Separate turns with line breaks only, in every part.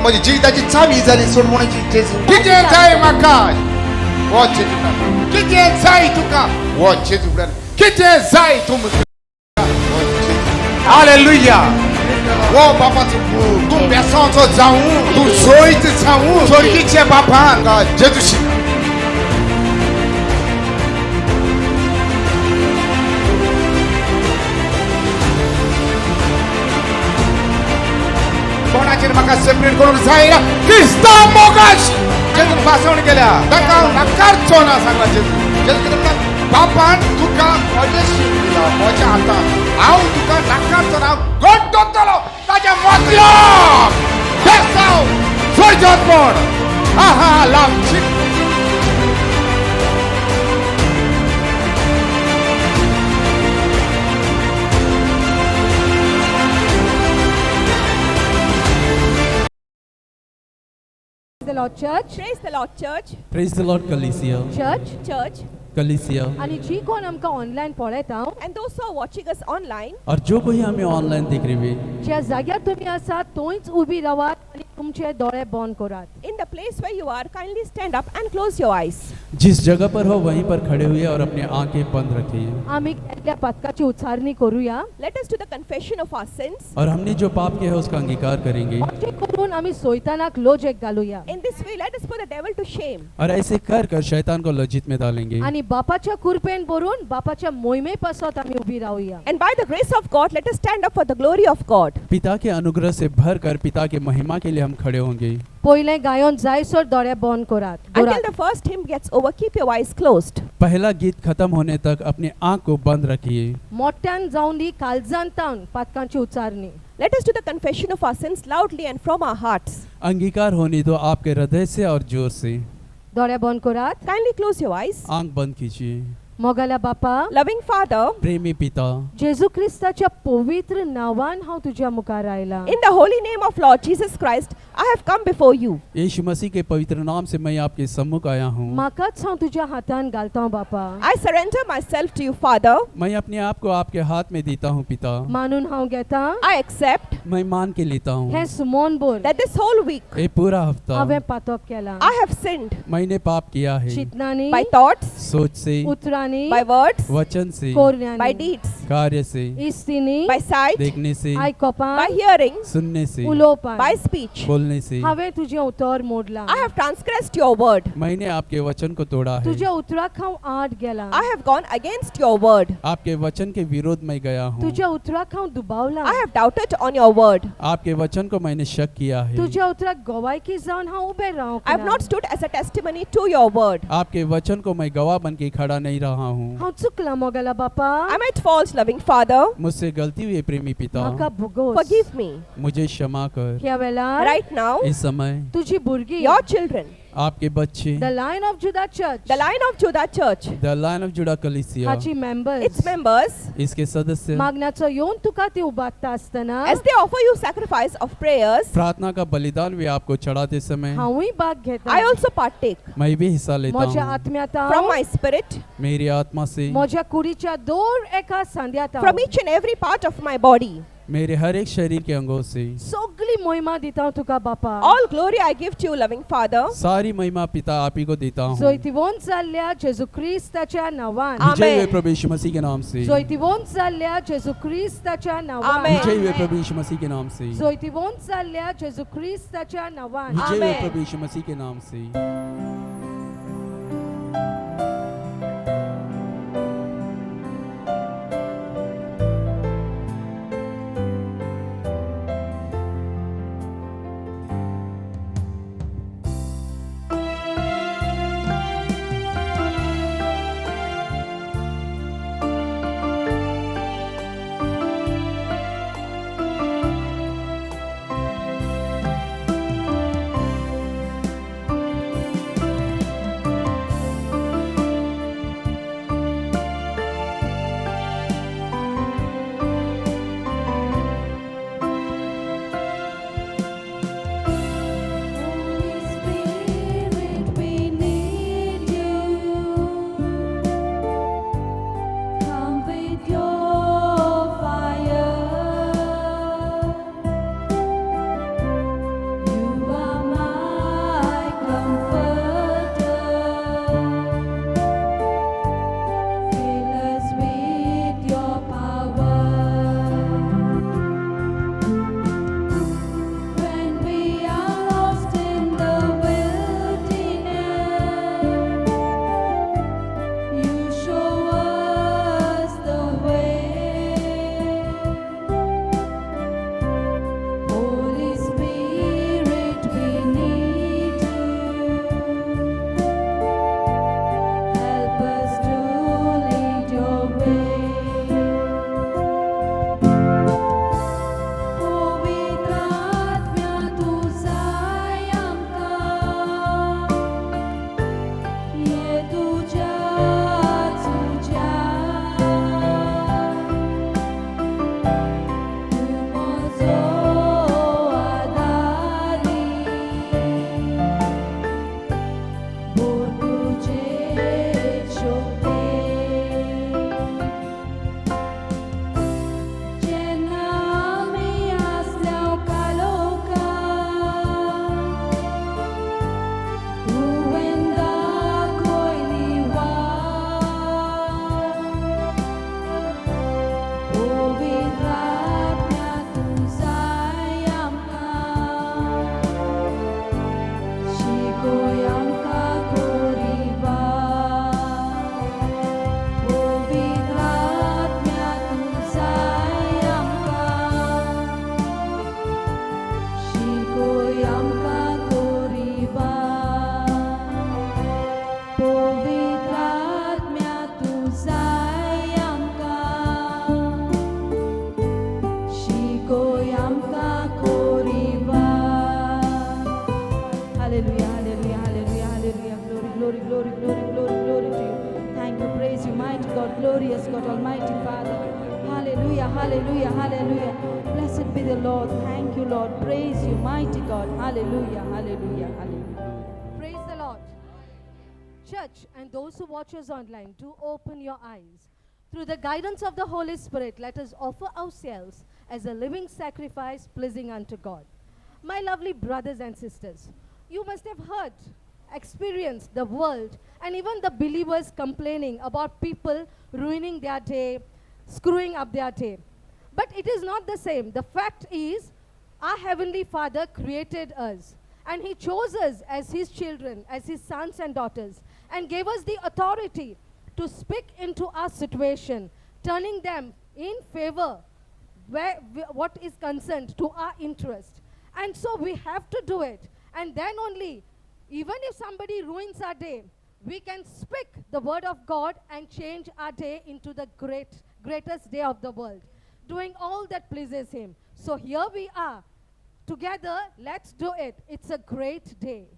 म्हणजे जिविताची चावी झाली सोडवण्याची जेजू
किती जाय म्हाका वॉच तुका किती जाय तुका
वॉच जेजू ब्रदर
किती जाय तुमकां हालेलुया
वो बापाचं खूप
तूं बेसांचो जावं तूं जोयत जावं चोरगीचे बापान
जेजूशी
कोणाचेर म्हाका सेपरेट करून जायना क्रिस्ता मोगाश जेजू भासवण केल्या ताका नाकारचो ना सांगला जेजू
जेजू कितें म्हणटा
बापान तुका म्हजे शीम दिला म्हज्या हातान हांव तुका नाकारचो ना घट दोतलो ताच्या मोतयाक बेसांव सोयजत म्हण आहा लांबची
Praise the Lord Church.
Praise the Lord, church.
Praise the Lord, Kalissia.
Church.
Kalissia.
आणि जी कोण आमकां ऑनलायन पळयता
And those who are watching us online,
और जो कोई हमें ऑनलाइन देख रहे
ज्या जाग्यार तुमी आसात थंयच उबी रावात आनी तुमचे दोळे बंद करात.
in the place where you are, kindly stand up and close your eyes.
जिस जगह पर हो वहीं पर खड़े हुए और अपने आंखें बंद रखिए.
आमी केल्ल्या पातकाची उच्चारणी करूया.
Let us do the confession of our sins.
और हमने जो पाप किया है उसका अंगीकार करेंगे.
अशें करून आमी सोयतानाक लोजेक घालुया.
In this way, let us put the devil to shame.
और ऐसे कर कर शैतान को लज्जित में डालेंगे.
आणि बापाच्या कुरपेन भरून बापाच्या मोहिमे पासत आमी उबी रावुया.
And by the grace of God, let us stand up for the glory of God.
पिता के अनुग्रह से भर कर पिता के महिमा के लिए हम खड़े होंगे.
पयलें गायन जायसर दोळे बंद करात.
Until the first hymn gets over, keep your eyes closed.
पहला गीत खत्म होने तक अपने आंख को बंद रखिए.
मोठ्यान जावन दी काळजांतावन पातकांची उच्चारणी.
Let us do the confession of our sins loudly and from our hearts.
अंगीकार होने दो आपके हृदय से और जोर से.
दोळे बंद करात.
Kindly close your eyes.
आंख बंद कीजिए.
मोगाल्या बापा
Loving Father,
प्रेमी पिता,
जेजू क्रिस्ताच्या पवित्र नावान हांव तुज्या मुखार आयला.
in the holy name of Lord Jesus Christ, I have come before you.
यीशु मसीह के पवित्र नाम से मैं आपके सम्मुख आया हूँ.
म्हाकाच हांव तुज्या हातान घालता बापा.
I surrender myself to you, Father.
मैं अपने आप को आपके हाथ में देता हूँ पिता.
मानून हांव घेता
I accept
मैं मान के लेता हूँ.
हे सुमोन बोल
that this whole week
ये पूरा हफ्ता
हांवें पातक केला.
I have sinned
मैंने पाप किया है.
चिंतनांनी,
by thoughts,
सोच से,
उतरांनी,
by words,
वचन से,
कोरण्यांनी,
by deeds,
कार्य से,
इस्तिनी,
by sight,
देखने से,
by
आयकोपान,
hearing,
सुनने से,
उलोवपान,
by speech.
बोलने से.
हांवें तुजें उतर मोडलां.
I have transgressed your word.
मैंने आपके वचन को तोड़ा है.
तुज्या उतराक हांव आड गेलां.
I have gone against your word.
आपके वचन के विरोध में गया हूँ.
तुज्या उतराक हांव दुबावलां.
I have doubted on your word.
आपके वचन को मैंने शक किया है.
तुज्या उतराक गोवायकी जावन हांव उबें रावंक
I have
ना.
not stood as a testimony to your word.
आपके वचन को मैं गवाह बन के खड़ा नहीं रहा हूँ.
हांव चुकलां मोगला बापा.
I might false, loving Father.
मुझसे गलती हुई है प्रेमी पिता.
म्हाका भुगोस.
Forgive me.
मुझे क्षमा कर.
ह्या वेळार
Right now,
इस समय
तुजी भुरगीं,
your children,
आपके बच्चे,
the Lion of Judah Church,
the Lion of Judah Church,
the lion of Judah कलीसिया,
हाची मेंबर्स,
its members,
इसके सदस्य
मागण्याचो येवन तुका ती उबारता आसतना
as they offer you sacrifice of prayers,
प्रार्थना का बलिदान भी आपको चढ़ाते समय
हांवूय भाग घेता.
I also partake
मैं भी हिस्सा लेता
म्हज्या
हूँ.
आत्म्यांत
from
हांव,
my spirit,
मेरी आत्मा से,
म्हज्या कुडीच्या दर एका सांद्यांत
from
हांव
each and every part of my body.
मेरे हर एक शरीर के अंगों से
सगळी मोहिमा दिता हांव तुका बापा.
All glory I give to you, loving Father.
सारी महिमा पिता आप ही को देता हूँ.
जोयतीवोन जाल्ल्या जेजू क्रिस्ताच्या नावान.
आमेन.
विजय हुए प्रभु यीशु मसीह के नाम से.
जोयतीवोन जाल्ल्या जेजू क्रिस्ताच्या नावान.
आमेन.
विजय हुए प्रभु यीशु मसीह के नाम से.
जोयतीवोन जाल्ल्या जेजू क्रिस्ताच्या नावान.
विजय हुए
आमेन.
प्रभु यीशु मसीह के नाम से.
glorious God, Almighty Father. Hallelujah, hallelujah, hallelujah. Blessed be the Lord. Thank you, Lord. Praise you, mighty God. Hallelujah, hallelujah, hallelujah. Praise the Lord. Church and those who watch us online, do open your eyes. Through the guidance of the Holy Spirit, let us offer ourselves as a living sacrifice pleasing unto God. My lovely brothers and sisters, you must have heard, experienced the world and even the believers complaining about people ruining their day, screwing up their day. But it is not the same. The fact is, our Heavenly Father created us and He chose us as His children, as His sons and daughters, and gave us the authority to speak into our situation, turning them in favor what is concerned to our interest. And so we have to do it. And then only, even if somebody ruins our day, we can speak the word of God and change our day into the greatest day of the world, doing all that pleases Him. So here we are. Together, let's do it. It's a great day.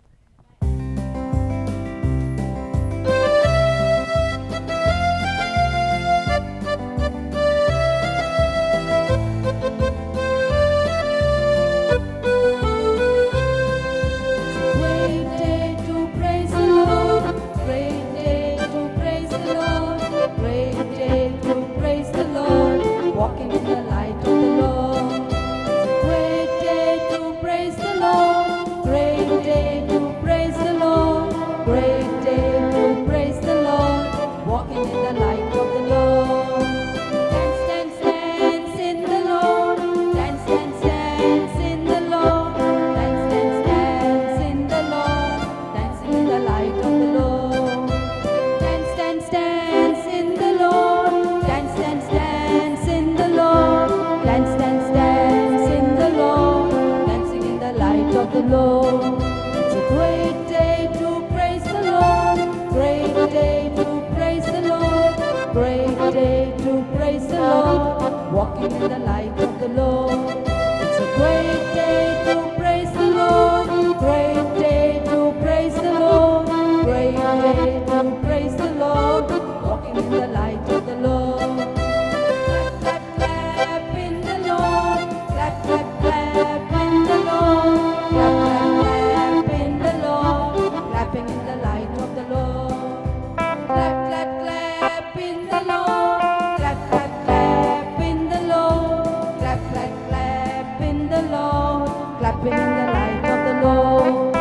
Walking in the light of the Lord. It's a great day to praise the Lord. Great day to praise the Lord. Great day to praise the Lord. Walking in the light of the Lord. Dance, dance, dance in the Lord. Dance, dance, dance in the Lord. Dance, dance, dance in the Lord. Dancing in the light of the Lord. Dance, dance, dance in the Lord. Dance, dance, dance in the Lord. Dance, dance, dance in the Lord. Dancing in the light of the Lord. It's a great day to praise the Lord. Great day to praise the Lord. Great day to praise the Lord. Walking in the light of the Lord. It's a great day to praise the Lord. Great day to praise the Lord. Great day to praise the Lord. Walking in the light of the Lord. Clap, clap, clap in the Lord. Clap, clap, clap in the Lord. Clap, clap, clap in the Lord. Clapping in the light of the Lord. Clap, clap, clap in the Lord. Clap, clap, clap in the Lord. Clap, clap, clap in the Lord. Clapping in the light of the Lord.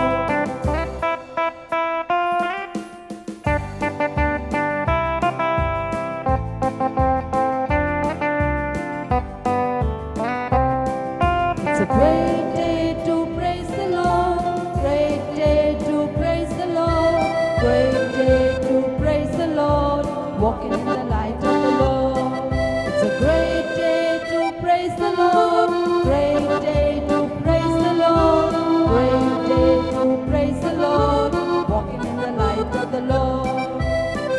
It's a great day to praise the Lord. Great day to praise the Lord. Great day to praise the Lord. Walking in the light of the Lord. It's a great day to praise the Lord. Great day to praise the Lord. Great day to praise the Lord. Walking in the light of the Lord.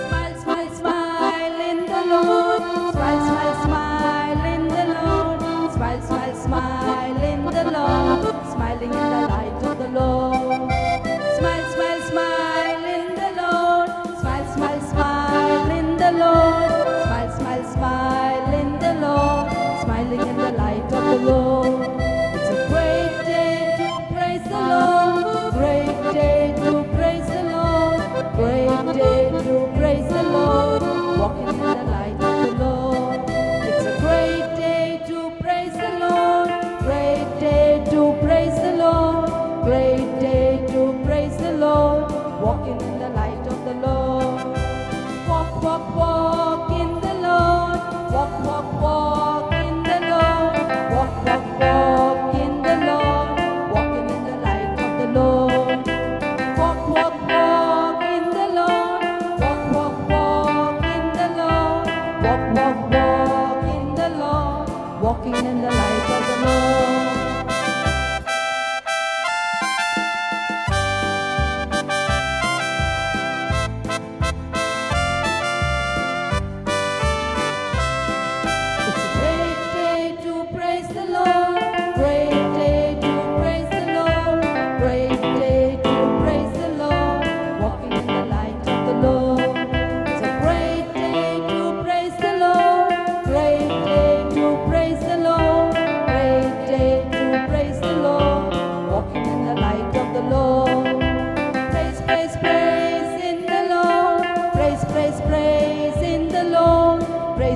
Smile, smile, smile in the Lord. Smile, smile, smile in the Lord. Smile, smile, smile in the Lord. Smiling in the light of the Lord. Smile, smile, smile in the Lord. Smile, smile, smile in the Lord. Smile, smile, smile in the Lord. Smiling in the light of the Lord. It's a great day to praise the Lord. Great day to praise the Lord. Great day to praise the Lord. Walking in the light of the Lord. It's a great day to praise the Lord. Great day to praise the Lord. Great day to praise the Lord. Walking in the light of the Lord. Walk, walk, walk in the Lord. Walk, walk, walk in the Lord. Walk, walk, walk in the Lord. Walking in the light of the Lord. Walk, walk, walk in the Lord. Walk, walk, walk in the Lord. Walk, walk, walk in the Lord. Walking in the light of the Lord.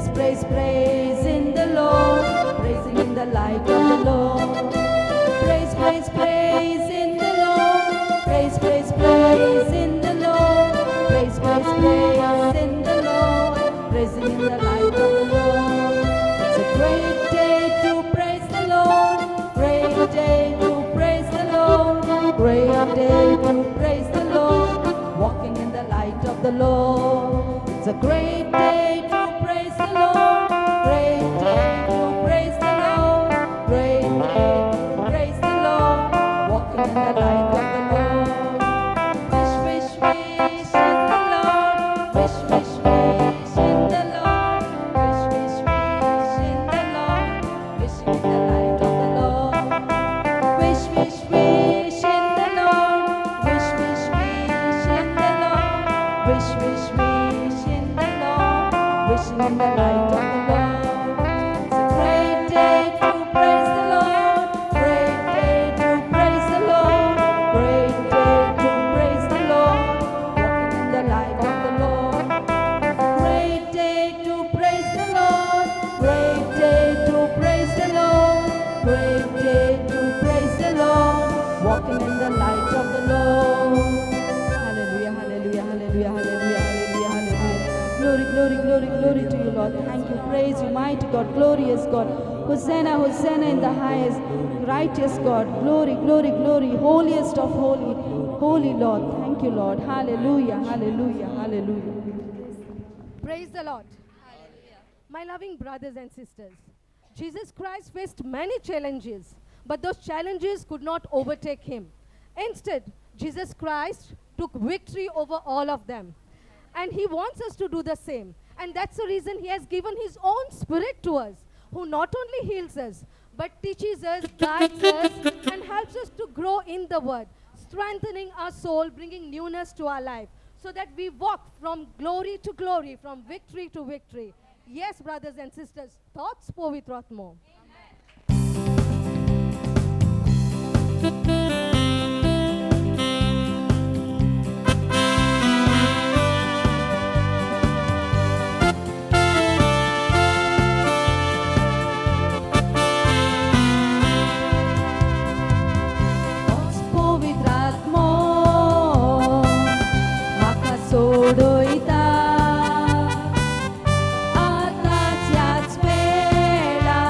Praise, praise, praise in the Lord, praising in the light of the Lord. Praise, praise, praise in the Lord, praise, praise, praise in the Lord, praise, praise, praise in the Lord, praising in the light of the Lord. It's a great day to praise the Lord, great day to praise the Lord, great day to praise the Lord, walking in the light of the Lord. It's a great day to praise the Lord, great day to praise the Lord, great day to praise the Lord, walking in the light of the Lord. Wish, wish, wish in the Lord, wish, wish, wish in the Lord, wish, wish, wish in the Lord, wishing in the light of the Lord. Wish, wish, wish in the Lord, wish, wish, wish in the Lord, wish, wish, wish in the Lord, wishing in the light of the Lord. It's a great day to praise the Lord, great day to praise the Lord, great day to praise the Lord, walking in the light of the Lord. Great day to praise the Lord, great day to praise the Lord, great day to praise the Lord, walking in the light of the Lord. Hallelujah, hallelujah, hallelujah, hallelujah, hallelujah, hallelujah. Glory, glory, glory, glory to you, Lord. Thank you, praise you, mighty God, glorious God. Hosanna, Hosanna in the highest, righteous God. Glory, glory, glory, holiest of holy, holy Lord. Thank you, Lord. Hallelujah, hallelujah, hallelujah.
Praise the Lord. My loving brothers and sisters, Jesus Christ faced many challenges, but those challenges could not overtake him. Instead, Jesus Christ took victory over all of them. And he wants us to do the same. And that's the reason he has given his own spirit to us, who not only heals us, but teaches us, guides us, and helps us to grow in the word, strengthening our soul, bringing newness to our life, so that we walk from glory to glory, from victory to victory. Yes, brothers and sisters, thoughts povitratmo.
Povitratmo, maka sodoita, ataciac spela,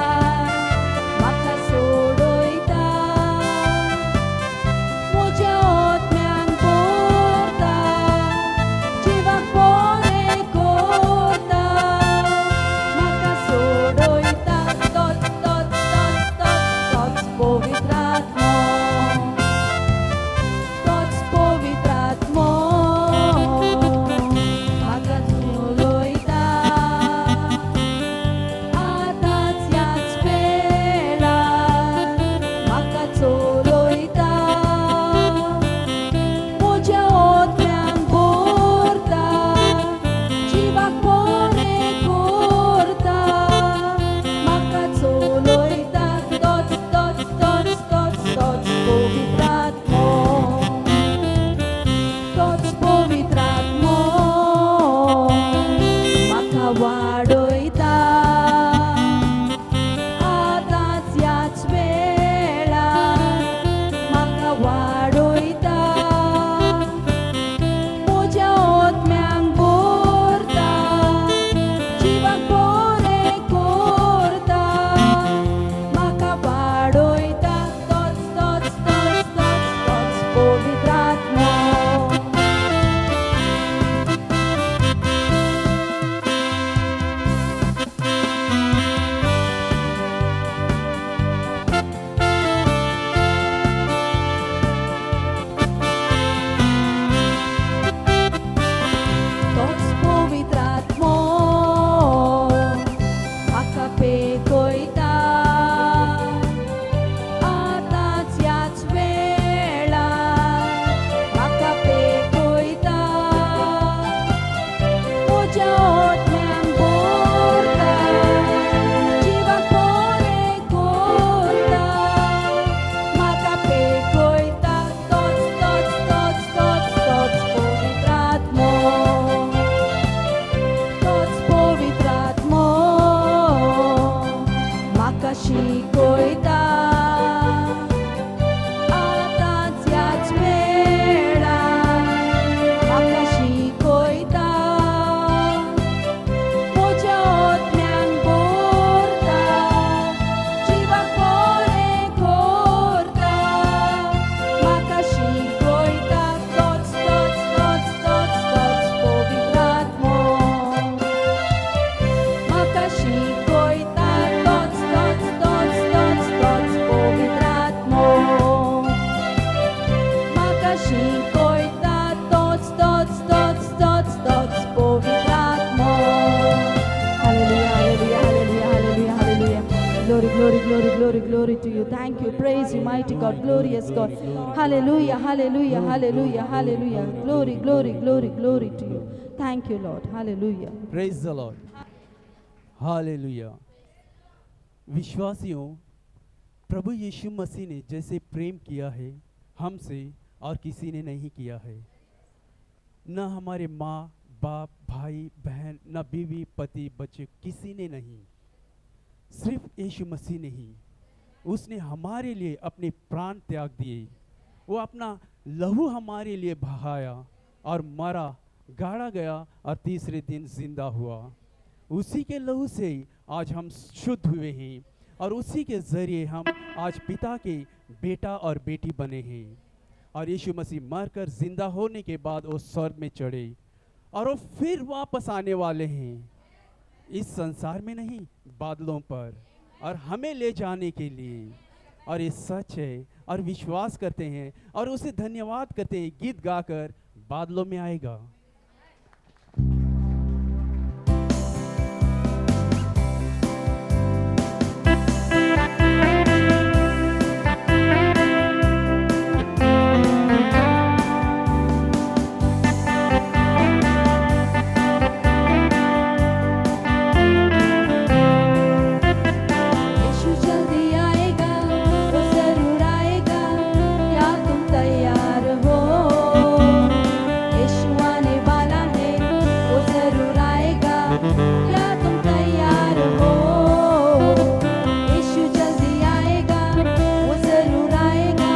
glory, glory, glory, glory to you. Thank you. Praise you, mighty God, glorious God. Hallelujah, hallelujah, hallelujah, hallelujah. Glory, glory, glory, glory to you. Thank you, Lord. Hallelujah.
Praise the Lord, hallelujah. विश्वासियों, प्रभु यीशु मसीह ने जैसे प्रेम किया है हमसे और किसी ने नहीं किया है। न हमारे माँ बाप, भाई बहन, न बीवी पति बच्चे, किसी ने नहीं, सिर्फ यीशु मसीह ने ही। उसने हमारे लिए अपने प्राण त्याग दिए, वो अपना लहू हमारे लिए बहाया और मरा, गाड़ा गया और तीसरे दिन जिंदा हुआ। उसी के लहू से ही आज हम शुद्ध हुए हैं और उसी के ज़रिए हम आज पिता के बेटा और बेटी बने हैं। और यीशु मसीह मरकर जिंदा होने के बाद वो स्वर्ग में चढ़े और वो फिर वापस आने वाले हैं, इस संसार में नहीं, बादलों पर, और हमें ले जाने के लिए। और ये सच है और विश्वास करते हैं और उसे धन्यवाद करते हैं, गीत गाकर बादलों में आएगा।
यीशु जल्दी आएगा, वो जरूर आएगा, क्या तुम तैयार हो? यीशु आने वाला है, वो जरूर आएगा, क्या तुम तैयार हो? यीशु जल्दी आएगा, वो जरूर आएगा,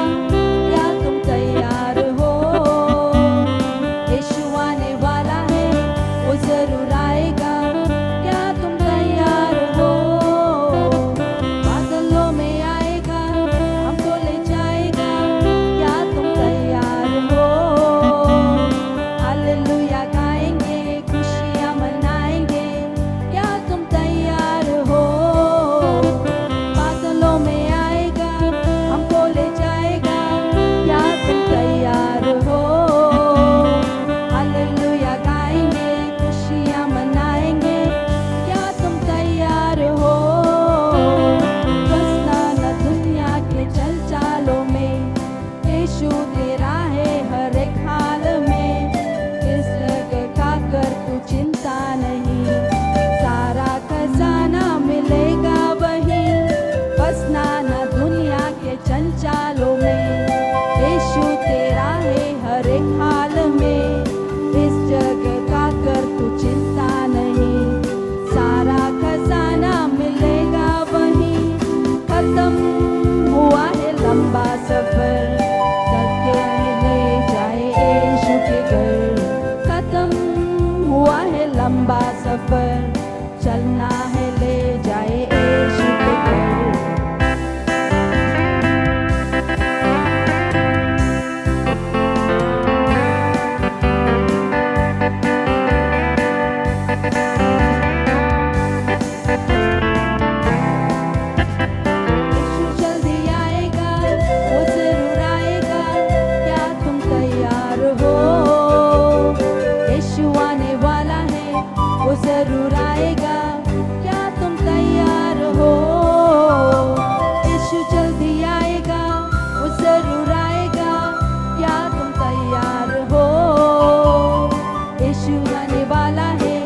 क्या तुम तैयार हो? यीशु आने वाला है, वो जरूर आएगा, क्या तुम तैयार हो? बादलों में आएगा, हमको ले जाएगा, क्या तुम तैयार हो? हालेलुया गाएंगे, खुशियाँ मनाएंगे, क्या तुम तैयार हो? बादलों में आएगा, हमको ले जाएगा, क्या तुम तैयार हो? हालेलुया गाएंगे, खुशियाँ मनाएंगे, क्या तुम तैयार हो? बसना न दुनिया के चल चालों में, यीशु तेरा है हर एक हाल में। इस जगह का कर तू चिंता नहीं, सारा खजाना मिलेगा वहीं। बसना न दुनिया के चल चालों में, यीशु तेरा है हर एक हाल में। इस जगह का कर तू चिंता नहीं, सारा खजाना मिलेगा वहीं। खत्म हुआ है लंबा सफर, करके ले जाए यीशु के घर। खत्म हुआ है लंबा सफर, चलना है ले जाए यीशु के घर। यीशु जल्दी आएगा, वो जरूर आएगा, क्या तुम तैयार हो? यीशु आने वाला है, वो जरूर आएगा, क्या तुम तैयार हो? यीशु जल्दी आएगा, वो जरूर आएगा, क्या तुम तैयार हो? यीशु आने वाला है,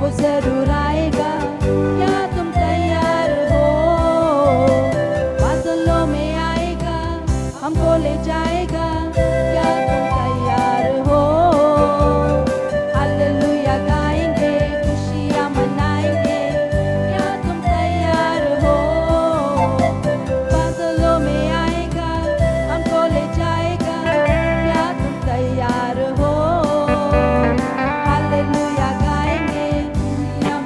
वो जरूर आएगा, क्या तुम तैयार हो? बादलों में आएगा, हमको ले जाएगा, क्या तुम तैयार हो? हालेलुया गाएंगे, खुशियाँ मनाएंगे, क्या तुम तैयार हो? बादलों में आएगा, हमको ले जाएगा, क्या तुम तैयार हो? हालेलुया गाएंगे, खुशियाँ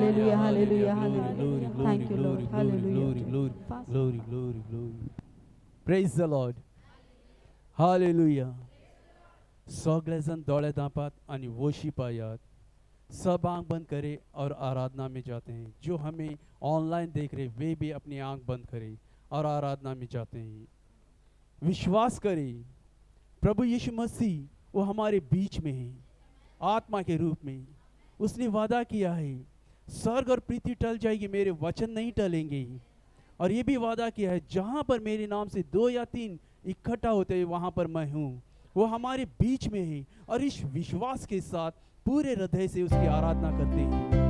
hallelujah, hallelujah, hallelujah.
Glory,
Thank you, Lord.
glory,
Hallelujah.
glory, glory,
Fast.
glory, glory, glory. Praise the Lord. Hallelujah. सगळेजण डोळे दापात आणि वशिपायात सब आंख बंद करे और आराधना में जाते हैं। जो हमें ऑनलाइन देख रहे वे भी अपनी आंख बंद करें और आराधना में जाते हैं। विश्वास करें प्रभु यीशु मसीह वो हमारे बीच में है आत्मा के रूप में। उसने वादा किया है स्वर्ग और पृथ्वी टल जाएगी, मेरे वचन नहीं टलेंगे। और ये भी वादा किया है जहाँ पर मेरे नाम से 2 या 3 इकट्ठा होते हैं वहाँ पर मैं हूँ। वो हमारे बीच में है और इस विश्वास के साथ पूरे हृदय से उसकी आराधना करते हैं।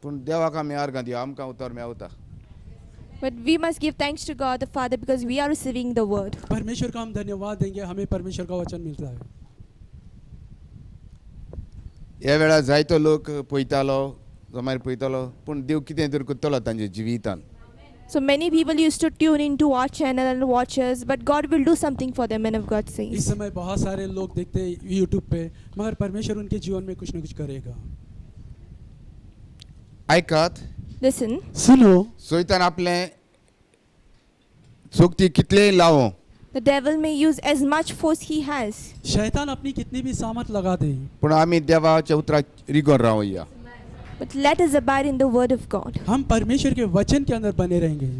पूण देवाक आमी आर्गां दिवया आमकां उतर Mewat.
But we must give thanks to God the Father because we are receiving the word.
परमेश्वर का हम धन्यवाद देंगे, हमें परमेश्वर का वचन मिलता है.
ह्या वेळार जायतो लोक पळयतालो जमार पळयतालो पूण देव कितें तरी करतलो तांच्या जिवितान.
So many people used to tune into our channel and watch us, but God will do something for them, man of God
इस
says.
समय बहुत सारे लोग देखते हैं यूट्यूब पे, मगर परमेश्वर उनके जीवन में कुछ न कुछ करेगा.
ऐकात
Listen,
सुनो,
सोयतान आपलें चुकती कितलेय लावो
the devil may use as much force he has,
शैतान अपनी कितनी भी सामर्थ लगा दे,
पूण आमी देवाच्या उतराक रिगोन रावया.
but let us abide in the word of God.
हम परमेश्वर के वचन के अंदर बने रहेंगे.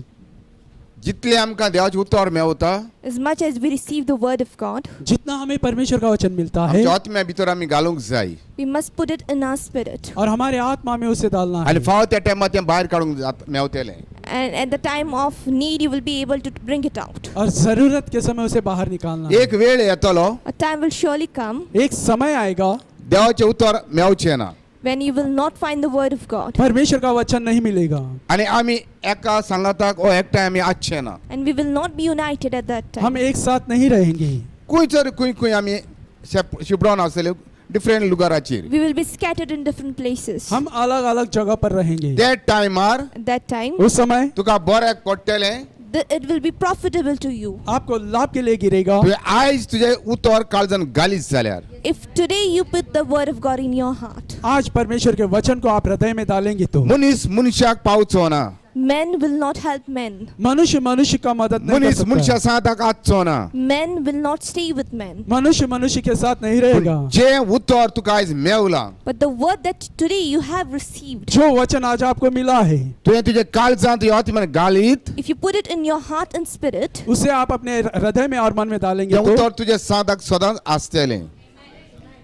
जितले आमकां देवाचें उतर Mewat
As much as we receive the word of God,
जितना हमें परमेश्वर का वचन मिलता है
आमच्या आत्म्या भितर आमी घालूंक जाय
we must put it in our spirit.
और हमारे आत्मा में उसे डालना
आनी
है.
फावो त्या टायमार तें भायर काडूंक मेवतलें.
And at the time of need, you will be able to bring it out.
और जरूरत के समय उसे बाहर निकालना है.
एक वेळ येतलो
A time will surely come
एक समय आएगा
देवाचें उतर मेवचें ना
when you will not find the word of God,
परमेश्वर का वचन नहीं मिलेगा
आनी आमी एका सांगाताक ओ एकठांय आमी आसचे ना.
and we will not be united at that time.
हम एक साथ नहीं रहेंगे.
खंय आमी शिपडोन आसतले different लुगाराचेर.
We will be scattered in different places.
हम अलग अलग जगह पर रहेंगे.
त्या टायमार
At that time,
उस समय
तुका बऱ्याक पडटलें
it will be profitable to you.
आपको लाभ के लिए गिरेगा.
तुवें आयज तुजें उतर काळजान घालीत जाल्यार
If today you put the word of God in your heart,
आज परमेश्वर के वचन को आप हृदय में डालेंगे तो
मनीस मनशाक पावचो ना.
men will not help men.
मनुष्य मनुष्य का मदद नहीं कर
मनीस मनशा
सकता.
सांताक आसचो ना.
Men will not stay with men.
मनुष्य मनुष्य के साथ नहीं रहेगा.
जें उतर तुका आयज मेवलां
But the word that today you have received,
जो वचन आज आपको मिला है
तुवें तुजे काळजांत ह्यो आत्म्यान घालीत
if you put it in your heart and spirit,
उसे आप अपने हृदय में और मन में डालेंगे
तें
तो
उतर तुजे सांताक सदांच आसतलें.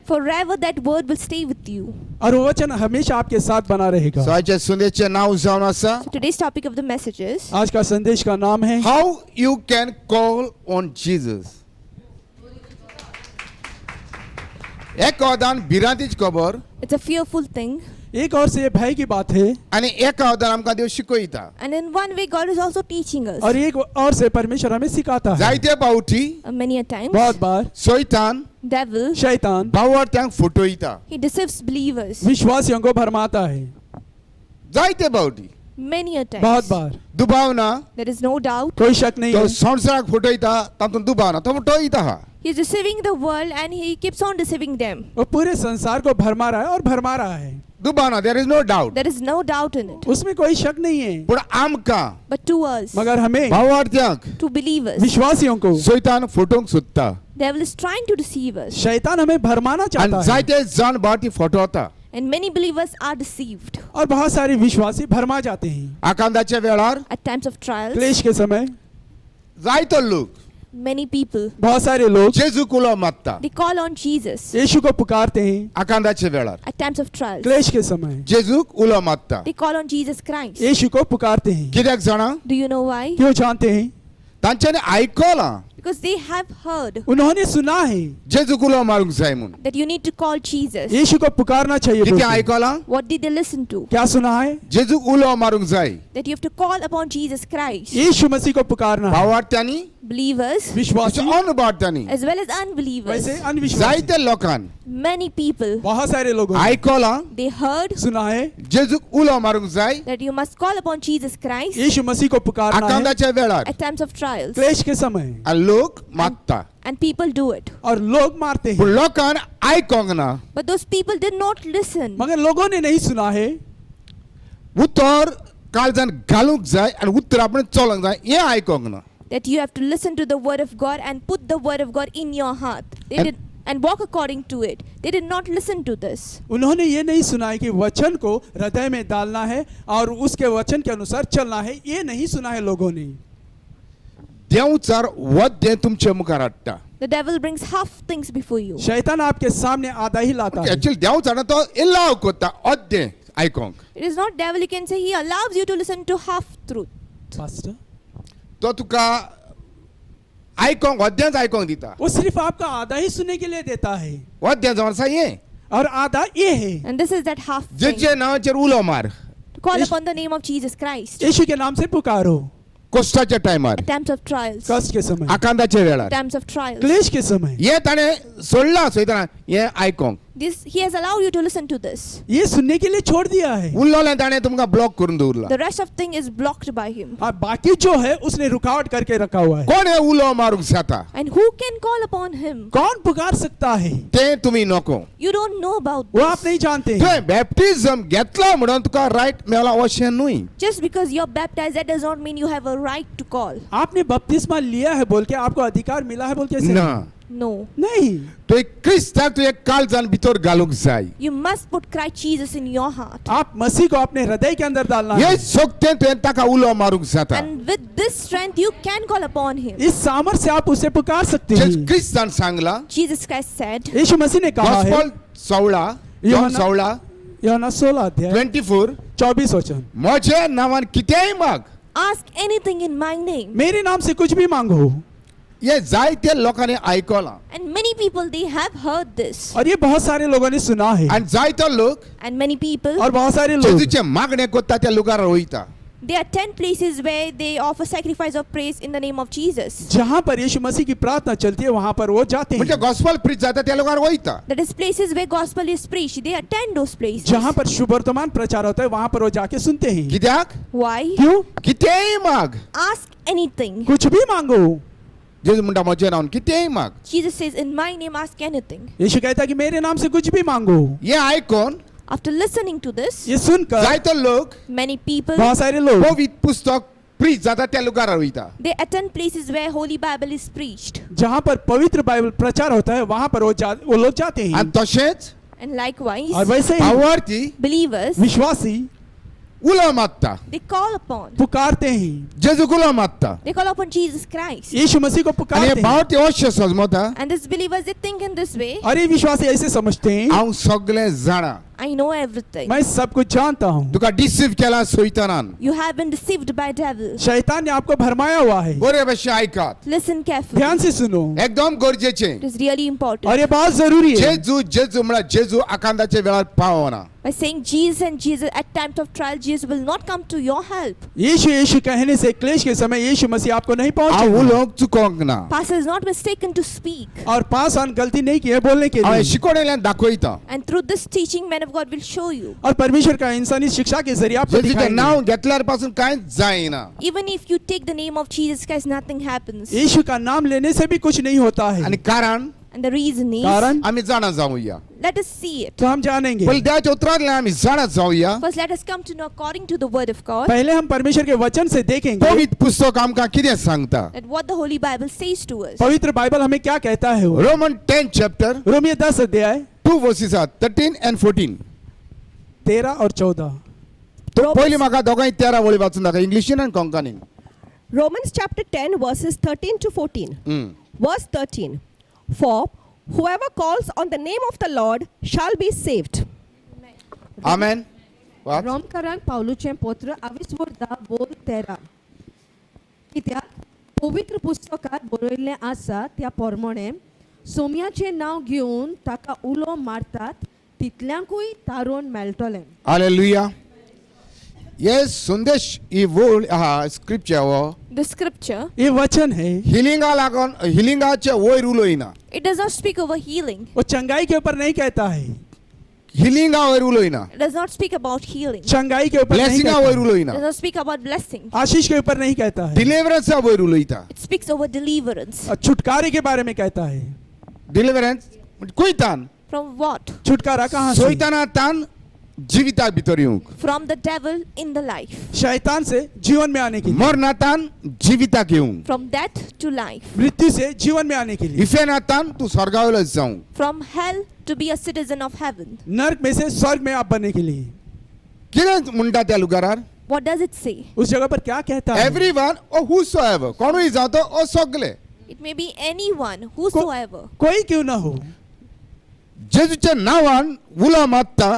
forever that word will stay with you.
और वो वचन हमेशा आपके साथ बना रहेगा.
सो आयच्या संदेशाचें नांव जावन आसा
So today's topic of the message is
आज का संदेश का नाम है
how you can call on Jesus. एक वदान भिरांतीची खबर
it's a fearful thing,
एक और से ये भय की बात है
आनी एका वदान आमकां देव शिकयता.
and in one way God is also teaching us.
और एक और से परमेश्वर हमें सिखाता है.
जायते फावटी
Many a times,
बहुत बार
सैतान
devil,
शैतान
भावार्थ्यांक फटयता.
he deceives believers.
विश्वासियों को भरमाता है.
जायते फावटी
Many a times,
बहुत बार
दुबावना
there is no doubt,
कोई शक नहीं
तो
है.
संवसाराक फटयता तातूंत दुबावना तो फटयता हा.
he is deceiving the world and he keeps on deceiving them.
वो पूरे संसार को भरमा रहा है और भरमा रहा है.
दुबावना there is no doubt.
There is no doubt in it.
उसमें कोई शक नहीं है.
पूण आमकां
But to us,
मगर हमें
भावार्थ्यांक
to believers,
विश्वासियों को
सैतान फटोवंक सोदता.
devil is trying to deceive us.
शैतान हमें भरमाना चाहता
आनी
है.
जायते जाण बाटी फटवता.
And many believers are deceived
और बहुत सारे विश्वासी भरमा जाते हैं.
आकांदाच्या वेळार
at times of trials.
क्लेश के समय
जायतो लोक
Many people,
बहुत सारे लोग
जेजू कुलो मागता.
they call on Jesus
यीशु को पुकारते हैं.
आकांदाच्या वेळार
at times of trials.
क्लेश के समय
जेजूक उलो मागता.
They call on Jesus Christ.
यीशु को पुकारते हैं.
कित्याक जाणा
Do you know why?
क्यों जानते हैं?
तांच्यानी आयकलां
Because they have heard
उन्होंने सुना है
जेजू कुलो मारूंक जाय म्हूण.
that you need to call Jesus.
यीशु को पुकारना चाहिए.
कितें
बोलते हैं.
आयकलां
What did they listen to?
क्या सुना है?
जेजूक उलो मारूंक जाय.
That you have to call upon Jesus Christ.
यीशु मसीह को पुकारना है.
भावार्थ्यांनी
Believers
विश्वासी
अनबार्थ्यांनी
as well as unbelievers.
वैसे अनविश्वासी
जायते लोकांन
Many people,
बहुत सारे लोगों ने
आयकलां
they heard
सुना है
जेजूक उलो मारूंक जाय.
that you must call upon Jesus Christ
यीशु मसीह को पुकारना है
आकांदाच्या वेळार
at times of trials.
क्लेश के समय.
आनी लोक मागता.
And people do it.
और लोग मारते
पूण
हैं.
लोकांन आयकोंक ना.
But those people did not listen.
मगर लोगों ने नहीं सुना है.
उतर काळजान घालूंक जाय आनी उतर आपण चलोंक जाय हें आयकोंक ना.
That you have to listen to the word of God and put the word of God in your heart. They
And-
did and walk according to it. They did not listen to this.
उन्होंने ये नहीं सुना है कि वचन को हृदय में डालना है और उसके वचन के अनुसार चलना है. ये नहीं सुना है लोगों ने.
देवचार वद्य तुमचे मुखार हाडटा.
The devil brings half things before you.
शैतान आपके सामने आधा ही लाता है.
एक्चुअली देवचार तो इल्लाव कोत्ता वद्य आयकोंक.
It is not devil, you can say he allows you to listen to half truth.
Pastor,
तो तुका आयकोंक वद्यांच आयकोंक दिता.
वो सिर्फ आपका आधा ही सुनने के लिए देता है
वद्य जावन आसा हें
और आधा ये है
And this is that half thing.
जेचे नांवाचेर उलो मार.
To Call
Yes.
upon the name of Jesus Christ.
यीशु के नाम से पुकारो,
कष्टाच्या टायमार,
At times of trials.
कष्ट के समय,
आकांताच्या वेळार,
Times of trials.
क्लेश के समय.
हे ताणे सोडला सैतान हे आयकोंक.
He has allowed you to listen to this.
ये सुनने के लिए छोड़ दिया है.
उरलोले ताणे तुमका ब्लॉक करून दवरला.
The rest of thing is blocked by him.
हाँ, बाकी जो है उसने रुकावट करके रखा हुआ है.
कोण हे उलो मारूंक जाता?
And who can call upon him?
कौन पुकार सकता है?
ते तुम्ही नको.
You don't know about
वो आप
this.
नहीं जानते.
तुवें बॅप्टिझम घेतला म्हणून तुका राईट मेळला अशें न्हय.
Just because you're baptized, that does not mean you have a right to call.
आपने बपतिस्मा लिया है बोल के आपको अधिकार मिला है बोल के ऐसे
ना.
No.
नहीं.
तो एक क्रिस्ताक तुवें काळजान भितर घालूंक जाय.
You must put Christ Jesus in your heart.
आप मसीह को अपने हृदय के अंदर डालना
हे
है.
सोकतें तुवें ताका उलो मारूंक जाता.
And with this strength, you can call upon him.
इस सामर्थ्य से आप उसे पुकार सकते
जे
हैं.
क्रिस्तान सांगला
Jesus Christ said,
यीशु मसीह ने कहा है,
गॉस्पल 16 जॉन
यूहन्ना-
16
यूहन्ना 16 अध्याय
24
24 वचन,
म्हज्या नांवान कितेंय माग.
ask anything in my name.
मेरे नाम से कुछ भी मांगो.
हे जायते लोकांनी आयकलां.
And many people, they have heard this.
और ये बहुत सारे लोगों ने सुना है.
आनी जायतो लोक
And many people,
और बहुत सारे लोग
जेजूचे मागणे करता त्या लोकांर वयता.
there are 10 places where they offer sacrifice of praise in the name of Jesus.
जहाँ पर यीशु मसीह की प्रार्थना चलती है वहाँ पर वो जाते
म्हणजे
हैं.
गॉस्पल प्रीच जाता त्या लोकांर वयता.
That is places where gospel is preached. They attend those places.
जहाँ पर शुभ वर्तमान प्रचार होता है वहाँ पर वो जाके सुनते हैं.
कित्याक?
Why?
क्यों?
कितेंय माग.
Ask anything.
कुछ भी मांगो.
जेजू म्हणटा म्हज्या नांवान कितेंय माग.
Jesus says, in my name, ask anything.
यीशु कहता है कि मेरे नाम से कुछ भी मांगो.
हे आयकोन
After listening to this,
ये सुनकर
जायतो लोक
many people,
बहुत सारे लोग
पवित्र पुस्तक प्रीच जाता त्या लोकांर वयता.
they attend places where Holy Bible is preached.
जहाँ पर पवित्र बाइबल प्रचार होता है वहाँ पर वो लोग जाते हैं.
आनी तशेंच
And likewise,
और वैसे ही
भावार्थी
believers,
विश्वासी
उलो मागता.
they call upon.
पुकारते हैं.
जेजूक उलो मागता.
They call upon Jesus Christ.
यीशु मसीह को
आनी हे
पुकारते हैं.
भावार्थी अशें समजता
And these believers, they think in this way,
और ये विश्वासी ऐसे समझते हैं,
हांव सगळें जाणा.
I know everything.
मैं सब कुछ जानता हूँ.
तुका डिसीव केला सैतानान.
You have been deceived by devil.
शैतान ने आपको भरमाया हुआ है.
बरे भशेन आयकात.
Listen carefully.
ध्यान से सुनो.
एकदम गरजेचें.
It is really important.
और ये बहुत जरूरी है.
जेजू म्हळ्यार जेजू आकांताच्या वेळार पावना.
By saying Jesus and Jesus at times of trial, Jesus will not come to your help.
यीशु यीशु कहने से क्लेश के समय यीशु मसीह आपको नहीं
हांव
पहुंचेगा.
उलोवंक चुकोवंक ना.
Pastor is not mistaken to speak.
और पास आन गलती नहीं की है बोलने के
हांवें
लिए.
शिकवणेल्यान दाखयता.
And through this teaching, man of God will show you.
और परमेश्वर का इंसानी शिक्षा के जरिए आपको
जेजूचें
दिखाएंगे.
नांव घेतल्यार पासून कांयच जायना.
Even if you take the name of Jesus Christ, nothing happens.
यीशु का नाम लेने से भी कुछ नहीं होता है.
आनी कारण
And the reason is,
कारण
आमी जाणा जावया.
let us see it.
तो हम जानेंगे.
पयलीं देवाच्या उतरांतल्यान आमी जाणा जावया.
First, let us come to know according to the word of God
पहले हम परमेश्वर के वचन से देखेंगे
पवित्र पुस्तक आमकां कितें सांगता.
that what the Holy Bible says to us.
पवित्र बाइबल हमें क्या कहता है. वो
रोमन 10 चैप्टर
रोमियो 10 अध्याय
2 वर्सेस 13 and 14.
13 और 14.
तो पयलीं म्हाका दोगांय 13 वळी वाचून दाखय इंग्लिशीन आनी कोंकणीन.
Romans chapter 10 verses 13 to 14. Verse 13. For whoever calls on the name of the Lord shall be saved.
Amen. वाच.
रोमकारांक पावलुचें पत्र 22:13. कित्याक पवित्र पुस्तकात बरयल्लें आसा त्या प्रमाणे सोम्याचें नांव घेवन ताका उलो मारतात तितल्यांकूय तारून मेळटलें.
हालेलुया. ये संदेश ही वळ आहा स्क्रिप्चर हो
The scripture,
ये वचन है.
हिलिंगा लागून हिलिंगाचे वयर उलोयना.
it does not speak over healing.
वो चंगाई के ऊपर नहीं कहता है.
हिलिंगा वयर उलोयना.
It does not speak about healing.
चंगाई के ऊपर नहीं
ब्लेसिंगा
कहता
वयर
है.
It
उलोयना.
does not speak about blessing.
आशीष के ऊपर नहीं कहता है.
डिलिव्हरन्सा वयर उलोयता.
It speaks over deliverance.
और छुटकारे के बारे में कहता है.
डिलिव्हरन्स कुयतान.
From what?
छुटकारा कहाँ से?
सैतानांतान जिविता भितर येवंक.
From the devil in the life.
शैतान से जीवन में आने के लिए.
मरनातान जिविताक येवंक.
From death to life.
मृत्यु से जीवन में आने के लिए.
इफेनातान तू स्वर्गावयलो जावंक.
From hell to be a citizen of heaven.
नर्क में से स्वर्ग में आप बनने के लिए.
कितें म्हणटा त्या लुगारार.
What does it say?
उस जगह पर क्या कहता है?
एवरीवन ओ हुसोएवर कोणूय जावं तो ओ सगळे.
It may be anyone, whosoever.
कोई क्यों ना हो.
जेजूच्या नांवान उलो मारता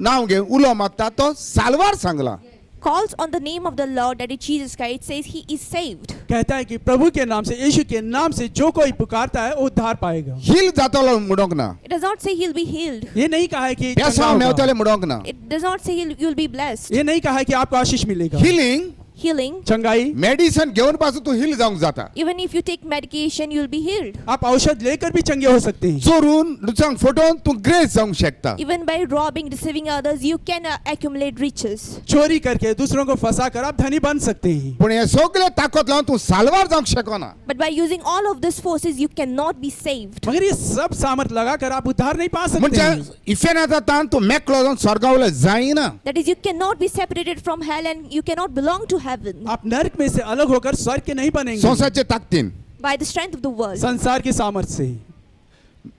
नांव घेवन उलो मारता तो साल्वार Sangla.
calls on the name of the Lord, that is Jesus Christ, it says he is saved.
कहता है कि प्रभु के नाम से, यीशु के नाम से जो कोई पुकारता है वो उद्धार पाएगा।
हील जातलो मुडोंगना
It does not say he'll be healed.
ये नहीं कहा है कि
पेसा
चंगा होगा।
मेवतले मुडोंगना
It does not say you'll be blessed.
ये नहीं कहा है कि आपको आशीष मिलेगा।
Healing
Healing.
चंगाई,
मेडिसिन घेऊन पासून तू हील जाऊंक जाता
Even if you take medication, you'll be healed.
आप औषध लेकर भी चंगे हो सकते हैं।
चोरून लुचांक फटोवन तू ग्रेस जाऊंक शकता
Even by robbing, deceiving others, you can accumulate riches.
चोरी करके दूसरों को फंसा कर आप धनी बन सकते हैं।
पण हे सगळे ताकद लावून तू सालवार जाऊंक शकना
But by using all of these forces, you cannot be saved.
मगर ये सब सामर्थ लगाकर आप उद्धार नहीं पा सकते
म्हणजे
हैं।
इफेनाचा ताण तू मेकलो जाऊन स्वर्गावले जाईना
That is, you cannot be separated from hell and you cannot belong to heaven
आप नर्क में से अलग होकर स्वर्ग के नहीं बनेंगे
संसारचे ताकदीन
by the strength of the world.
संसार की सामर्थ से।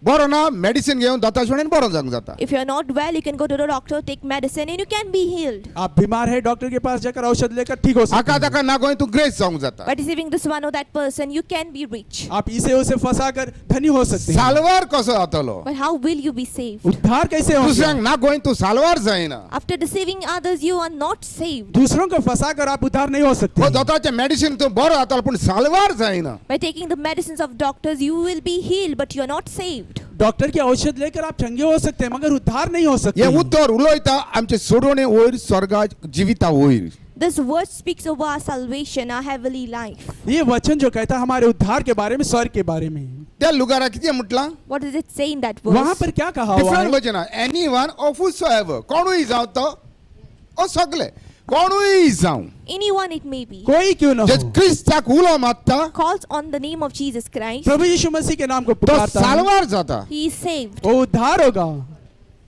बरो ना मेडिसिन घेऊन दाता सोडून बरो जाऊंक जाता
If you are not well, you can go to the doctor, take medicine, and you can be healed.
आप बीमार है, डॉक्टर के पास जाकर औषध लेकर ठीक हो सकते
आका
हैं।
दाका ना गोय तू ग्रेस जाऊंक जाता
By deceiving this one or that person, you can be rich.
आप इसे उसे फंसा कर धनी हो सकते हैं।
सालवार कसो जातलो
But how will you be saved?
उद्धार कैसे होगा?
दुसऱ्यांक ना गोय तू सालवार जाईना
After deceiving others, you are not saved.
दूसरों को फंसा कर आप उद्धार नहीं हो सकते।
हो दाताचे मेडिसिन तू बरो जातलो पण सालवार जाईना
By taking the medicines of doctors, you will be healed, but you are not saved.
Doctor की औषध लेकर आप चंगे हो सकते हैं मगर उद्धार नहीं हो सकते।
हे उत्तर उलोयता आमचे सोडवणे वयर स्वर्गात जिविता वयर
This word speaks over our salvation, our heavenly life.
ये वचन जो कहता है हमारे उद्धार के बारे में, स्वर्ग के बारे में,
त्या लुगारा किती म्हटला
What does it say in that
वहां
verse?
पर क्या कहा हुआ
डिफरंट
है?
वचन एनीवन ऑफ हुसोएवर कोणूय जावं तो ओ सगळे कोणूय जावं
Anyone it may be.
कोई क्यों ना
जे
हो,
क्रिस्ताक उलो मात्ता
Calls on the name of Jesus Christ.
प्रभु यीशु मसीह के नाम को
तो
पुकारता है,
सालवार जाता
He is saved.
वो उद्धार होगा।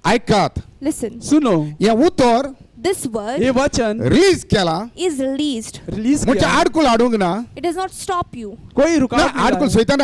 ऐकात
Listen,
सुनो,
या उत्तर
this word
ये वचन
रिलीज केला
is released.
रिलीज
म्हणजे
किया,
आडकुल हाडूंक ना
It does not stop you.
कोई
ना
रुकावट नहीं
आडकुल
लाया।
सैतान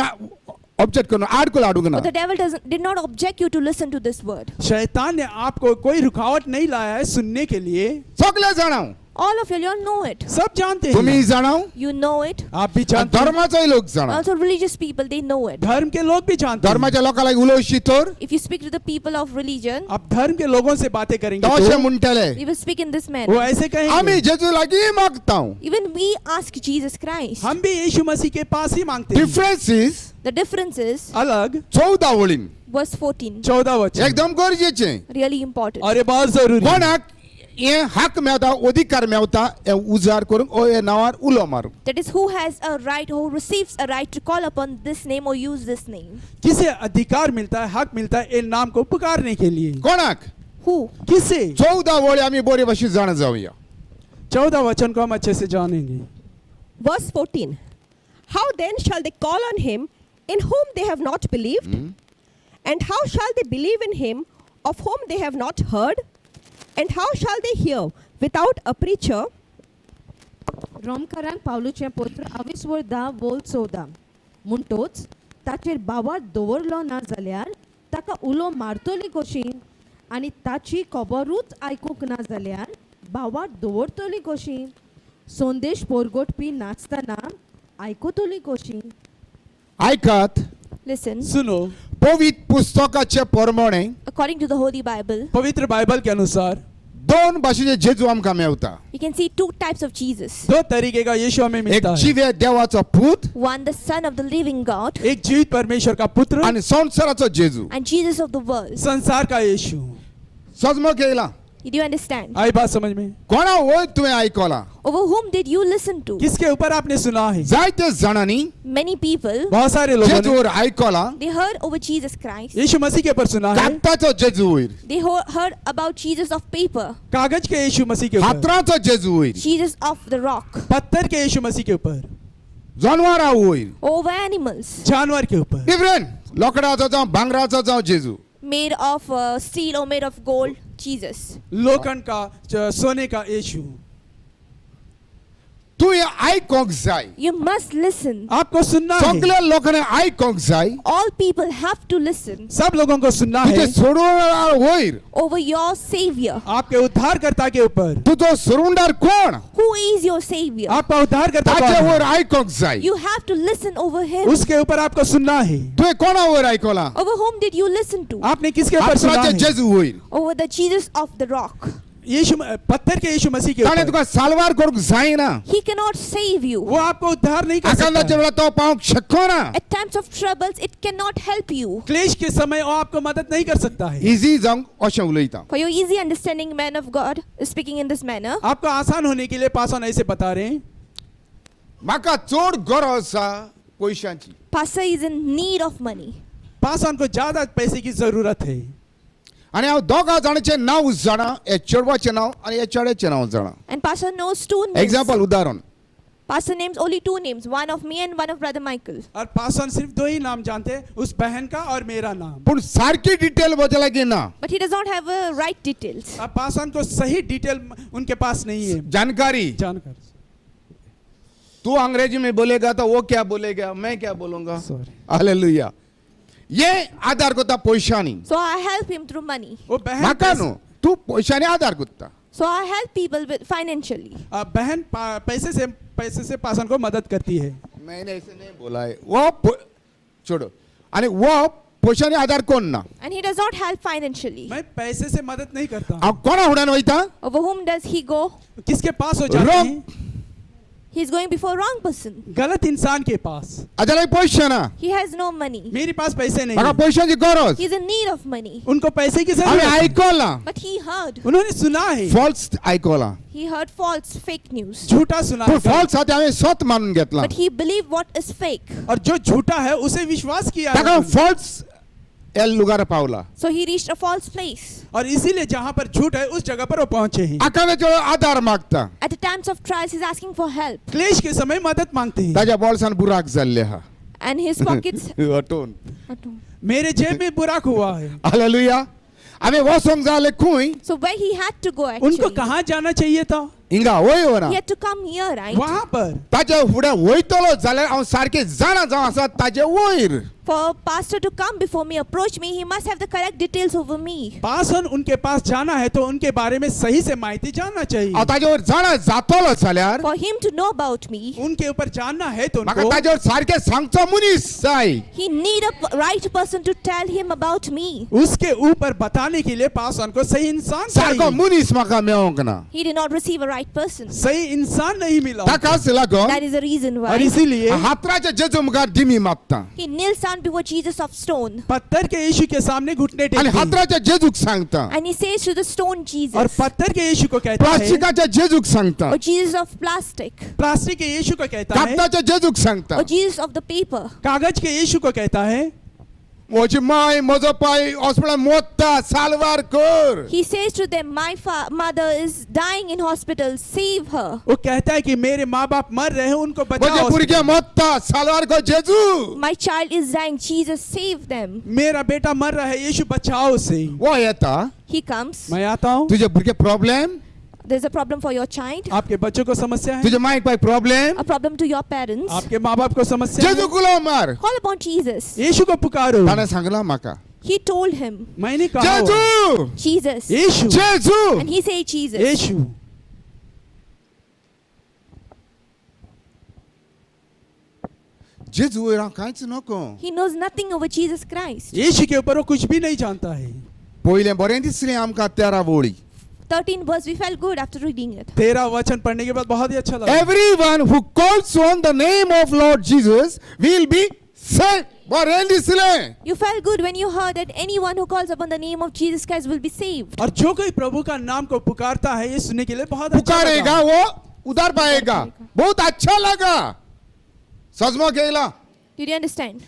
ऑब्जेक्ट करून आडकुल हाडूंक ना
But the devil did not object you to listen to this word.
शैतान ने आपको कोई रुकावट नहीं लाया है सुनने के लिए।
सगळे जाणाव
All of you all know it.
सब जानते
तुम्ही
हैं,
जाणाव
You know it.
आप भी जानते हैं,
धर्माचोय लोक जाणाव
Also religious people, they know it.
धर्म के लोग भी जानते हैं।
धर्माच्या लोकांना उलोवशी तर
If you speak to the people of religion,
आप धर्म के लोगों से बातें करेंगे
तशे
तो
म्हणटले
we will speak in this
वो
manner.
ऐसे
आम्ही
कहेंगे,
जेजू लागी मागताव
Even we ask Jesus Christ.
हम भी यीशु मसीह के पास ही मांगते हैं।
Difference is
The difference is
अलग
14 वळीन
verse 14.
14 वचन,
एकदम गरजेचे
Really important.
और ये बहुत जरूरी है।
कोणाक हे हक मेवता अधिकार मेवता हे उजार करूंक ओ हे नावार उलो मारूंक
That is, who has a right, who receives a right to call upon this name or use this name.
किसे अधिकार मिलता है, हक मिलता है इन नाम को पुकारने के लिए?
कोणाक
Who?
किसे?
14 वळी आम्ही बरे भाषेत जाण जाऊया
14 वचन को हम अच्छे से जानेंगे।
Verse 14. How then shall they call on him in whom they have not believed? And how shall they believe in him of whom they have not heard? And how shall they hear without a preacher?
रोमकारांक पावलुचें पत्र 22 बोल 14 म्हणटोच ताचेर बावार दवरलो ना जाल्यार ताका उलो मारतली कशी आनी ताची खबरूच आयकूंक ना जाल्यार बावार दवरतली कशी संदेश पोरगोटपी नाचतना आयकतली कशी
ऐकात
Listen,
सुनो,
पवित्र पुस्तकाचे प्रमाणे
according to the Holy Bible,
पवित्र बाइबल के अनुसार
दोन भाषेचे जेजू आमकां Mewat
you can see two types of Jesus.
दो तरीके का यीशु हमें
एक
मिलता है।
जिवे देवाचो पूत
One, the Son of the living God,
एक जीवित परमेश्वर का पुत्र
आणि संसाराचो जेजू
and Jesus of the world.
संसार का यीशु।
समज केला
Did you understand?
आई बात समझ में?
कोणा वय तुवें आयकला
Over whom did you listen to?
किसके ऊपर आपने सुना है?
जायते जाणांनी
Many people,
बहुत सारे लोगों ने
जेजूवर आयकला
they heard over Jesus Christ.
यीशु मसीह के ऊपर सुना है,
कागदाचो जेजू वयर
They heard about Jesus of paper,
कागज के यीशु मसीह के ऊपर,
हातराचो जेजू वयर
Jesus of the rock,
पत्थर के यीशु मसीह के ऊपर,
जनावरां वयर
over animals,
जानवर के ऊपर,
डिफरंट लोकडाचो जावं भांगराचो जावं जेजू
made of steel or made of gold, Jesus.
लोखंड का, सोने का यीशु।
तुवें आयकोंक जाय
You must listen.
आपको सुनना है,
सगळ्या लोकांनी आयकोंक जाय
All people have to listen
सब लोगों को सुनना
तुजे
है
सोडवणारा वयर
over your Savior.
आपके उद्धारकर्ता के ऊपर।
तुजो सोडवणार कोण
Who is your Savior?
आपका उद्धारकर्ता कौन
ताचे
है?
वयर आयकोंक जाय
You have to listen over Him.
उसके ऊपर आपको सुनना है।
तुवें कोणा वयर आयकला
Over whom did you listen to?
आपने किसके ऊपर सुना
हातराचे
है?
जेजू वयर
Over the Jesus of the rock.
पत्थर के यीशु मसीह के
ताणे
ऊपर,
तुका सालवार करूंक जायना.
He cannot save you.
वो आपको उद्धार नहीं कर सकता
आकांताच्या
है.
वेळा तो पावंक शकना ना.
At times of troubles, it cannot help you.
क्लेश के समय वो आपको मदद नहीं कर सकता है.
इजी जावंक अशें उलयता.
For your easy understanding, man of God is speaking in this manner.
आपको आसान होने के लिए पास ऐसे बता रहे हैं.
म्हाका चड गरज आसा पयशांची.
Pastor is in need of money.
पास को ज्यादा पैसे की जरूरत है.
आनी हांव दोगा जाणांचें नांव जाणा. हे चेडवाचें नांव आनी हे चेड्याचें नांव जाणा.
And Pastor knows two names.
Example उदाहरण.
Pastor names only two names, one of me and one of Brother Michael.
और पास सिर्फ दो ही नाम जानते हैं, उस बहन का और मेरा नाम.
पूण सारकी डिटेल म्हजे लागीं ना.
But he does not have right details.
अब पास को सही डिटेल उनके पास नहीं है.
जानकारी.
जानकर
तू अंग्रेजी में बोलेगा तो वो क्या बोलेगा, मैं क्या बोलूंगा.
Sorry.
हालेलुया. ये आधार कोता पैशानी.
So I help him through money.
वो बहन
म्हाका न्हू तू पैशानी आधार कोत्ता.
So I help people with financially.
बहन पैसे से पासन को मदद करती है.
मैंने ऐसे नहीं बोला है. वो छोड़ो. आणि वो पैशानी आधार कोण ना.
And he does not help financially.
मैं पैसे से मदद नहीं करता.
अब कोणा हुडान वयता.
Over whom does he go?
किसके पास हो जाते
Wrong.
हैं?
He is going before wrong person.
गलत इंसान के पास.
आधार पैसा ना.
He has no money.
मेरे पास पैसे नहीं
म्हाका
है.
पैशाची गरज.
He is in need of money.
उनको पैसे की
आम्ही
जरूरत है.
ऐकला.
But he heard.
उन्होंने सुना है.
फॉल्स ऐकला.
He heard false, fake news.
झूठा सुना
पण
है.
फॉल्स आते आम्ही स्वत मानून घेतला.
But he believed what is fake.
और जो झूठा है उसे विश्वास किया.
ताका फॉल्स एल लुगार पावला.
So he reached a false place.
और इसीलिए जहाँ पर झूठ है उस जगह पर वो पहुंचे हैं.
आकाने आधार मागता.
At the times of trials, he's asking for help.
क्लेश के समय मदद मांगते हैं.
ताज्या बॉल्सान बुराक जाल्ले हा.
And his pockets.
वाटून.
मेरे जेब में बुराक हुआ है.
हालेलुया. आम्ही वसोंक जाले खूंय.
So where he had to go actually.
उनको कहाँ जाना चाहिए था?
हिंगा वय वना.
He had to come here, right?
वहाँ पर.
ताज्या फुडें वयतलो जाल्यार हांव सारकें जाणा जावं आसा ताजे वयर.
For pastor to come before me, approach me, he must have the correct details over me.
पासन उनके पास जाना है तो उनके बारे में सही से माहिती जानना चाहिए.
हांव ताजे वयर जाणा जातलो जाल्यार
For him to know about me,
उनके ऊपर जानना है तो
म्हाका
उनको
ताजे वयर सारकें सांगचो मनीस जाय.
he need a right person to tell him about me.
उसके ऊपर बताने के लिए पासन को सही इंसान
सारको
चाहिए.
मनीस म्हाका मेळोंक ना.
He did not receive a right person.
सही इंसान नहीं मिला.
ताकाच लागोन
That is the reason why
और इसीलिए
हातराच्या जेजू मुखार डिमी मागता.
he kneels down before Jesus of stone.
पत्थर के यीशु के सामने घुटने
आनी
टेकते हैं.
हातराच्या जेजूक सांगता.
And he says to the stone
और
Jesus,
पत्थर के यीशु को कहता है.
प्लास्टिकाच्या जेजूक सांगता.
or Jesus of plastic,
plastic के यीशु को कहता है.
कागदाच्या जेजूक सांगता.
or Jesus of the paper.
कागज के यीशु को कहता है.
म्हजी माय म्हजो पाय हॉस्पिटलांत मोडटा सालवार कर.
He says to them, my mother is dying in hospital, save her.
वो कहता है कि मेरे माँ बाप मर रहे हैं, उनको
म्हजे
बचाओ.
भुरगे मोडटा सालवार कर जेजू.
My child is dying, Jesus save them.
मेरा बेटा मर रहा है, यीशु बचाओ उसे.
वो येता.
He comes.
मैं आता हूँ.
तुझे भुरगे problem.
There's a problem for your child,
आपके बच्चों को समस्या है.
तुझे माइक पाय problem.
a problem to your parents.
आपके माँ बाप को समस्या
जेजू
है.
कुलो मार.
Call upon Jesus.
यीशु को पुकारो.
ताणे सांगला म्हाका.
He told him,
मैंने कहा
जेजू.
Jesus.
Yeshu.
Jeju.
And he said, Jesus.
यीशु.
जेजू वयर हांव कांयच नको.
He knows nothing over Jesus Christ.
यीशु के ऊपर वो कुछ भी नहीं जानता है.
पयलें बरें दिसलें आमकां 13 वळी.
13 verse, we felt good after reading it.
13 वचन पढ़ने के बाद बहुत ही अच्छा लगा.
Everyone who calls on the name of Lord Jesus will be saved. बरें दिसलें.
You felt good when you heard that anyone who calls upon the name of Jesus Christ will be saved.
और जो कोई प्रभु का नाम को पुकारता है ये सुनने के लिए बहुत अच्छा
पुकारेगा
लगा.
वो उधार पाएगा. बहुत अच्छा लगा. सजमा केला.
Did you understand?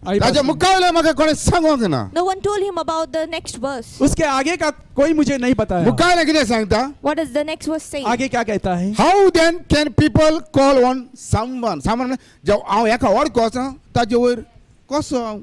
ताजे मुकाबले म्हाका कोणें सांगोंक ना.
No one told him about the next verse.
उसके आगे का कोई मुझे नहीं बताया.
मुकाबले कितें सांगता.
What does the next verse say?
आगे क्या कहता है?
How then can people call on someone? Someone जेव हांव एका वळखोचा ताजे वयर कसो हांव.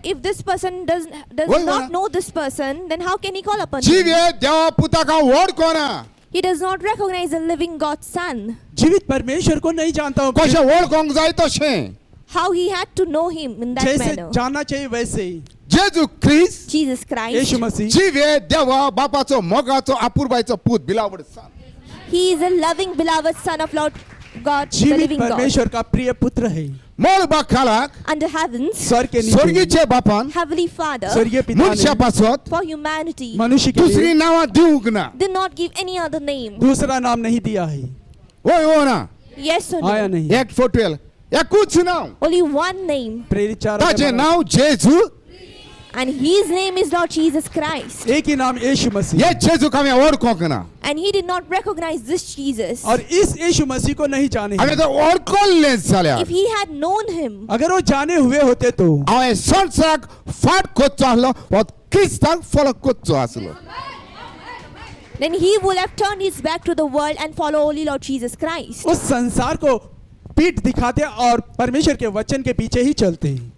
If this person does
Why,
not
why?
know this person, then how can he call upon him?
जीवे देवा पुताक हांव वळखोना.
He does not recognize the living God's Son.
जीवित परमेश्वर को नहीं जानता हूँ.
कशें वळखोंक जाय तशें.
How he had to know him in that
जैसे
manner.
जानना चाहिए वैसे ही.
जेजू ख्रिस्त
Jesus Christ.
यीशु मसीह.
जीवे देवा बापाचो मोगाचो आपुरबायचो पूत बिलावड सन.
He is a loving, beloved Son of Lord God, the
जीवित
living God,
परमेश्वर का प्रिय पुत्र है।
मोल बाखालाक
under heavens,
स्वर्ग के नीचे
स्वर्गीय बापन
Heavenly Father,
स्वर्गीय पिता
मुनशा
ने
पासोत
for humanity,
मनुष्य के
दूसरी
लिए
नावा दिउगना
did not give any other name.
दूसरा नाम नहीं दिया है।
ओय ओना
Yes or
आया
no?
नहीं।
एक फोटोल या कुछ नाउ
Only one name,
प्रेरित चार
ताजे नाउ जेजू
and His name is Lord Jesus Christ.
एक ही नाम यीशु मसीह।
ये जेजू का मैं और कोकना
And he did not recognize this Jesus.
और इस यीशु मसीह को नहीं जाने।
हमें तो और कौन ले चले
If he had known him,
अगर वो जाने हुए होते तो
आए संसार फाट को चाहलो और क्रिस्तान फलक को चाहलो
then he would have turned his back to the world and follow only Lord Jesus Christ.
उस संसार को पीठ दिखाते और परमेश्वर के वचन के पीछे ही चलते हैं।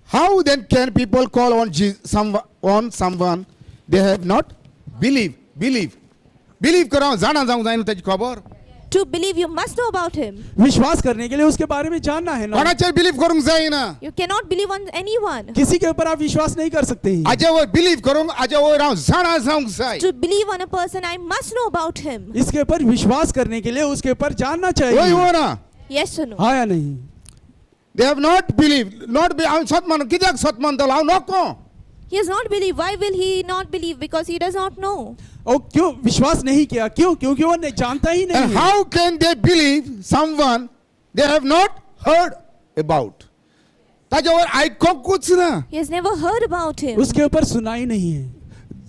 How then can people call on someone they have not believe करो जाना जाऊं जाइन तज खबर
To believe, you must know about him.
विश्वास करने के लिए उसके बारे में जानना है ना।
कोना चाहिए बिलीव करूं जाइना
You cannot believe on anyone.
किसी के ऊपर आप विश्वास नहीं कर सकते हैं।
आज वो बिलीव करूं आज वो राव जाना जाऊं जाई
To believe on a person, I must know about him.
इसके ऊपर विश्वास करने के लिए उसके ऊपर जानना
वही
चाहिए।
हो ना
Yes or no?
हाँ या नहीं?
they have not believed I'm सतमान किदक सतमान तो लाओ नको
He has not believed. Why will he not believe? Because he does not know.
और क्यों विश्वास नहीं किया? क्यों? क्योंकि वो जानता ही नहीं
and
है।
how can they believe someone they have not heard about ताजे और आई को कुछ ना
He has never heard about him.
उसके ऊपर सुना ही नहीं है।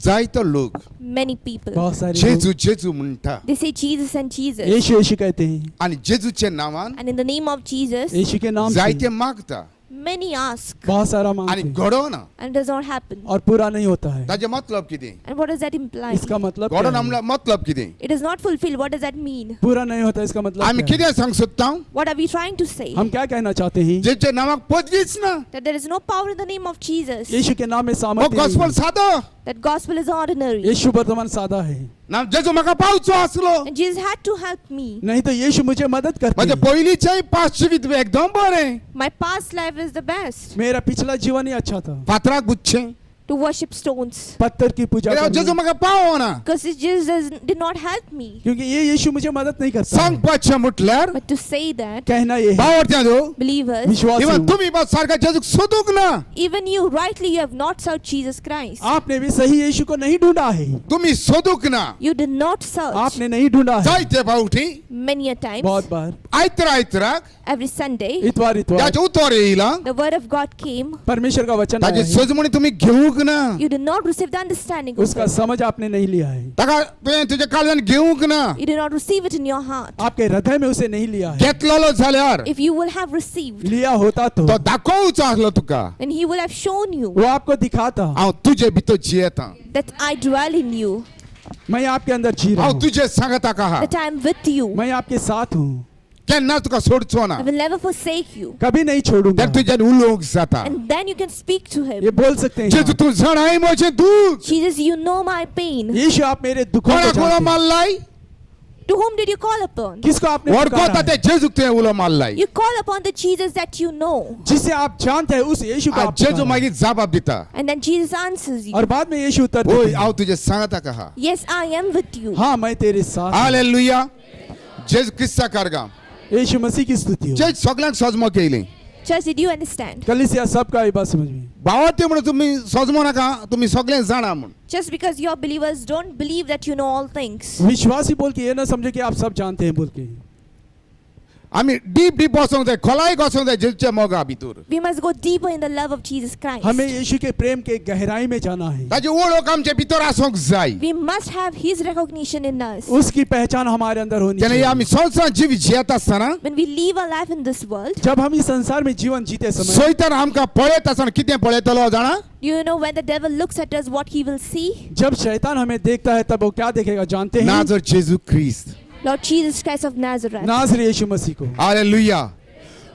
जाई तो लोग
Many people.
बहुत सारे लोग
जेजू जेजू म्हणता
They say Jesus and Jesus.
यीशु यीशु कहते हैं।
आणि जेजूचे नावान
And in the name of Jesus,
यीशु के नाम
जाई
से
ते मागता
many ask.
बहुत सारा
आणि
मांगते हैं
घडो ना
And it does not happen.
और पूरा नहीं होता है।
ताजे मतलब किती
And what does that imply?
इसका मतलब
घडो
क्या है?
नामला मतलब किती
It is not fulfilled. What does that mean?
पूरा नहीं होता इसका मतलब
आम्ही
क्या है?
किती सांग सकता
What are we trying to say?
हम क्या कहना चाहते हैं?
जेचे नामक पदवीच ना
That there is no power in the name of Jesus.
यीशु के नाम में
वो
सामर्थ्य
गॉस्पेल
नहीं है।
साधो
That gospel is ordinary.
यीशु वर्तमान सादा है।
नाम जेजू मका पाऊचो असलो
And Jesus had to help me.
नहीं तो यीशु मुझे मदद करते
म्हणजे
हैं।
पहिली चाहिँ पाच जीवित एकदम बरे
My past life is the best.
मेरा पिछला जीवन ही अच्छा था।
पात्रा गुच्छे
To worship stones.
पत्थर की पूजा
जेजू
करना।
मका पाव ना
Because Jesus did not help me.
क्योंकि ये यीशु मुझे मदद नहीं करता
सांग
है।
पाच म्हटल्यार
But to say that,
कहना ये है
पावर त्या दो
believers,
विश्वास
इवन तुम्ही बस सारखा जेजू शोधूक ना
even you rightly, you have not served Jesus Christ.
आपने भी सही यीशु को नहीं ढूंढा है।
तुम्ही शोधूक ना
You did not search.
आपने नहीं ढूंढा है।
जायते पावठी
Many a times,
बहुत बार
आयतरा
every Sunday,
इतवार इतवार
त्याच्या उत्तर येईला
the word of God came.
परमेश्वर का वचन
त्याची
आया है।
सोजमणी तुम्ही घेऊक ना
You did not receive the understanding of
उसका
it.
समझ आपने नहीं लिया है।
ताका तुझ्या काळजान घेऊक ना
You did not receive it in your heart.
आपके हृदय में उसे नहीं लिया है।
घेतलेलो झाल्यावर
If you will have received,
लिया होता तो
तो दाखवूच असलो तुका
then He will have shown you
वो आपको दिखाता
हांव तुझे भितर जियेता
that I dwell in you,
मैं आपके अंदर जी रहा
हांव
हूँ,
तुझे सांगता कहा
that I am with you.
मैं आपके साथ हूँ,
केन्ना तुका सोडचो ना
I will never forsake you.
कभी नहीं छोड़ूंगा।
तर तुझ्यान उलोक जाता
And then you can speak to
ये
Him.
बोल सकते हैं
जेजू तू जणाई मोचे दुख
Jesus, you know my pain.
यीशु आप मेरे दुखों
कोणा
को
कोणा
जानते हैं।
मारलाई
To whom did you call upon?
किसको आपने
और
पुकारा
कोता
है?
ते जेजू ते उलो मारलाई
You call upon the Jesus that you know.
जिसे आप जानते हैं उस यीशु को आप
जेजू
पुकारा।
मागीर जबाब दिता
And then Jesus answers you.
और बाद में यीशु उत्तर
ओय
देते हैं,
हांव तुझे सांगता कहा
Yes, I am with you.
हाँ मैं तेरे साथ हूँ।
हालेलुया जेजू किस्सा करगा
यीशु मसीह की स्तुति हो।
जेज सगळ्यांक सजमो केली
Church, did you understand?
कलीसिया सबका ये बात समझ में।
भावार्थी म्हणून तुम्ही सजमो नका तुम्ही सगळे जाणा म्हणून
Just because your believers don't believe that you know all things.
विश्वासी बोल के ये ना समझे कि आप सब जानते हैं बोल के।
आम्ही डीप डीप वचोंक जाय खोलाय वचोंक जाय जेजूच्या मोगा भितर
We must go deeper in the love of Jesus Christ.
हमें यीशु के प्रेम के गहराई में जाना है।
ताजी ओळख आमच्या भितर आसोंक जाय
We must have His recognition in us.
उसकी पहचान हमारे अंदर होनी
त्याने
चाहिए।
आम्ही संसार जीव जियत असताना
When we live our life in this world,
जब हम इस संसार में जीवन जीते समय
सैतान आमकां पळयत आसतना कितें पळयतलो जाणा
do you know when the devil looks at us what he will see?
जब शैतान हमें देखता है तब वो क्या देखेगा जानते हैं?
नाजर जेजू ख्रिस्त
Lord Jesus Christ of Nazareth.
नाज़री यीशु मसीह को।
हालेलुया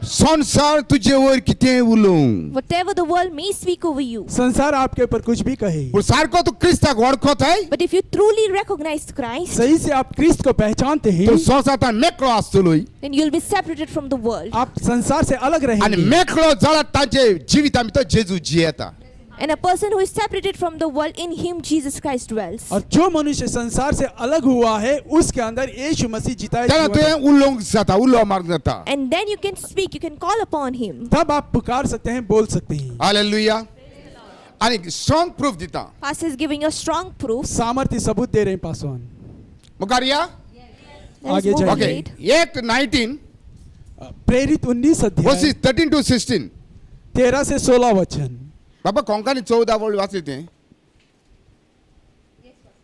संसार तुझे वर कितें उलोवंक
Whatever the world may speak over you,
संसार आपके ऊपर कुछ भी कहे,
पूण सारको तू क्रिस्ताक वळखत आहे
but if you truly recognize Christ,
सही से आप क्रिस्त को पहचानते
तो
हैं,
संसारांतल्यान मेकळो आसतलोय
then you'll be separated from the world.
आप संसार से अलग
आनी
रहेंगे।
मेकळो जाल्यार ताचे जिविता भितर जेजू जियेता
And a person who is separated from the world, in him Jesus Christ dwells.
और जो मनुष्य संसार से अलग हुआ है उसके अंदर यीशु मसीह जिताए
त्याला
जीवन है।
तुवें उलोवंक जाता उलोव मारूंक जाता.
And then you can speak, you can call upon him.
तब आप पुकार सकते हैं, बोल सकते हैं।
हालेलुया. आणि स्ट्रॉंग प्रूफ दिता.
Pastor is giving a strong proof.
सामर्थ्य सबूत दे रहे हैं पासवान।
मुकारिया.
Let's
आगे
move
जाइए।
on
Okay.
read.
Act 19
प्रेरित 19 अध्याय
verses 13 to 16.
13 से 16 वचन।
बाबा कोंकणी 14 वर्ड वाचले ते.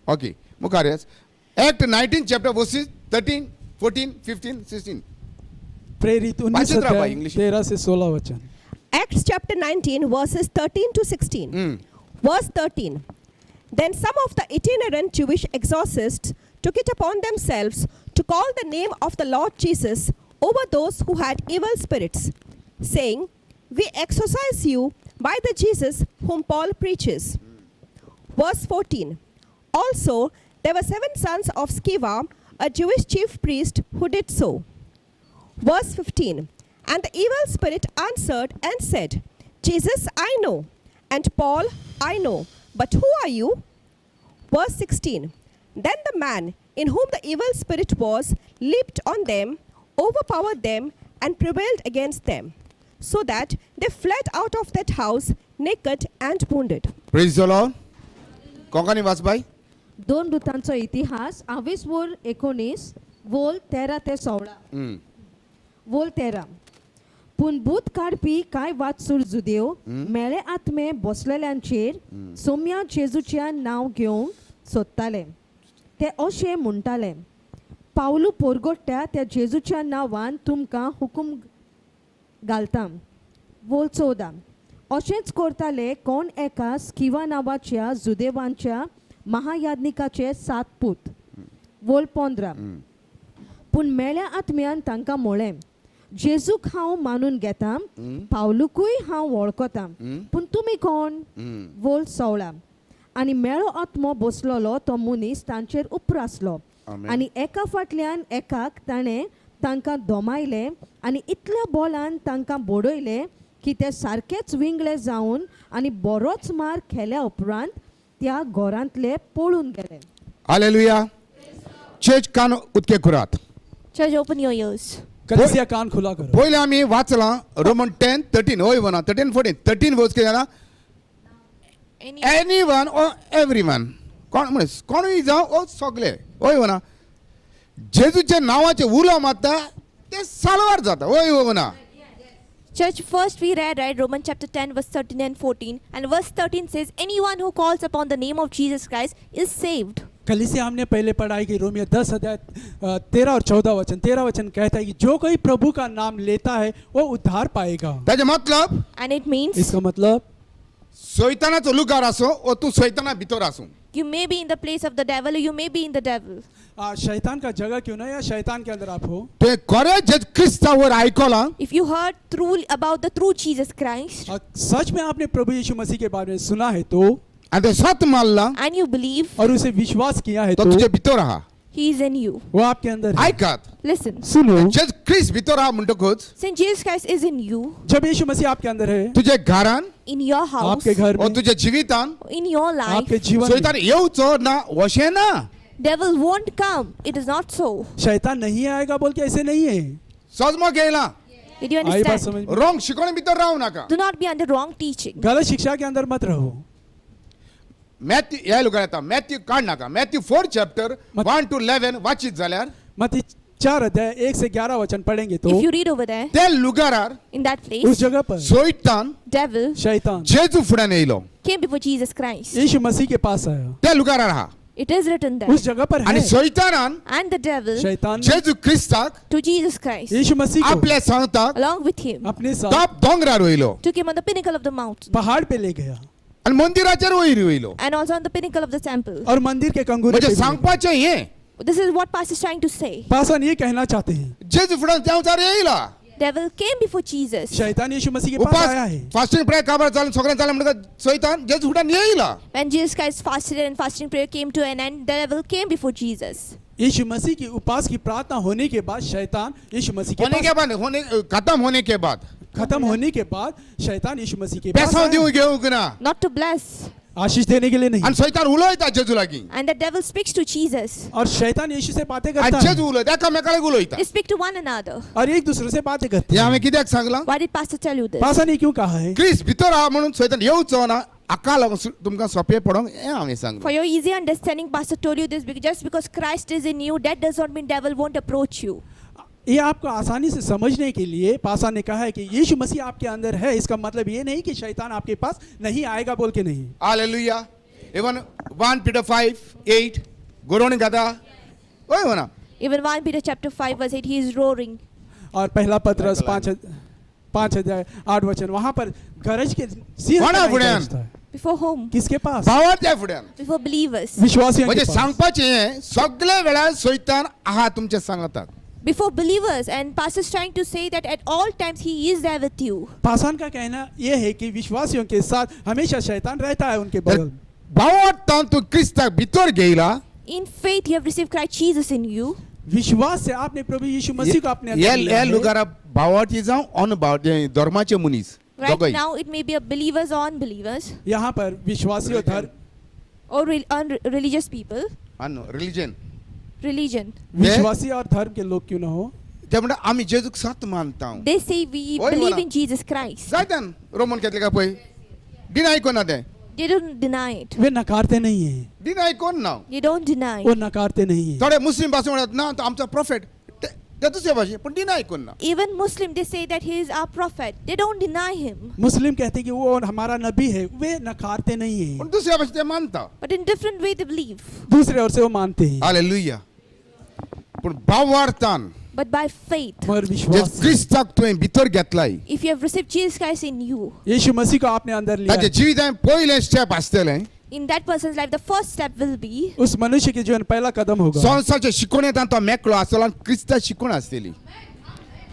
ओके. मुकारियास. Act 19 chapter verses 13, 14, 15, 16.
प्रेरित 19
वाचित रहा भाई,
अध्याय
इंग्लिश।
13 से 16 वचन।
Acts chapter 19, verses 13 to 16. Verse 13. Then some of the itinerant Jewish exorcists took it upon themselves to call the name of the Lord Jesus over those who had evil spirits, saying, "We exorcise you by the Jesus whom Paul preaches." Verse 14. Also, there were 7 sons of Sceva, a Jewish chief priest, who did so. Verse 15. And the evil spirit answered and said, "Jesus I know, and Paul I know, but who are you?" Verse 16. Then the man in whom the evil spirit was leaped on them, overpowered them, and prevailed against them, so that they fled out of that house naked and wounded.
Praise the Lord. Konkani watch by.
2 वृत्तांचो इतिहास 22:19 वोल 13 ते 16. वोल 13. पूण भूत काडपी कांय वाचूर जुदेव मेळे आत्मे बसलेल्यांचेर सोम्या जेजूच्या नांव घेवंक सोदताले. ते अशें म्हणटाले, पावलू पोरगोट्ट्या त्या जेजूच्या नांवान तुमकां हुकूम घालता. वोल 14. अशेंच करताले कोण एका स्किवा नांवाच्या जुदेवांच्या महायाज्ञिकाचे 7 पूत. वोल 15. पूण मेळ्या आत्म्यान तांकां म्हळें, जेजूक हांव मानून घेता, पावलुकूय हांव वळखता, पूण तुमी कोण? वोल 16. आनी मेळो आत्मो बसलोलो तो मनीस तांचेर उप्रासलो आनी एका फाटल्यान एकाक ताणें तांकां दोमायले आनी इतल्या बोलान तांकां बोडयले की ते सारकेच विंगळे जावन आनी बरोच मार खेल्या उपरांत त्या घरांतले पळून गेले.
हालेलुया. चर्च कान उतके कुरात.
Church, open your ears.
कलीसिया कान खुला करो।
पहिले आम्ही वाचला रोमन 10:13 होय म्हणा 13 वर्स कितें जालां एनीवन ओ एवरीवन कोण म्हणस कोणूय जावं ओ सगळे होय म्हणा जेजूच्या नांवाचे उलो मारता ते सालवार जाता होय हो म्हणा.
Church, first we read, right, Romans chapter 10, verse 13 and 14. And verse 13 says, anyone who calls upon the name of Jesus Christ is saved.
कलीसिया हमने पहले पढ़ाई कि रोमियो 10 अध्याय 13 और 14 वचन 13 वचन कहता है कि जो कोई प्रभु का नाम लेता है वो उद्धार पाएगा।
त्याचे मतलब
And it means
इसका मतलब
शैतानाचो लुगार आसो ओ तू शैताना भितर आसूं.
you may be in the place of the devil or you may be in the devil.
शैतान का जगह क्यों ना या शैतान के अंदर आप हो।
ते खरे जे ख्रिस्तावर आयकला
If you heard truly about the true Jesus Christ
और सच में आपने प्रभु यीशु मसीह के बारे में सुना है तो
आणि ते सत मानला
and you believe
और उसे विश्वास किया है
तो
तो
तुझे भितर आहा.
he is in you.
वो आपके अंदर है।
ऐकात
Listen,
सुनो,
जे ख्रिस्त भितर आहा म्हणटकूच
since Jesus Christ is in you,
जब यीशु मसीह आपके अंदर है
तुझे घरान
in your house,
आपके घर
ओ
में
तुझे जिवितान
in your life,
आपके जीवन में
शैतान येवचो ना वशे ना.
devil won't come. It is not so.
शैतान नहीं आएगा बोल के ऐसे नहीं है।
सजमा घेयला
Did you
आई बात
understand?
समझ में?
रॉंग शिकवणी भितर राहू नका.
Do not be under wrong teaching.
गलत शिक्षा के अंदर मत रहो।
मॅथ्यू ह्या लोक येता मॅथ्यू काढ नाका मॅथ्यू 4 चॅप्टर 1 to 11 वाचित जाल्यार
मत्ती 4 अध्याय 1 से 11 वचन पढ़ेंगे तो
If you read over there,
त्या लुगारार
in that
उस
place,
जगह पर
शैतान
devil
शैतान
जेजू फुड्यान येयलो
came before Jesus Christ.
यीशु मसीह के पास आया।
त्या लुगारार आहा
It is written there.
उस जगह पर
आणि
है
शैतानान
And the devil
शैतान
जेजू ख्रिस्ताक
to Jesus Christ,
यीशु मसीह को
आपल्या सांगताक
along with him,
अपने साथ
टॉप दोंगरार वयलो
took him on the pinnacle of the mountain
पहाड़ पे ले गया
आणि मंदिराचेर वयलो.
and also on the pinnacle of the temple.
और मंदिर के कंगूरे
म्हणजे
पे भी ले गया।
सांगपाचें हे
This is what Pastor is trying to say.
पासन ये कहना चाहते हैं
जेजू फुड्यान देंवचार येयला.
Devil came before Jesus.
शैतान यीशु मसीह के पास आया
उपास
है।
फास्टिंग प्रेयर काबार चालून सगळ्यांक चालू म्हणटकच शैतान जेजू फुड्यान येयला.
When Jesus Christ fasted and fasting prayer came to an end, the devil came before Jesus.
यीशु मसीह की उपास की प्रार्थना होने के बाद शैतान यीशु मसीह के
होने
पास
के बाद होने खत्म होने के बाद
खत्म होने के बाद शैतान यीशु मसीह के पास
뺏어
आया।
दिऊ घेऊ구나.
not to bless.
आशीष देने के लिए नहीं।
आणि सैतान उलयता जेजूलागी.
And the devil speaks to Jesus.
और शैतान यीशु से बातें
आणि
करता
जेजू
है
उलयता एकामेकाला उलयता.
They speak to one another.
और एक दूसरे से बातें करते
हे
हैं।
आम्ही कित्याक Sangla?
Why did pastor tell you this?
पासा ने क्यों कहा है?
क्रिस भितर हा म्हणून सैतान येऊचो ना. आका लागून तुमकां सोपे पडोंक हे आम्ही Sangla.
For your easy understanding, pastor told you this because just because Christ is in you, that does not mean devil won't approach you.
ये आपको आसानी से समझने के लिए पासा ने कहा है कि यीशु मसीह आपके अंदर है, इसका मतलब ये नहीं कि शैतान आपके पास नहीं आएगा बोल के नहीं।
Hallelujah. Even 1 Peter 5:8 गोरोणी गादा. ओय म्हणा.
Even 1 Peter chapter 5 verse 8, he is roaring.
और पहला पत्रस 5 अध्याय 8 वचन वहां पर गरज के सिंह
कोणा
का नहीं
फुड्यान?
गरजता है।
Before whom?
किसके पास?
भावाच्या फुड्यान.
Before believers.
विश्वासियों के
म्हणजे
पास।
सांगपाचें सगळे वेळार सैतान आहा तुमचे सांगतात.
Before believers, and pastor is trying to say that at all times he is there with you.
पासान का कहना यह है कि विश्वासियों के साथ हमेशा शैतान रहता है उनके
तर
बगल।
भावार्थान तू क्रिस्ताक भितर घेयला.
In faith, you have received Christ Jesus in you.
विश्वास से आपने प्रभु यीशु मसीह को अपने अंदर लिया
या
है।
लुगारा भावार्थी जावं अनभाव धर्माचे मनीस.
Right
दोघंही.
now, it may be a believers or unbelievers
यहाँ पर विश्वासी और धर्म
or religious people,
अन रिलीजन.
religion.
विश्वासी और धर्म के लोग क्यों ना हो।
ते म्हणटा आम्ही जेजूक सात मानता.
They say we
Oy,
believe
wala.
in Jesus Christ.
जायतान रोमन कॅथलिका पळय. डिनाय कोणा ते.
They don't deny it.
वे नकारते नहीं है,
डिनाय कोण ना.
They don't deny.
वो नकारते नहीं है।
थोडे मुस्लिम भाषा म्हणतात ना तो आमचा प्रॉफिट. ते दुसऱ्या भाषे पण डिनाय कोण ना.
Even Muslim, they say that he is our prophet. They don't deny him.
मुस्लिम कहते हैं कि वो हमारा नबी है, वे नकारते नहीं है,
पण दुसऱ्या भाषेत ते मानता.
But in different way they believe.
दूसरे ओर से वो मानते हैं।
हालेलुया. पण भावार्थान
But by faith,
मगर
जे
विश्वास
क्रिस्ताक तुवें भितर घेतलाय.
if you have received Jesus Christ in you,
यीशु मसीह को आपने अंदर लिया
ताचे
है।
जिवितान पयलें स्टेप आसतलें.
in that person's life, the first step will be
उस मनुष्य के जीवन पहला कदम होगा।
संसारचे शिकवणेंतल्यान तो मेकळो आसतलो आनी क्रिस्ता शिकवण आसतली.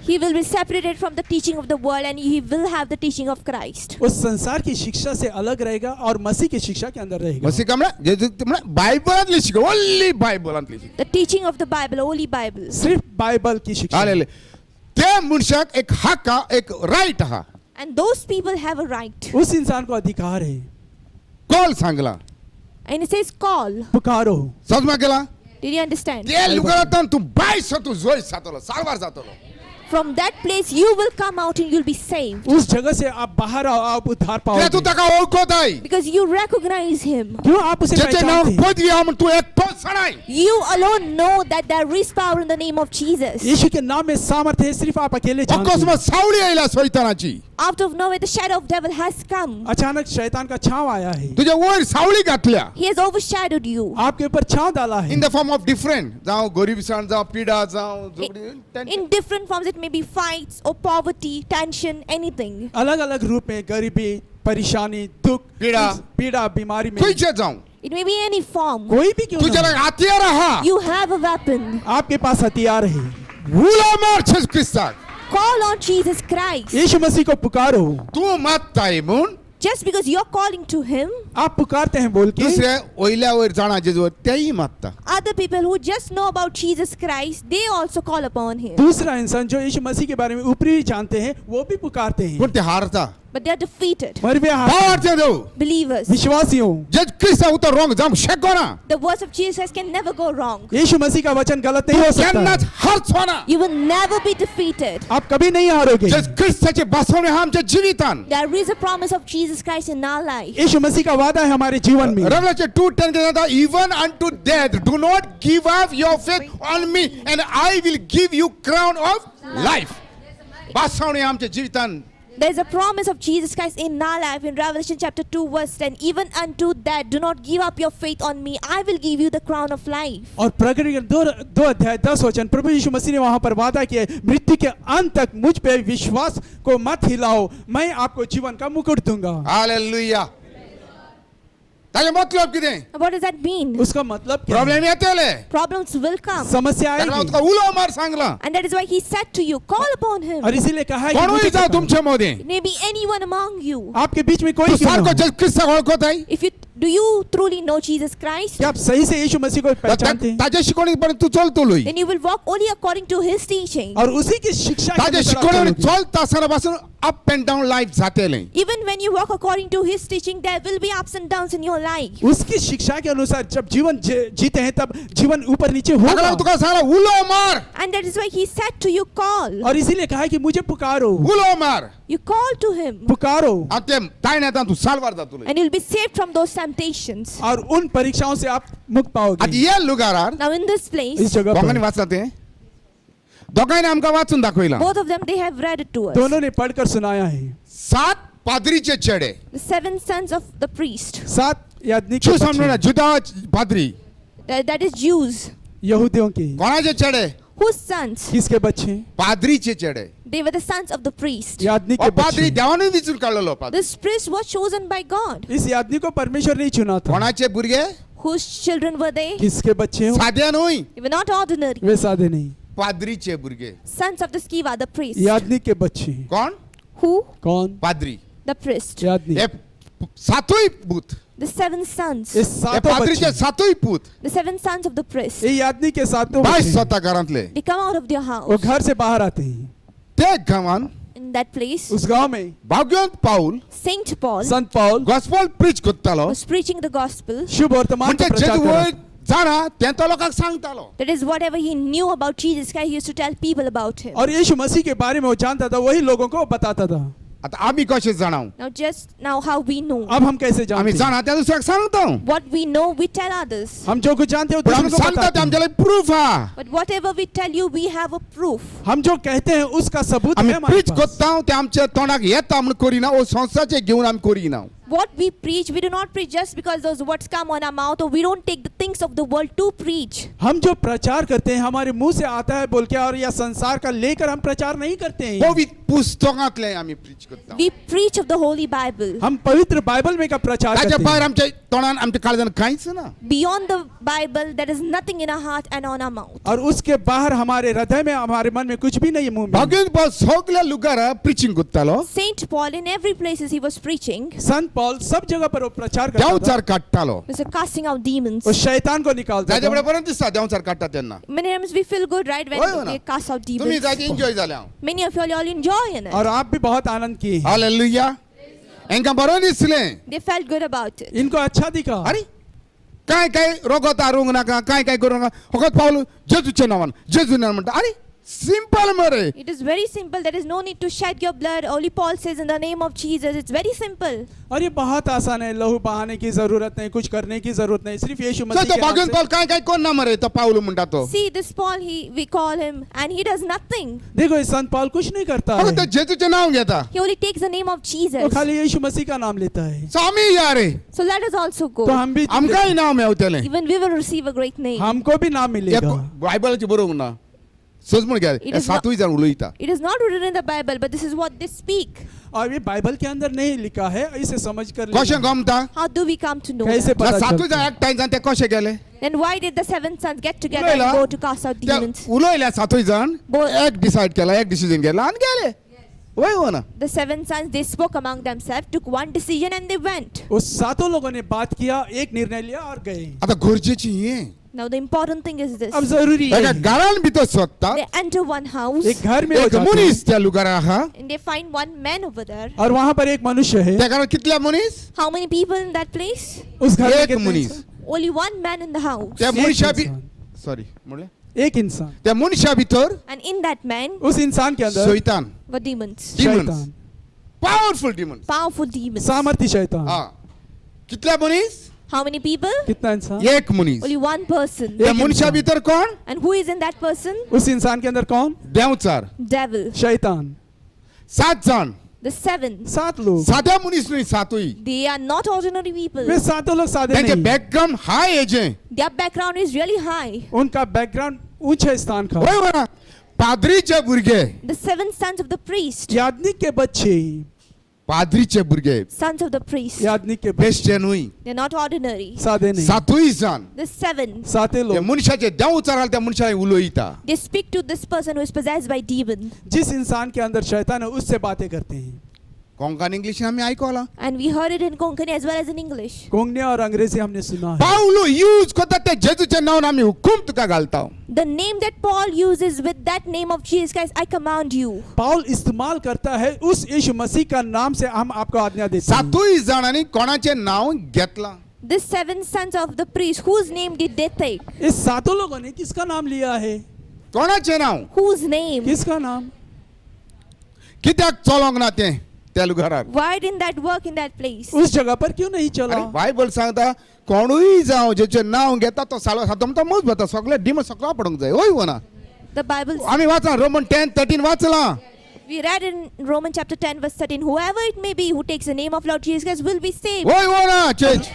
he will be separated from the teaching of the world and he will have the teaching of Christ.
उस संसार की शिक्षा से अलग रहेगा और मसीह की शिक्षा के अंदर रहेगा।
मसीह काय म्हणा जेजू म्हणा बायबलांतली शिकवण ओन्ली बायबलांतली शिकवण.
The teaching of the Bible, Holy Bible.
सिर्फ बाइबल की शिक्षा।
हालेलुया. त्या मनशाक एक हक हा, एक राईट हा.
And those people have a right.
उस इंसान को अधिकार है,
call Sangla.
And it says call.
पुकारो।
समजमा गेला.
Did you understand?
त्या लुगारांतल्यान तूं बायस तूं जोय जातलो, सारवार जातलो.
From that place you will come out and you'll be saved.
उस जगह से आप बाहर आओ, आप उद्धार
कित्याक तूं
पाओगे।
ताका वळखताय.
Because you recognize him.
क्यों आप उसे
जेचे नांव
पहचानते हैं?
पदवी हा म्हूण तूं एकटो सणाय.
You alone know that there is power in the name of Jesus.
यीशु के नाम में सामर्थ्य है, सिर्फ आप अकेले जानते
अकस्मात
हैं।
सावळी आयला सैतानाची.
Out of nowhere, the shadow of devil has come.
अचानक शैतान का छांव आया है,
तुझ्या वयर सावळी घातल्या.
He has overshadowed you.
आपके ऊपर छांव डाला है।
In the form of different जावं गरिबीसाण जावं पिडा जावं झोपडी.
In different forms, it may be fights or poverty, tension, anything.
अलग अलग रूप में गरीबी, परेशानी, दुख, पीड़ा, बीमारी में
खंयचे जावं
It may be any form.
कोई भी क्यों
तुझ्या
ना हो,
लग हातयार आहा.
You have a weapon.
आपके पास हथियार है।
उला मार जेजू क्रिस्ताक.
Call on Jesus Christ.
यीशु मसीह को पुकारो।
तूं मात्ताय म्हूण
Just because you're calling to him,
आप पुकारते हैं बोल के,
दुसरे वयल्या वयर जाणा जेजूवर तेही मात्ता.
other people who just know about Jesus Christ, they also call upon him.
दूसरा इंसान जो यीशु मसीह के बारे में ऊपरी जानते हैं वो भी पुकारते हैं,
पूण ते हारता.
But they are defeated.
मगर वे
भावार्थी देव
Believers.
विश्वासियों,
जेजू क्रिस्ता उतर रॉंग जावंक शकना.
The words of Jesus Christ can never go wrong.
यीशु मसीह का वचन गलत नहीं हो सकता
केन्नाच
है।
हारचोना.
You will never be defeated.
आप कभी नहीं हारोगे।
जेजू क्रिस्ताचे बसवणे हा आमच्या जिवितान.
There is a promise of Jesus Christ in our life.
यीशु मसीह का वादा है हमारे जीवन में।
Revelation 2:10 के कहता even unto death do not give up your faith on me and I will give you crown of life. बसवणे आमच्या जिवितान.
There is a promise of Jesus Christ in our life in Revelation chapter 2 verse 10. Even unto that, do not give up your faith on me. I will give you the crown of life.
और प्रकटीकरण 2 अध्याय 10 वचन प्रभु यीशु मसीह ने वहां पर वादा किया है, मृत्यु के अंत तक मुझ पे विश्वास को मत हिलाओ, मैं आपको जीवन का मुकुट दूंगा।
हालेलुया. ताजे मतलब कितें?
What does that mean?
उसका मतलब क्या है?
प्रॉब्लेम येतले.
Problems will come.
समस्या
ताका
आएगी,
तुका उलो मार Sangla.
And that is why he said to you, call upon him.
और इसीलिए कहा है कि
कोणूय
मुझे
जावं
पुकारो।
तुमच्या मध्ये.
It may be anyone among you.
आपके बीच में कोई
तू
क्यों ना
सारको
हो,
जेजू क्रिस्ताक वळखताय.
If you Do you truly know Jesus Christ?
क्या आप सही से यीशु मसीह को पहचानते हैं?
ताजे शिकवणीप्रमाणे तू चलतलोय.
Then you will walk only according to His teaching.
और उसी की शिक्षा के
ताजे
अनुसार आप
शिकवणीप्रमाणे
चलोगे।
चलता असतानापासून अप अँड डाऊन लाईफ जातेले.
Even when you walk according to His teaching, there will be ups and downs in your life.
उसकी शिक्षा के अनुसार जब जीवन जीते हैं तब जीवन ऊपर नीचे होगा।
अगला तुका सांगा उलो मार.
And that is why He said to you, call.
और इसीलिए कहा है कि मुझे पुकारो,
उलो मार.
You call to Him.
पुकारो,
आता ताई नाही तू सालवार जातलोय.
And you'll be saved from those temptations.
और उन परीक्षाओं से आप मुक्त
आता
पाओगे।
या लुगारार
Now in this place,
इस जगह
दोघांनी
पर
वाचला ते. दोघांनी आमका वाचून दाखवला.
both of them, they have read it to us.
दोनों ने पढ़कर सुनाया है।
7 पादरीचे चेडे.
The 7 sons of the priest.
7 याजनी के
चू समजून
बच्चे,
जुदा पादरी.
That is Jews.
यहूदियों के
कोणाचे चेडे?
Whose sons?
किसके बच्चे?
पादरीचे चेडे.
They were the sons of the priest.
याजनी के
और पादरी
बच्चे।
देवाने विचार काढलेलो पादरी.
This priest was chosen by God.
इस याजनी को परमेश्वर ने चुना था।
कोणाचे बुरगे?
Whose children were they?
किसके बच्चे हो?
साध्या नोई.
They were not ordinary.
वे सादे नहीं,
पादरीचे बुरगे.
Sons of the Sceva, the priest.
याजनी के बच्चे।
कोण?
Who?
कौन?
पादरी.
The priest.
याजनी।
हे सातोई पूत.
The 7 sons.
ये
हे
सातों
पादरीचे
बच्चे,
सातोई पूत.
The 7 sons of the priest.
ये याजनी के सातों
बाय
बच्चे,
स्वतः घरातले.
They come out of their
वो
house.
घर से बाहर आते हैं।
ते गावान
In that place,
उस गांव में
भाग्यवंत पाऊल
Saint Paul
संत पौल
गॉस्पेल प्रीच करतालो.
was preaching the gospel.
शुभ वर्तमान
म्हणजे
का प्रचार
जेजू
करा।
वय जाणा तेंतो लोकांक सांगतालो.
That is whatever he knew about Jesus Christ, he used to tell people about him.
और यीशु मसीह के बारे में वो जानता था, वही लोगों को बताता था।
आता आम्ही कसे जाणाव?
Now how we know.
अब हम कैसे
आम्ही
जानते हैं?
जाणा त्या दुसऱ्याक सांगतो.
What we know, we tell others.
हम जो कुछ जानते हैं
पण
वो
आम्ही
दूसरों को
सांगतो ते
बताते हैं।
आमच्याला प्रूफ हा.
But whatever we tell you, we have a proof.
हम जो कहते हैं उसका सबूत
आम्ही
है हमारे
प्रीच
पास।
करता ते आमच्या तोंडाक येता म्हण करिना ओ संस्थाचे घेऊन आम्ही करिना.
What we preach, we do not preach just because those words come on our mouth, or we don't take the things of the world to preach.
हम जो प्रचार करते हैं हमारे मुंह से आता है बोल के, और या संसार का लेकर हम प्रचार नहीं करते हैं।
पवित्र पुस्तकातले आम्ही प्रीच करता.
We preach of the Holy Bible.
हम पवित्र बाइबल में का प्रचार
त्याच्या
करते
बाहेर
हैं।
आमच्या तोंडान आमच्या काळजान काहीच ना.
Beyond the Bible, there is nothing in our heart and on our mouth.
और उसके बाहर हमारे हृदय में, हमारे मन में कुछ भी नहीं, मुंह में।
भाग्यवंत पाऊल सगळ्या लुगारा प्रीचिंग करतालो.
Saint Paul, in every place he was preaching,
संत पौल सब जगह पर वो प्रचार करता था।
Devchar काढतालो.
was casting out demons.
वो शैतान को निकालता
त्याच्याकडे
था।
पर्यंत दिसता देवचार काढतात त्यांना.
Many times we feel good, right, when
होय हो ना.
we cast out
तुम्ही
demons.
जायचे एन्जॉय झाल्या.
Many of you all enjoy in it.
और आप भी बहुत आनंद किए हैं।
हालेलुया. एंका बरोबर दिसले.
They felt good about it.
इनको अच्छा दिखा।
अरे काय काय रोगता रोग नका काय काय करू नका. फकत पाऊल जेजूच्या नावान जेजू नावान म्हणता. अरे सिंपल मरे.
It is very simple. There is no need to shed your blood. Only Paul says in the name of Jesus. It's very simple.
और ये बहुत आसान है, लहू बहाने की जरूरत नहीं, कुछ करने की जरूरत नहीं, सिर्फ यीशु
तो
मसीह के नाम
भाग्यवंत
से।
पाऊल काय काय कोण ना मरे तो पाऊल म्हणता तो.
See this Paul, we call him, and he does nothing.
देखो ये संत पौल कुछ नहीं करता है,
फक्त जेजूचे नाव घेता.
He only takes the name of
वो
Jesus.
खाली यीशु मसीह का नाम लेता है।
स्वामी यारे
So let us also
तो
go.
हम भी,
आमकाही नाव मेवतले.
Even we will receive a great name.
हमको भी नाम मिलेगा।
बायबलची बरोबर ना. सोच म्हण घ्या.
It is
सातवी जाण उलयता.
It is not written in the Bible, but this is what they speak.
और ये बाइबल के अंदर नहीं लिखा है, इसे समझ कर
कशे
लेना।
गमता.
How do we come to know
कैसे
that?
पता
सातवी
चलता
जाण
है?
एक टाइम जाण ते कशे गेले.
Then why did the 7 sons get together
उलयला.
and go to cast out demons?
उलयल्या सातवी जाण
बोल.
एक डिसाइड केला एक डिसिजन घेतला आणि गेले. वय हो ना.
The 7 sons, they spoke among themselves, took one decision, and they went.
उस सातों लोगों ने बात किया, एक निर्णय लिया और गए।
आता गरजेची हे.
Now the important thing is this.
अब जरूरी
एका
है,
घरान भितर स्वतः
They enter one house
एक घर में वो
एक
जाते हैं,
मुनीस त्या लुगारा आहा.
and they find one man over there.
और वहाँ पर एक मनुष्य है।
त्या घरात कितल्या मुनीस?
How many people in that place?
उस घर में
एक
कितने
मुनीस.
इंसान?
Only one man in the house.
त्या
एक
मुनिशा भी
इंसान.
सॉरी म्हणले.
एक इंसान,
त्या मुनिशा भितर
And in that man
उस इंसान के अंदर
शैतान.
were demons.
Demons.
शैतान,
पॉवरफुल डिमन.
Powerful demons.
सामर्थ्य शैतान।
हा. कितल्या मुनीस?
How many people?
कितना इंसान?
एक मुनीस.
Only one person.
त्या
एक
मुनिशा
इंसान.
भितर कोण?
And who is in that person?
उस इंसान के अंदर कौन?
देवचार.
Devil.
शैतान।
7 जण.
The 7.
7 लोग,
साध्या मुनीस नाही सातोई.
They are not ordinary people.
वे सातों लोग सादे
त्यांचे
नहीं,
background hi AJ.
Their background is really high.
उनका बैकग्राउंड ऊंचे स्थान का।
होय म्हणा. पादरीचे बुरगे.
The 7 sons of the priest.
याजनिक के बच्चे,
पादरीचे बुरगे.
Sons of the priest.
याजनिक के बच्चे
best Nooyi.
They're not ordinary.
सादे नहीं,
सातोई जण.
The 7.
साते
त्या
लोग।
मनुष्याचे देव चाराल त्या मनुष्याला उलोईता.
They speak to this person who is possessed by demon.
जिस इंसान के अंदर शैतान है उससे बातें करते हैं।
कोंकणी इंग्लिश आम्ही ऐकवला
And we heard it in Konkani as well as in English.
Konkani और अंग्रेजी हमने सुना है.
पाऊल यूज करतात ते जेजूचे नाव आम्ही हुकूम तुका घालता
The name that Paul uses with that name of Jesus Christ, I command you.
पाउल इस्तेमाल करता है उस यीशु मसीह का नाम से हम आपको आज्ञा देते हैं.
सातूय जणांनी कोणाचे नाव घेतला
The 7 sons of the priest, whose name did they take?
इस सातों लोगों ने किसका नाम लिया है?
कोणाचे नाव
Whose name?
किसका नाम?
कित्याक चलोंक ना ते त्या घरात
Why didn't that work in that place?
उस जगह पर क्यों नहीं चला?
अरे बायबल सांगता कोणूय जावं जेचे नाव घेता तो सालो सातमता मज बता सगळे डिम सगळा पडूंक जाय होय वना
The Bible,
आम्ही वाचला रोमन 10:13 वाचला
we read in Romans chapter 10 verse 13, whoever it may be who takes the name of Lord Jesus Christ will be saved.
होय वना चेच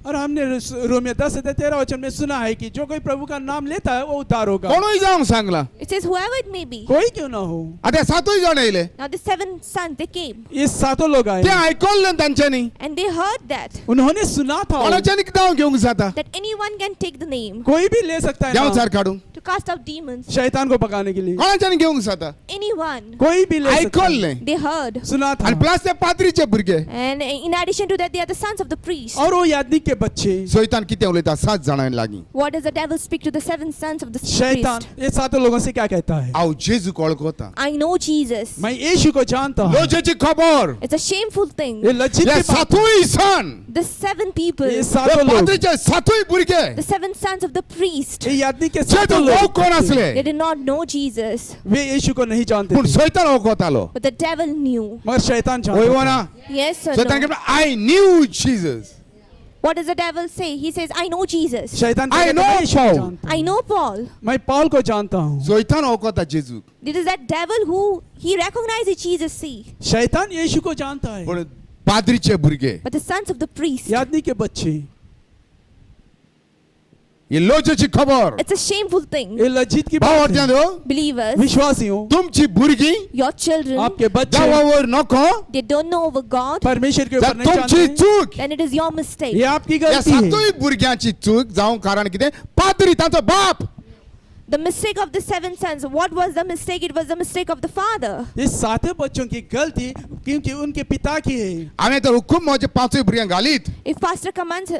और हमने रोमियो 10:13 वचन में सुना है कि जो कोई प्रभु का नाम लेता है वो उद्धार होगा.
कोणूय जावं Sangla
It says whoever it may be.
कोई क्यों ना हो.
आता सातूय जण येले
Now the 7 sons, they came
ये सातों लोग आए
ते ऐकवलं त्यांच्यानी
and they heard that
उन्होंने सुना था
कोणाच्यानी नाव घेऊन जाता
that anyone can take the name
कोई भी ले सकता है
जाऊ
नाम,
चार काढून
to cast out demons.
शैतान को पकाने के लिए.
कोणाच्यानी घेऊन जाता
Anyone.
कोई भी ले सकता है.
ऐकवले
They heard.
सुना था.
आणि प्लस ते पाद्रीचे भुरगे
And in addition to that, they are the sons of the priest.
और वो याजक के बच्चे.
शैतान किती उलयता 7 जणांनी लागी
What does the devil speak to the 7 sons of the
शैतान
priest?
ये सातों लोगों से क्या कहता है?
आव जेजू कोळखोता
I know Jesus.
मैं यीशु को जानता हूँ.
लोजेची खबर
It's a shameful thing.
ये लज्जित
या
की बात.
सातूय सन
The 7 people,
ये
या
सातों लोग.
पाद्रीचे सातूय भुरगे
the 7 sons of the priest,
ये याजक के
जेजू
सातों
भाऊ
लोग.
कोण असले
they did not know Jesus,
वे यीशु को नहीं जानते
पण
थे.
शैतान ओळखतालो
but the devil knew.
मगर शैतान
होय
जानता
वना
था.
Yes or
शैतान
no?
के I knew Jesus
What does the devil say? He says, I know Jesus.
शैतान
I
कहता
know
है, मैं यीशु को
Paul.
जानता हूँ.
I know Paul.
मैं पौल को जानता हूँ.
शैतान ओळखता जेजू
It is that devil who he recognizes Jesus, see.
शैतान यीशु को जानता है.
पण पाद्रीचे भुरगे
But the sons of the priest,
याजक के बच्चे.
हे लोजेची खबर
it's a shameful thing.
ये लज्जित की
भाव
बात है.
वाटते
Believers,
विश्वासियों,
तुमची भुरगी
your children,
आपके बच्चे
देवावर नको
they don't know over God,
परमेश्वर के
तर
ऊपर नहीं
तुमची
जानते.
चूक
then it is your mistake.
ये आपकी
या
गलती है.
सातूय भुरग्यांची चूक जाऊन कारण कितें पाद्री तांचो बाप
The mistake of the 7 sons, what was the mistake? It was the mistake of the father.
ये सातों बच्चों की गलती क्योंकि उनके पिता की है.
हांवें तर हुकूम म्हजे पांचूय भुरग्यांक घालीत
If pastor commands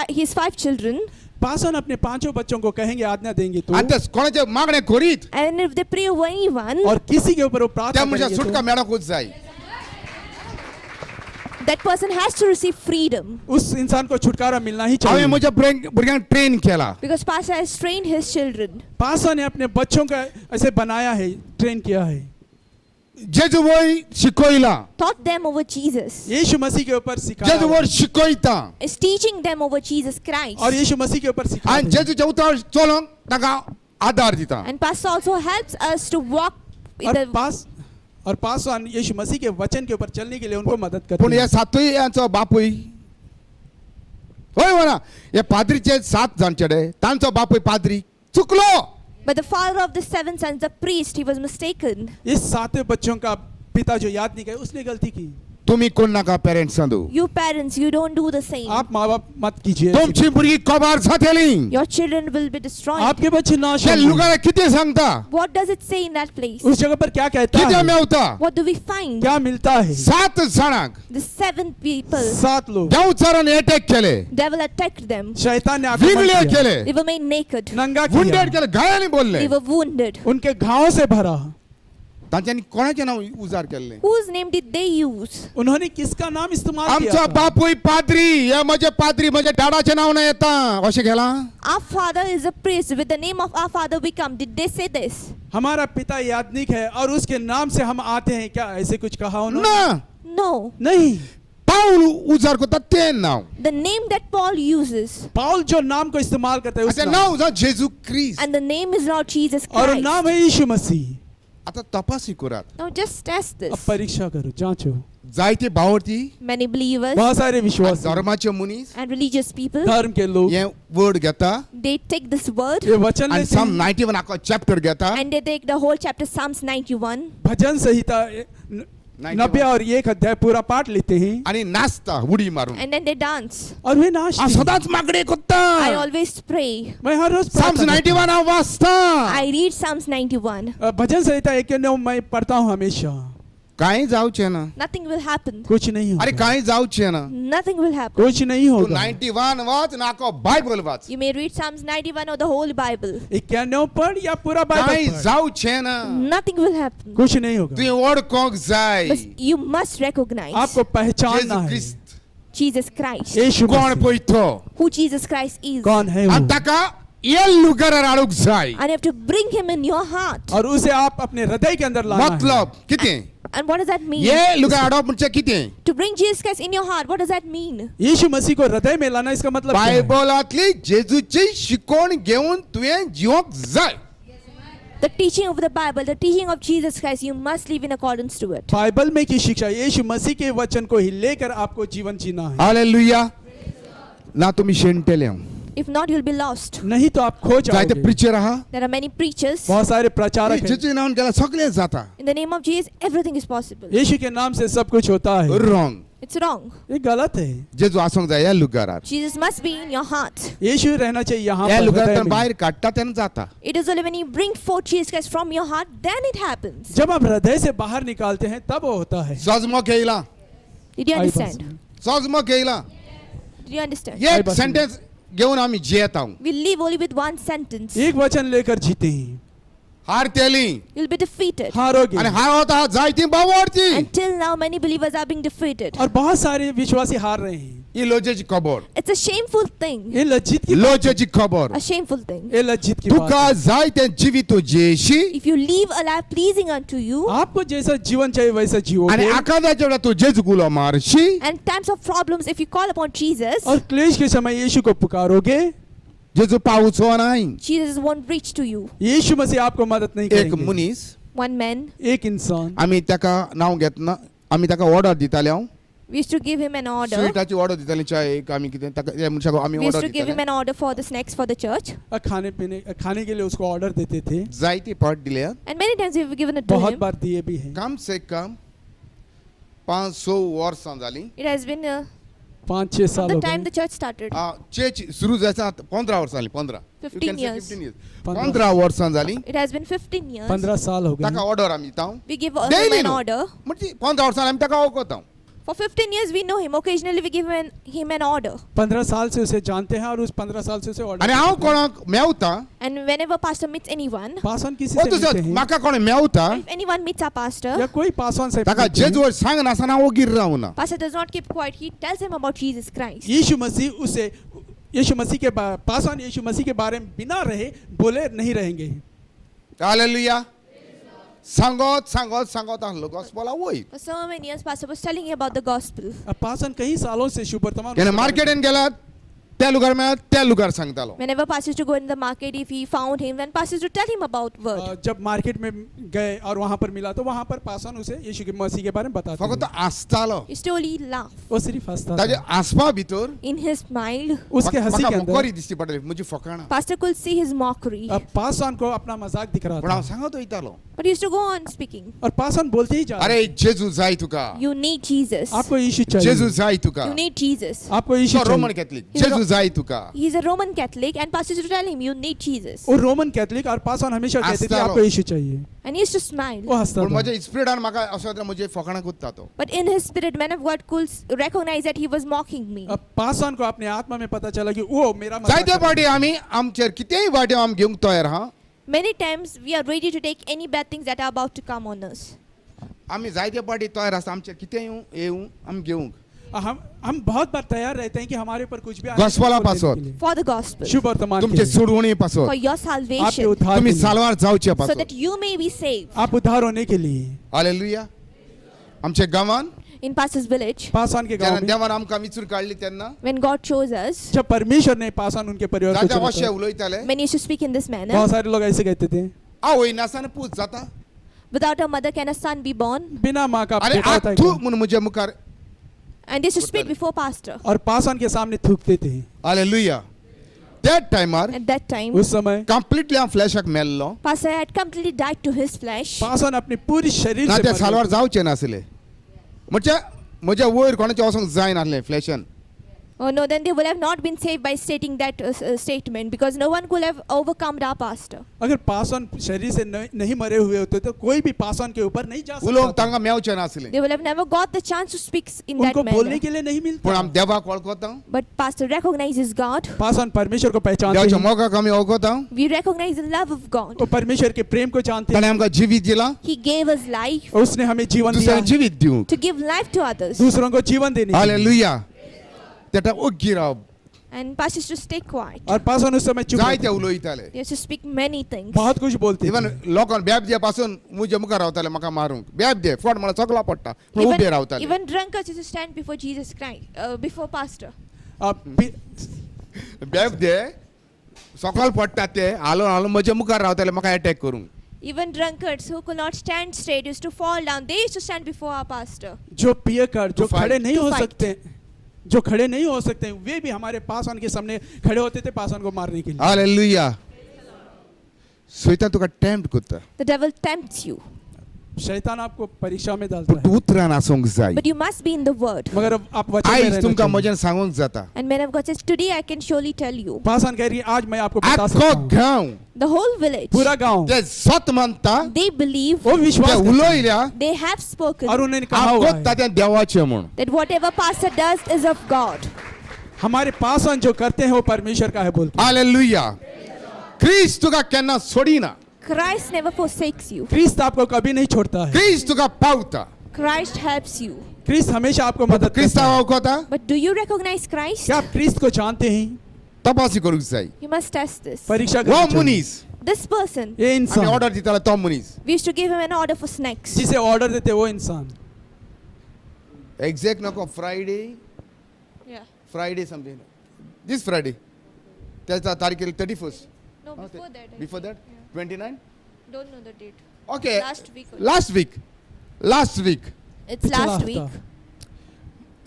his 5 children,
पासन अपने पांचों बच्चों को कहेंगे आज्ञा देंगे तो
आनी ते कोणाचे मागणे करीत
and if they pray over anyone,
और किसी के ऊपर वो
त्या
प्रार्थना
मनशा
करेंगे
सुटका
तो
मेळोकूच जाय
that person has to receive freedom.
उस इंसान को छुटकारा मिलना ही
हांवें
चाहिए.
म्हज्या भुरग्यांक ट्रेन केला
Because pastor has trained his children.
पासा ने अपने बच्चों का ऐसे बनाया है, ट्रेन किया है.
जेजू वय शिकयला
Taught them over Jesus.
यीशु मसीह के ऊपर
जेजू
सिखाया
वर शिकयता
Is teaching them over Jesus Christ.
और यीशु मसीह के ऊपर
आनी
सिखाया.
जेजूच्या उतर चलोंक ताका आदार दिता
And pastor also helps us to walk with
और पासवान यीशु मसीह के वचन के ऊपर चलने के लिए उनको मदद
पूण
करते
ह्या
हैं.
सातूय यांचो बापूय होय म्हणा हे पाद्रीचे 7 जाण चेडे तांचो बापूय पाद्री चुकलो
But the father of the 7 sons, the priest, he was mistaken.
इस सातों बच्चों का पिता जो याद नहीं किया उसने गलती की.
तुम्ही कोण नाका parents सांदू
You parents, you don't do the same.
आप माँ बाप मत कीजिए.
तुमची भुरगी कबार जातली
Your children will be destroyed.
आपके बच्चे नाश
त्या
होंगे.
लुगारा किती सांगता
What does it say in that place?
उस जगह पर क्या कहता
किती
है?
Mewat
What do we find?
क्या मिलता है?
7 जाणांक
The 7 people,
7 लोग.
देवचारान अटॅक केले
devil attacked them.
शैतान ने आक्रमण
विंगले
किया.
केले
They were made naked.
नंगा
वुंडेड
किया.
केले घायानी बोलले
They were wounded.
उनके घावों से भरा.
तांच्यांनी कोणाचे नाव उजार केले
Whose name did they use?
उन्होंने किसका नाम इस्तेमाल
आमचा
किया था?
बापूय पाद्री हे म्हजे पाद्री म्हज्या डाडाचे नाव ना येता अशें केला
Our father is a priest. With the name of our father we come. Did they say this?
हमारा पिता याजक है और उसके नाम से हम आते हैं. क्या ऐसे कुछ कहा उन्होंने?
ना
No.
नहीं.
पाऊल उजार करता ते नाव
The name that Paul uses,
पाउल जो नाम को इस्तेमाल करता है उस
असे
नाम.
नाव जा जेजू ख्रिस्त
and the name is Lord Jesus
और
Christ.
नाम है यीशु मसीह.
आता तपासी करात
Now just test
अब
this.
परीक्षा करो, जांचो.
जायते भावर्थी
Many believers
बहुत सारे विश्वास
धर्माचे मनीस
and religious people,
धर्म के लोग
हे वर्ड घेता
they take this word
ये वचन
आणि
लेते
साम
हैं.
91 आको चॅप्टर घेता
and they take the whole chapter Psalms 91
भजन संहिता 90 और 1 अध्याय पूरा पाठ लेते हैं
आणि नाचता उडी मारून
and then they dance.
और वे नाचते हैं.
सदाच मागणे करता
I always pray.
मैं हर रोज
साम्स
प्रार्थना करता
91 वाचता
I read Psalms 91.
हूं. भजन संहिता 1 के 9 मैं पढ़ता हूँ हमेशा.
कांय जावचें ना.
Nothing will happen.
कुछ नहीं
अरे
होगा,
कांय जावचें ना.
Nothing will happen.
कुछ नहीं
तू
होगा.
91 watch Nako Bible watch.
You may read Psalms 91 or the whole Bible.
91 पढ़ या पूरा
कांय
बाइबल पढ़,
जावचें ना.
Nothing will happen.
कुछ नहीं होगा.
तुवें वळखोंक जाय.
But you must recognize
आपको पहचानना
जेजू
है
क्रिस्त
Jesus Christ.
यीशु
कोण
मसीह
पळय तो.
Who Jesus Christ is.
कौन है
आनी
वो,
ताका ये लुगारार हाडूंक जाय.
And you have to bring him in your heart.
और उसे आप अपने हृदय के अंदर लाना है.
मतलब कितें.
And what does that mean?
ये लुगार हाडप म्हणजे कितें.
To bring Jesus Christ in your heart, what does that mean?
यीशु मसीह को हृदय में लाना, इसका मतलब क्या है?
बायबलांतली जेजूची शिकवण घेवन तुवें जिवंक जाय.
The teaching of the Bible, the teaching of Jesus Christ, you must live in accordance to it.
Bible में की शिक्षा, यीशु मसीह के वचन को ही लेकर आपको जीवन जीना है.
हालेलुया. ना तुमी शेणटेले.
If not, you'll be lost.
नहीं तो आप खो
जायते
जाओगे.
प्रिचर आहा.
There are many preachers.
बहुत सारे प्रचारक हैं.
जेजू नावान गेल्यार सगळें जाता.
In the name of Jesus, everything is possible.
यीशु के नाम से सब कुछ होता है.
रॉंग.
It's wrong.
ये गलत है.
जेजू आसोंक जाय ह्या लुगारार.
Jesus must be in your heart.
यीशु रहना चाहिए यहाँ
ह्या
पर हृदय
लुगारांतल्यान
में.
भायर काडटा तेन्ना जाता.
It is only when you bring forth Jesus Christ from your heart, then it happens.
जब आप हृदय से बाहर निकालते हैं तब वो होता है.
सजमो येयला.
Did you understand?
सजमो येयला.
Did you understand?
एक सेंटेंस घेवन आमी जियेता.
We live only with one sentence.
एक वचन लेकर जीते हैं.
हारतेली.
You'll be defeated.
हारोगे.
आनी हारता जायतीं बावडती.
Until now, many believers are being defeated.
और बहुत सारे विश्वासी हार रहे हैं.
ही लोजेची खबर.
It's a shameful thing.
ये लज्जित की
लोजेची खबर.
A shameful thing.
ये लज्जित की बात
तुका
है.
जायते जिवितो जेशी.
If you live a life pleasing unto you,
आपको जैसा जीवन चाहिए वैसा
आनी
जियोगे.
आकादाच्या वेळा तू जेजू गुलो मारशी.
and times of problems, if you call upon Jesus,
और क्लेश के समय यीशु को पुकारोगे,
जेजू पावचो नाही.
Jesus won't reach to you.
यीशु मसीह आपको मदद नहीं
एक
करेंगे.
मनीस.
One man,
एक इंसान,
आमी ताका नांव घेतना आमी ताका ऑर्डर दिताले हांव.
we used to give him an order.
स्वीटाची ऑर्डर दिताली चाय एक आमी कितें ताका त्या मनशाक आमी
We used
order
to give him
दिताले.
an order for the snacks for the church.
खाने के लिए उसको ऑर्डर देते थे.
जायती पाट दिले.
And many times we've given it to
बहुत
him.
बार दिए भी हैं.
कम से कम 500 वर्सां जाली.
It has been
5-6
from
साल
the
हो
time
गए.
the church started.
चर्च सुरू जायचा 15 वर्सां जाली. 15.
15 years.
15 वर्सां जाली.
It has been 15 years.
15 साल हो
ताका
गए.
ऑर्डर आमी दिताव.
We give him
Daily
an
no.
order.
म्हणजे 15 वर्सां आमी ताका वळखताव.
For 15 years we know him. Occasionally we give him an order.
15 साल से उसे जानते हैं और उस 15 साल से उसे
आनी
ऑर्डर.
हांव कोणाक Mewat.
And whenever pastor meets anyone,
Paswan किसी
ओ
से
तुझं
मिलते हैं
म्हाका कोण Mewat.
if anyone meets our pastor,
या कोई पासवान से
ताका
मिलते हैं,
जेजू सांग नासना ओगीर रावना.
pastor does not keep quiet. He tells him about Jesus Christ.
यीशु मसीह के पासवान यीशु मसीह के बारे में बिना रहे बोले नहीं रहेंगे.
हालेलुया. सांगत सांगत सांगत आहलो गॉस्पेल वयर.
For so many years, pastor was telling about the gospel.
अब पासवान कई सालों से शुभवर्तमान
यानी मार्केटेन गेल्यार त्या लुगार मेळ्यार त्या लुगार सांगतालो.
Whenever pastor used to go in the market, if he found him, then pastor used to tell him about word.
जब मार्केट में गए और वहां पर मिला तो वहां पर पासवान उसे यीशु के मसीह के बारे में बताते
फकत
हैं.
आसतालो.
He used to only laugh.
वो सिर्फ हंसता
ताजे
था.
आसपा भितर
In his smile,
उसके हंसी
म्हाका
के
मुकोरी
अंदर
दिसती पडली म्हजी फकाणां.
pastor could see his mockery.
अब पासवान को अपना मजाक दिख रहा
पूण हांव
था
सांगत वयतालो.
But he used to go on speaking.
और पासवान बोलते ही जा रहे
अरे जेजू जाय तुका.
You need Jesus.
थे, आपको यीशु
जेजू
चाहिए,
जाय तुका.
You need Jesus.
आपको यीशु
तो रोमन
चाहिए.
कैथलिक. जेजू जाय तुका.
He's a Roman Catholic, and pastor used to tell him, you need Jesus.
वो रोमन कैथलिक और पासवान हमेशा कहते थे
हंसता
आपको
लो.
यीशु चाहिए.
And he used to smile.
वो हंसता
पूण
था.
म्हज्या स्पिरिटान म्हाका अशें जाल्यार म्हजे फकाणां कुदता तो.
But in his spirit, man of God could recognize that he was mocking me.
अब पासवान को अपने आत्मा में पता चला कि वो मेरा मजाक
जायते
कर रहा है.
फावटी आमी आमचेर कितेंय वाटें आमी घेवंक तयार आहा.
Many times we are ready to take any bad things that are about to come on us.
आमी जायते फावटी तयार आसता आमचेर कितेंय येवं आमी घेवंक.
हम बहुत बार तैयार रहते हैं कि हमारे ऊपर कुछ भी आए
गॉस्पेला
उसको लेने
पासोत.
के लिए.
For the gospel.
शुभ वर्तमान के
तुमचे
लिए.
सोडवणी पासून.
For your
आपके
salvation.
उद्धार
तुम्ही
के लिए.
सालवार जावचे
So
पासून.
that you may be saved.
आप उद्धार होने के लिए.
हालेलुया. आमच्या गांवान
In pastor's village,
पासवान के गांव
जेन्ना
में
देवान आमकां विचूर काडली तेन्ना
when God chose us,
जब परमेश्वर ने पासवान उनके परिवार को
जाता
चुना
अशें
था,
उलयताले.
many used to speak in this manner.
बहुत सारे लोग ऐसे कहते थे,
आवय नासना पूत जाता.
Without a mother can a son be born?
बिना माँ का
अरे
बेटा होता है
तू
क्या?
म्हणून म्हज्या मुखार.
And they used to speak before pastor.
और पासवान के सामने थूकते थे.
Hallelujah. That timer
At that time,
उस समय
completely हांव फ्लॅशाक मेल्लो.
pastor had completely died to his flesh.
Paswan अपने पूरी शरीर
ना
से
ते
मर
सालवार
गए.
जावचे नासले. म्हणजे म्हज्या वयर कोणाचें वचोंक जाय नासलें फ्लॅशान.
Oh no, then they would have not been saved by stating that statement, because no one could have overcome our pastor.
अगर पासन शरीर से नहीं मरे हुए होते तो कोई भी पासन के ऊपर नहीं जा
उलोग
सकता था।
तांगा मेवचे नासले
They would have never got the chance to speak in that
उनको बोलने
manner.
के लिए नहीं
पण
मिलता।
आम देवा कोळखोता
But pastor recognizes God.
पासन परमेश्वर को पहचानते
देवाच्या
हैं,
मोगा कमी ओळखोता
We recognize the love of God.
वो परमेश्वर के प्रेम को जानते
ताणे
हैं।
आमका जीवित दिला
He gave us life
और उसने हमें जीवन दिया,
दुसऱ्याक जीवित दिऊ
to give life to others.
दूसरों को जीवन देने के लिए।
हालेलुया तेटा ओग्गी Rao
And pastors to stay quiet.
और पासन उस समय चुप
जायते
रहते।
उलोयताले
They have to speak many things.
बहुत कुछ बोलते
इवन
थे।
लोकांन ब्याब दिया पासून मुजे मुखार रावताले म्हाका मारूंक ब्याब दे फट मला चकला पडटा पूण उबे रावताले
Even drunkards used to stand before Jesus Christ, before pastor.
अब पि-
ब्याब दे सकाळ पडटा ते हालो हालो म्हजे मुखार रावताले म्हाका अटॅक करूंक
Even drunkards who could not stand straight used to fall down. They used to stand before our pastor.
जो पियकर जो
To fight.
खड़े नहीं
To
हो
fight.
सकते, जो खड़े नहीं हो सकते, वे भी हमारे पासन के सामने खड़े होते थे पासन को मारने के लिए।
हालेलुया शैतान तुका टेम्प्ट करता
The devil tempts you.
शैतान आपको परीक्षा में डालता
पूण तूं
है,
उतरान आसूंक जाय
But you must be in the word.
मगर अब आप वचन में
आयज
रहना
तुमकां
चाहिए।
म्हज्यान सांगूंक जाता
And man of God says, today I can surely tell you.
पासन कह रही है, आज मैं आपको बता सकता
आख्खो
हूँ,
गांव
The whole village,
पूरा गांव
ते सत म्हणटा
they believe,
वो
ते
विश्वास करते हैं।
उलोयल्या
they have spoken
और उन्होंने कहा हुआ
आख्खो
है,
तात्यान देवाचें म्हूण
that whatever pastor does is of God.
हमारे पासन जो करते हैं वो परमेश्वर का है बोलते हैं।
हालेलुया क्रिस्त तुका केन्ना सोडिना
Christ never forsakes you.
क्रिस्त आपको कभी नहीं छोड़ता है,
क्रिस्त तुका पावता
Christ helps you.
क्रिस्त हमेशा आपको मदद
क्रिस्ता
करता है।
वळखता
But do you recognize Christ?
क्या आप क्रिस्त को जानते हैं?
तपासी करूंक जाय
You must test this.
परीक्षा
वो
करनी चाहिए।
मनीस
This person,
ये
आमी
इंसान
ऑर्डर दितालो तो मनीस
we used to give him an order for snacks.
जिसे ऑर्डर देते वो इंसान
एक्झॅक्ट नको Friday
Yeah.
Friday something this Friday त्याच्या तारखेला 31st
No, before that. I
before that 29
don't know the date.
Okay
Last week.
Last week
It's
पिछला
last
हफ्ता।
week.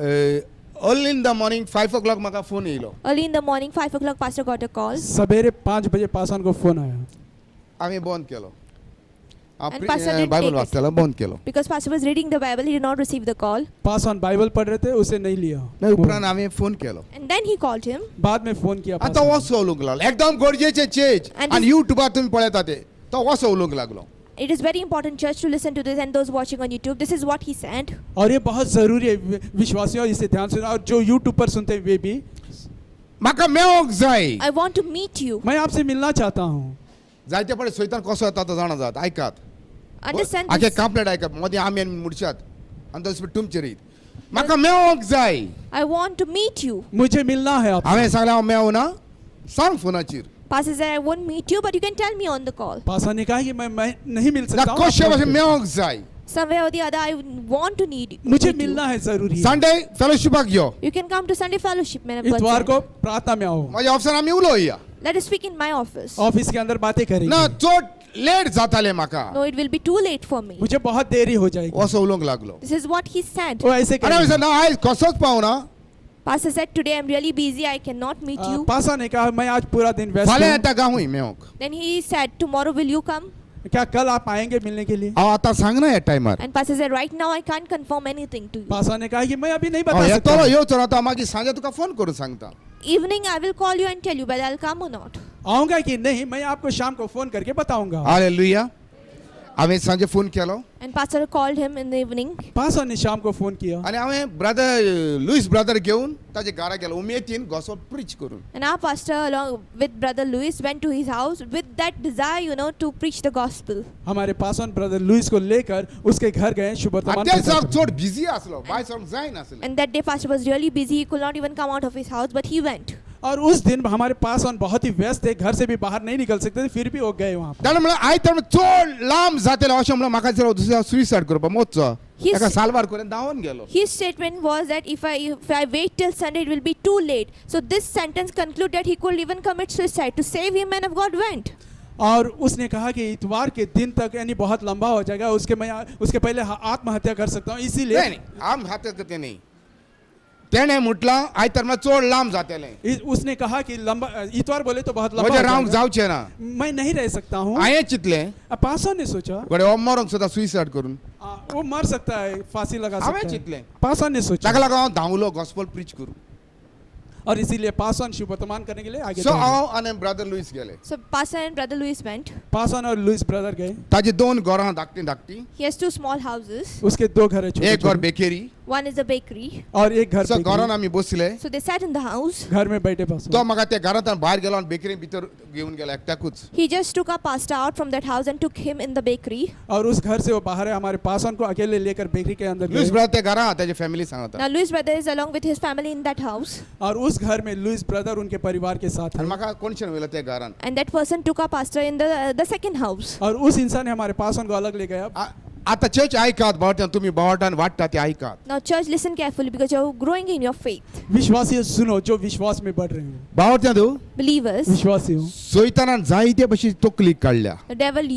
Early in the morning 5 o'clock म्हाका phone येयलो
Early in the morning, 5 o'clock, pastor got a call.
सवेरे 5 बजे पासन को phone आया,
आम्ही बंद केलो
And pastor didn't
Bible
take it.
वाचतालो बंद केलो
Because pastor was reading the Bible, he did not receive the call.
पासन बाइबल पढ़ रहे थे, उसे नहीं लिया।
नाही उपरांत आम्ही phone Kelo
And then he called him.
बाद में फोन किया
आता
पासन।
वसो उलोवंक लागलो एकदम गरजेचे चेंज
And
आणि युट्यूबार तुम्ही पळयता ते तो वसो उलोवंक लागलो
It is very important, church, to listen to this, and those watching on YouTube. This is what he said.
और ये बहुत जरूरी है, विश्वासियों इसे ध्यान सुना, और जो यूट्यूब पर सुनते हैं वे भी।
म्हाका मेळोंक जाय
I want to meet you.
मैं आपसे मिलना चाहता हूँ।
जायते पडे सैतान कसो येता तो जाणा जात ऐकात
Understand
आखे
this.
कांपलेट ऐकात मदीं आमी आनी मुडशात आनी तो तुमचे रीत म्हाका मेळोंक जाय
I want to meet you.
मुझे मिलना है आपसे।
हांवें सांगलें हांव मेळना सांग फोनाचेर
Pastor said, I won't meet you, but you can tell me on the call.
पासन ने कहा कि मैं नहीं मिल
ना
सकता हूँ,
कशे
आप
भाशेन
फोन
मेळोंक जाय
Somewhere or the other, I want to need
करें। मुझे
meet you.
मिलना है जरूरी है।
संडे फेलोशिपाक यो
You can come to Sunday fellowship, man of God
इतवार
said.
को प्रार्थना में आओ,
माझ्या ऑफिसार आमी उलोवया
Let us speak in my office.
Office के अंदर बातें
ना
करेंगे।
चड लेट जातालें म्हाका
No, it will be too late for me.
मुझे बहुत देरी हो जाएगी।
वसो उलोवंक लागलो
This is what he said.
वो ऐसे
आनी हांवें
करेंगे।
सांगलें आयज कसोच पावना
Pastor said, today I'm really busy, I cannot meet you.
पासा ने कहा मैं आज पूरा दिन व्यस्त
फाल्यां
हूँ,
येता गांवूय मेळोंक
Then he said, tomorrow will you come?
क्या कल आप आएंगे मिलने के लिए?
हांव आतां सांगना ह्या टायमार
And pastor said, right now I can't confirm anything to you.
पासा ने कहा कि मैं अभी नहीं
हांव
बता
येतलो
सकता।
येवचो ना तो मागीर सांजे तुका फोन करून सांगता
Evening I will call you and tell you whether I'll come or not.
आऊंगा कि नहीं, मैं आपको शाम को फोन करके बताऊंगा।
हालेलुया हांवें सांजे phone Kelo
And pastor called him in the evening.
पासा ने शाम को फोन किया,
आनी हांवें ब्रदर लुईस ब्रदर घेवन ताजे घरा गेलो उमेदीन गॉस्पेल प्रीच करून
And our pastor, along with brother Louis, went to his house with that desire, to preach the gospel.
हमारे पासन ब्रदर लुइस को लेकर उसके घर गए शुभ
आनी
वर्तमान
ते
प्रचार
दिसाक
करने।
चड बिजी आसलो भायर सरूंक जायनासलें
And that day pastor was really busy. He could not even come out of his house, but he went.
और उस दिन हमारे पासन बहुत ही व्यस्त थे, घर से भी बाहर नहीं निकल सकते थे, फिर भी वो गए वहाँ।
ताणे म्हणलें आयज तर चड लांब जातलें अशें म्हणून म्हाका दिसलें दुसऱ्या सुइसायड करपाक मोचो
He's-
ताका सालवार करून धांवून गेलो
His statement was that if I wait till Sunday, it will be too late. So this sentence concludes that he could even commit suicide. To save him, man of God went.
और उसने कहा कि इतवार के दिन तक यानी बहुत लंबा हो जाएगा, उसके पहले आत्महत्या कर सकता हूँ, इसीलिए
नाही आम हातात करते नाही तेणे म्हटलं आयज तर म्हाका चड लांब जातलें
उसने कहा कि लंबा इतवार बोले तो बहुत लंबा
म्हजें
हो
रावंक
जाएगा।
जावचें ना
मैं नहीं रह सकता हूँ।
हांवें चिंतलें
पासा ने सोचा
गडे हो मरोंक सुद्दां सुइसायड करून
वो मर सकता है, फांसी लगा
हांवें
सकता है।
चिंतलें
पासा ने सोचा,
ताका लागून हांव धांवलो गॉस्पेल प्रीच करूं
और इसीलिए पास ऑन शुभ वर्तमान करने के लिए आगे
सो
बढ़े।
हांव आनी ब्रदर लुईस गेले
So Pastor and Brother Louis went.
Pass on और लुईस ब्रदर गए।
ताजे 2 घरां धाकटी
He has 2 small houses.
उसके 2 घर है छोटे
एक घर
छोटे
bakery
One is a bakery.
और एक घर
सो
पे
घरान आमी बसले
So they sat in the house.
घर में बैठे पास
तो म्हाका त्या घरांतल्यान भायर गेलो आनी बेकरी भितर घेवन गेलो एकट्याकूच
He just took our pastor out from that house and took him in the bakery.
और उस घर से वो बाहर है हमारे पास ऑन को अकेले लेकर बेकरी के अंदर
लुईस
गए।
ब्रदर त्या घरां ताजे फॅमिली सांगता
Now Louis brother is along with his family in that house.
और उस घर में लुईस ब्रदर उनके परिवार के साथ
आनी
है।
म्हाका कोणशें वयलो त्या घरान
And that person took our pastor in the second house.
और उस इंसान ने हमारे पास ऑन को अलग ले गया।
आतां चर्च आयकात बावट्यान तुमी बावटान वाडटा ते आयकात
Now church, listen carefully because you're growing in your faith.
विश्वासी सुनो जो विश्वास में बढ़ रहे हैं।
बावट्यान तूं
Believers,
विश्वासी हो।
सोयतानान जायते भशेन तकलीक काडल्या
the devil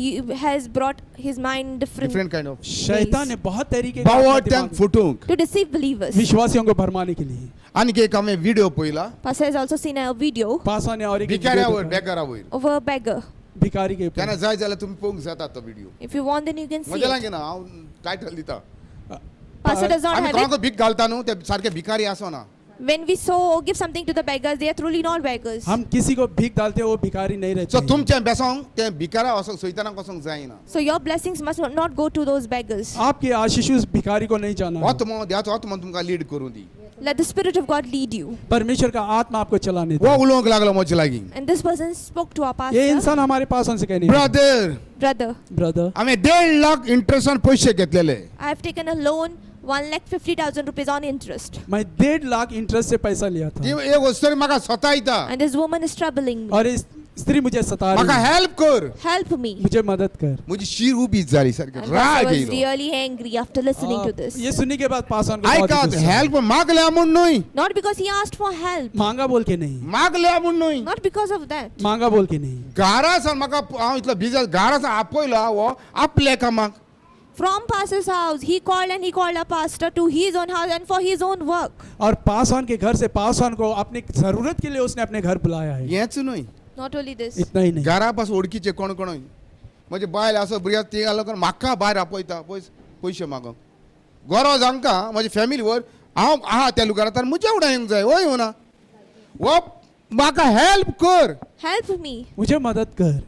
has brought his mind
different
different
kind of
शैतान ने बहुत तरीके के अपने
बावट्यांक
दिमाग
फुटूंक
to deceive believers.
विश्वासियों को भरमाने के लिए।
आनीक एक हांवें व्हिडिओ पळयला
Pastor has also seen a video
pass on ने और एक
भिकाऱ्या
वीडियो
वयर
देखा।
बेकारा वयर
of a beggar.
भिखारी के
तेन्ना
ऊपर।
जाय जाल्यार तुमी पळोवंक जाता तो video
If you want, then you can see
म्हज्या
it.
लागीं ना हांव टायटल दिता
Pastor does not
आमी
have
कोणाक
it.
भीक घालता न्हू ते सारके भिकारी आसना
When we sow or give something to the beggars, they are truly not beggars.
हम किसी को भीख डालते हैं वो भिखारी नहीं रहते
सो
हैं।
तुमचें बेसोंक ते भिकारा वसोंक सोयतानाक वसोंक जायना
So your blessings must not go to those beggars.
आपकी आशीष उस भिखारी को नहीं जाना है।
आत्मा देवाचो आत्मा तुमकां लीड करूं दी
Let the Spirit of God lead you.
परमेश्वर का आत्मा आपको चलाने
वो
दे।
उलोवंक लागलो म्हजे लागीं
And this person spoke to our
ये
pastor.
इंसान हमारे पास उनसे कहने
ब्रदर
Brother,
ब्रदर
हांवें 1.5 लाख इंट्रस्टान पयशे घेतलेले
I have taken a loan, 1,50,000 rupees on interest.
मैं 1.5 लाख इंटरेस्ट से पैसा लिया
ती
था
एक वस्तू म्हाका सतायता
And this woman is troubling me.
और इस स्त्री मुझे सता
म्हाका
रही है।
हेल्प कर
Help me.
मुझे मदद कर।
म्हजी शीर उबी जाली सारकी
And
राग
pastor was
येयलो
really angry after listening to this.
ये सुनने के बाद पास ऑन को बहुत
आयकात
गुस्सा आया।
हेल्प मागल्या म्हूण न्हय
Not because he asked for help.
मांगा बोल के नहीं,
मागल्या म्हूण न्हय
Not because of that.
मांगा बोल के नहीं।
घारासान म्हाका हांव इतलो बिझी घारासान आपयलो हांव आपल्या कामाक
From pastor's house, he called a pastor to his own house and for his own work.
और पास ऑन के घर से पास ऑन को अपनी जरूरत के लिए उसने अपने घर बुलाया है।
हेंच न्हय
Not only this.
इतना ही नहीं,
घरा पासून ओळखीचे कोण कोण म्हजे बायल आसो भुरग्याक ती घालो करून म्हाका भायर आपयता पयशे मागोंक गरज हांकां म्हजे फॅमिली वर हांव आहा त्या लुगारांत म्हजे उडायंक जाय वय हो ना वो म्हाका हेल्प कर
Help me.
मुझे मदद कर।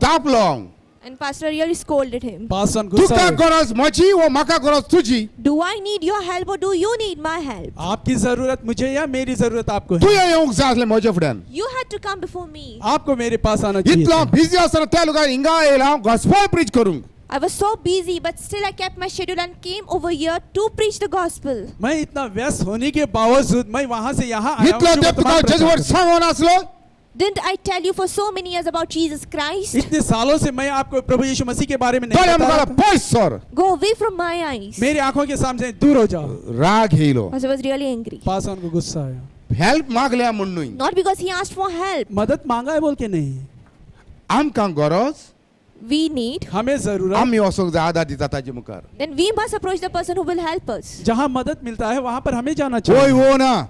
तापलो हांव
And pastor really scolded him.
Pass on गुस्सा
तुका
है।
गरज म्हजी वो म्हाका गरज तुजी
Do I need your help or do you need my help?
आपकी जरूरत मुझे या मेरी जरूरत आपको है?
तुवें येवंक जाय आसलें म्हजे फुड्यान
You had to come before me.
आपको मेरे पास आना चाहिए
इतलो
था।
बिझी आसतना त्या लुगार हिंगा येयला हांव गॉस्पल प्रीच करूंक
I was so busy, but still I kept my schedule and came over here to preach the gospel.
मैं इतना व्यस्त होने के बावजूद मैं वहां से यहाँ आया हूँ
इतलो
शुभ
तेंप तुका
वर्तमान
जेजू
प्रचार
वर
करने।
सांगो नासलो
Didn't I tell you for so many years about Jesus Christ?
इतने सालों से मैं आपको प्रभु यीशु मसीह के बारे में नहीं
दोळे
बता
म्हाका
रहा था।
पयस sir
Go away from my eyes.
मेरी आंखों के सामने दूर हो जाओ।
राग येयलो
Pastor was really angry.
Pass on को गुस्सा आया।
हेल्प मागल्या म्हूण न्हय
Not because he asked for help.
मदद मांगा है बोल के नहीं,
आमकां गरज
We need.
हमें जरूरत।
आमी वचोंक जाय आदार दिता ताजे मुखार
Then we must approach the person who will help us.
जहाँ मदद मिलता है वहाँ पर हमें जाना
वय
चाहिए।
हो ना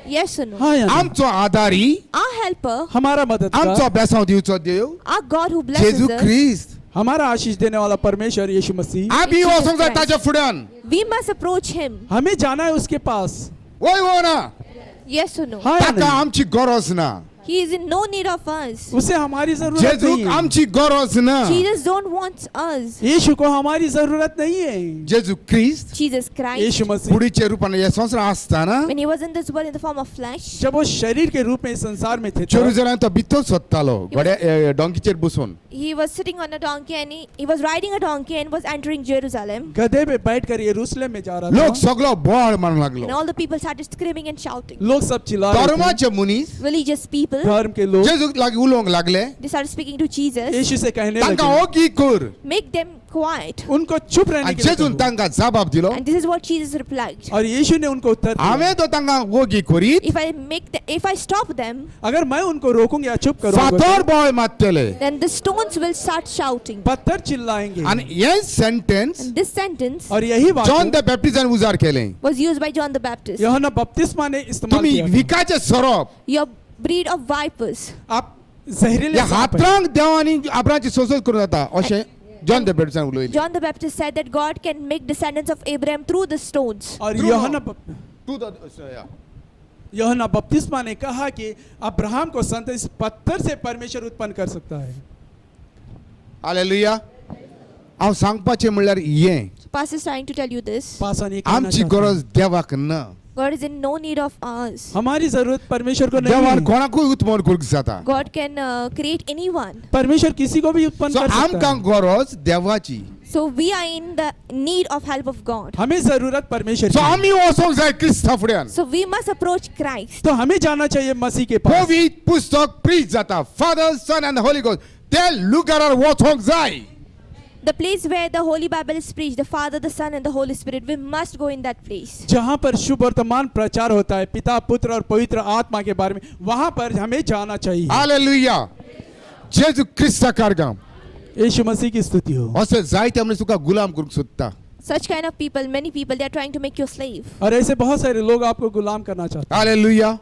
Yes or no?
हाँ या नहीं?
आमचो आदारी
Our helper,
हमारा मदद
आमचो बेसांव दिवचो देव
our God who blesses
Jeju
us,
ख्रिस्त
हमारा आशीष देने वाला परमेश्वर यीशु मसीह।
आमी
Jesus
वचोंक जाय
Christ.
ताच्या फुड्यान
we must approach him.
हमें जाना है उसके पास।
वय हो ना
Yes or no?
हाँ या
ताका
नहीं?
आमची गरज ना
He is in no need of us.
उसे हमारी जरूरत
जेजूक
नहीं है।
आमची गरज ना
Jesus don't want us.
यीशु को हमारी जरूरत नहीं है।
जेजू ख्रिस्त
Jesus Christ,
यीशु मसीह
कुडीचे रूपान हे संवसार आसतना
when he was in this world in the form of flesh,
जब वो शरीर के रूप में इस संसार में थे तब
जेरुसलेम तो भितर सोदतालो घोड्या डोंकीचेर बसून
he was sitting on a donkey and he was riding a donkey and was entering Jerusalem.
गधे पे बैठकर यरूशलेम में जा रहा
लोक
था।
सगळो बोळ मारून
And
लागलो
all the people started screaming and shouting.
लोग सब चिल्ला रहे थे।
धर्माचे मुनीस
Religious people,
धर्म के लोग
जेजूक लागीं उलोवंक लागले
they started speaking to Jesus.
यीशु से कहने
तांकां
लगे,
ओगी कर
Make them quiet.
उनको चुप रहने
आनी
के लिए
जेजून
कहो।
तांकां जबाब दिलो
And this is what Jesus replied.
और यीशु ने उनको उत्तर दिया,
हांवें तो तांकां ओगी करीत
If I stop them,
अगर मैं उनको रोकूंगा या चुप
फातर
करूंगा
बोळ मारतले
then the stones will start shouting.
पत्थर चिल्लाएंगे।
आनी हे सेंटेन्स
And this sentence
और यही
जॉन
बात
द बैप्टिस्टान उजार केलें
was used by John the Baptist.
यूहन्ना बपतिस्मा ने इस्तेमाल
तुमी
किया था।
विकाचे सरोप
Your breed of vipers.
आप जहरीले
या
सांप हैं।
हातरांक देवानी आपणाची सोसत करून जाता अशें जॉन द बैप्टिस्टान उलयलें
John the Baptist said that God can make descendants of Abraham through the stones.
और
True.
यूहन्ना यूहन्ना बपतिस्मा ने कहा कि अब्राहम को संत इस पत्थर से परमेश्वर उत्पन्न कर सकता है.
हालेलुया. हांव सांगपाचें म्हणल्यार हें
Pastor is trying to tell you this.
पासान ये कहना
आमची
चाहता है.
गरज देवाक ना.
God is in no need of us.
हमारी जरूरत परमेश्वर को नहीं
देवान
है.
कोणाकूय उत्पन्न करूंक जाता.
God can create anyone.
परमेश्वर किसी को भी उत्पन्न
सो
कर सकता
आमकां
है.
गरज देवाची.
So we are in the need of help of God.
हमें जरूरत परमेश्वर
सो
की है.
आमी वचोंक जाय क्रिस्ता फुड्यान.
So we must approach Christ.
तो हमें जाना चाहिए मसीह के पास.
पवित्र पुस्तक प्रीच जाता. Father Son and Holy Ghost ते लुगारार वचोंक जाय.
The place where the Holy Bible is preached, the Father, the Son and the Holy Spirit, we must go in that place.
जहाँ पर शुभ वर्तमान प्रचार होता है पिता पुत्र और पवित्र आत्मा के बारे में, वहाँ पर हमें जाना चाहिए.
हालेलुया. जेजू क्रिस्ता कारगाम.
यीशु मसीह की स्तुति हो.
असे जायते मनीस तुका गुलाम करूंक सोदता.
Such kind of people, many people, they are trying to make you a slave.
और ऐसे बहुत सारे लोग आपको गुलाम करना चाहते हैं.
हालेलुया.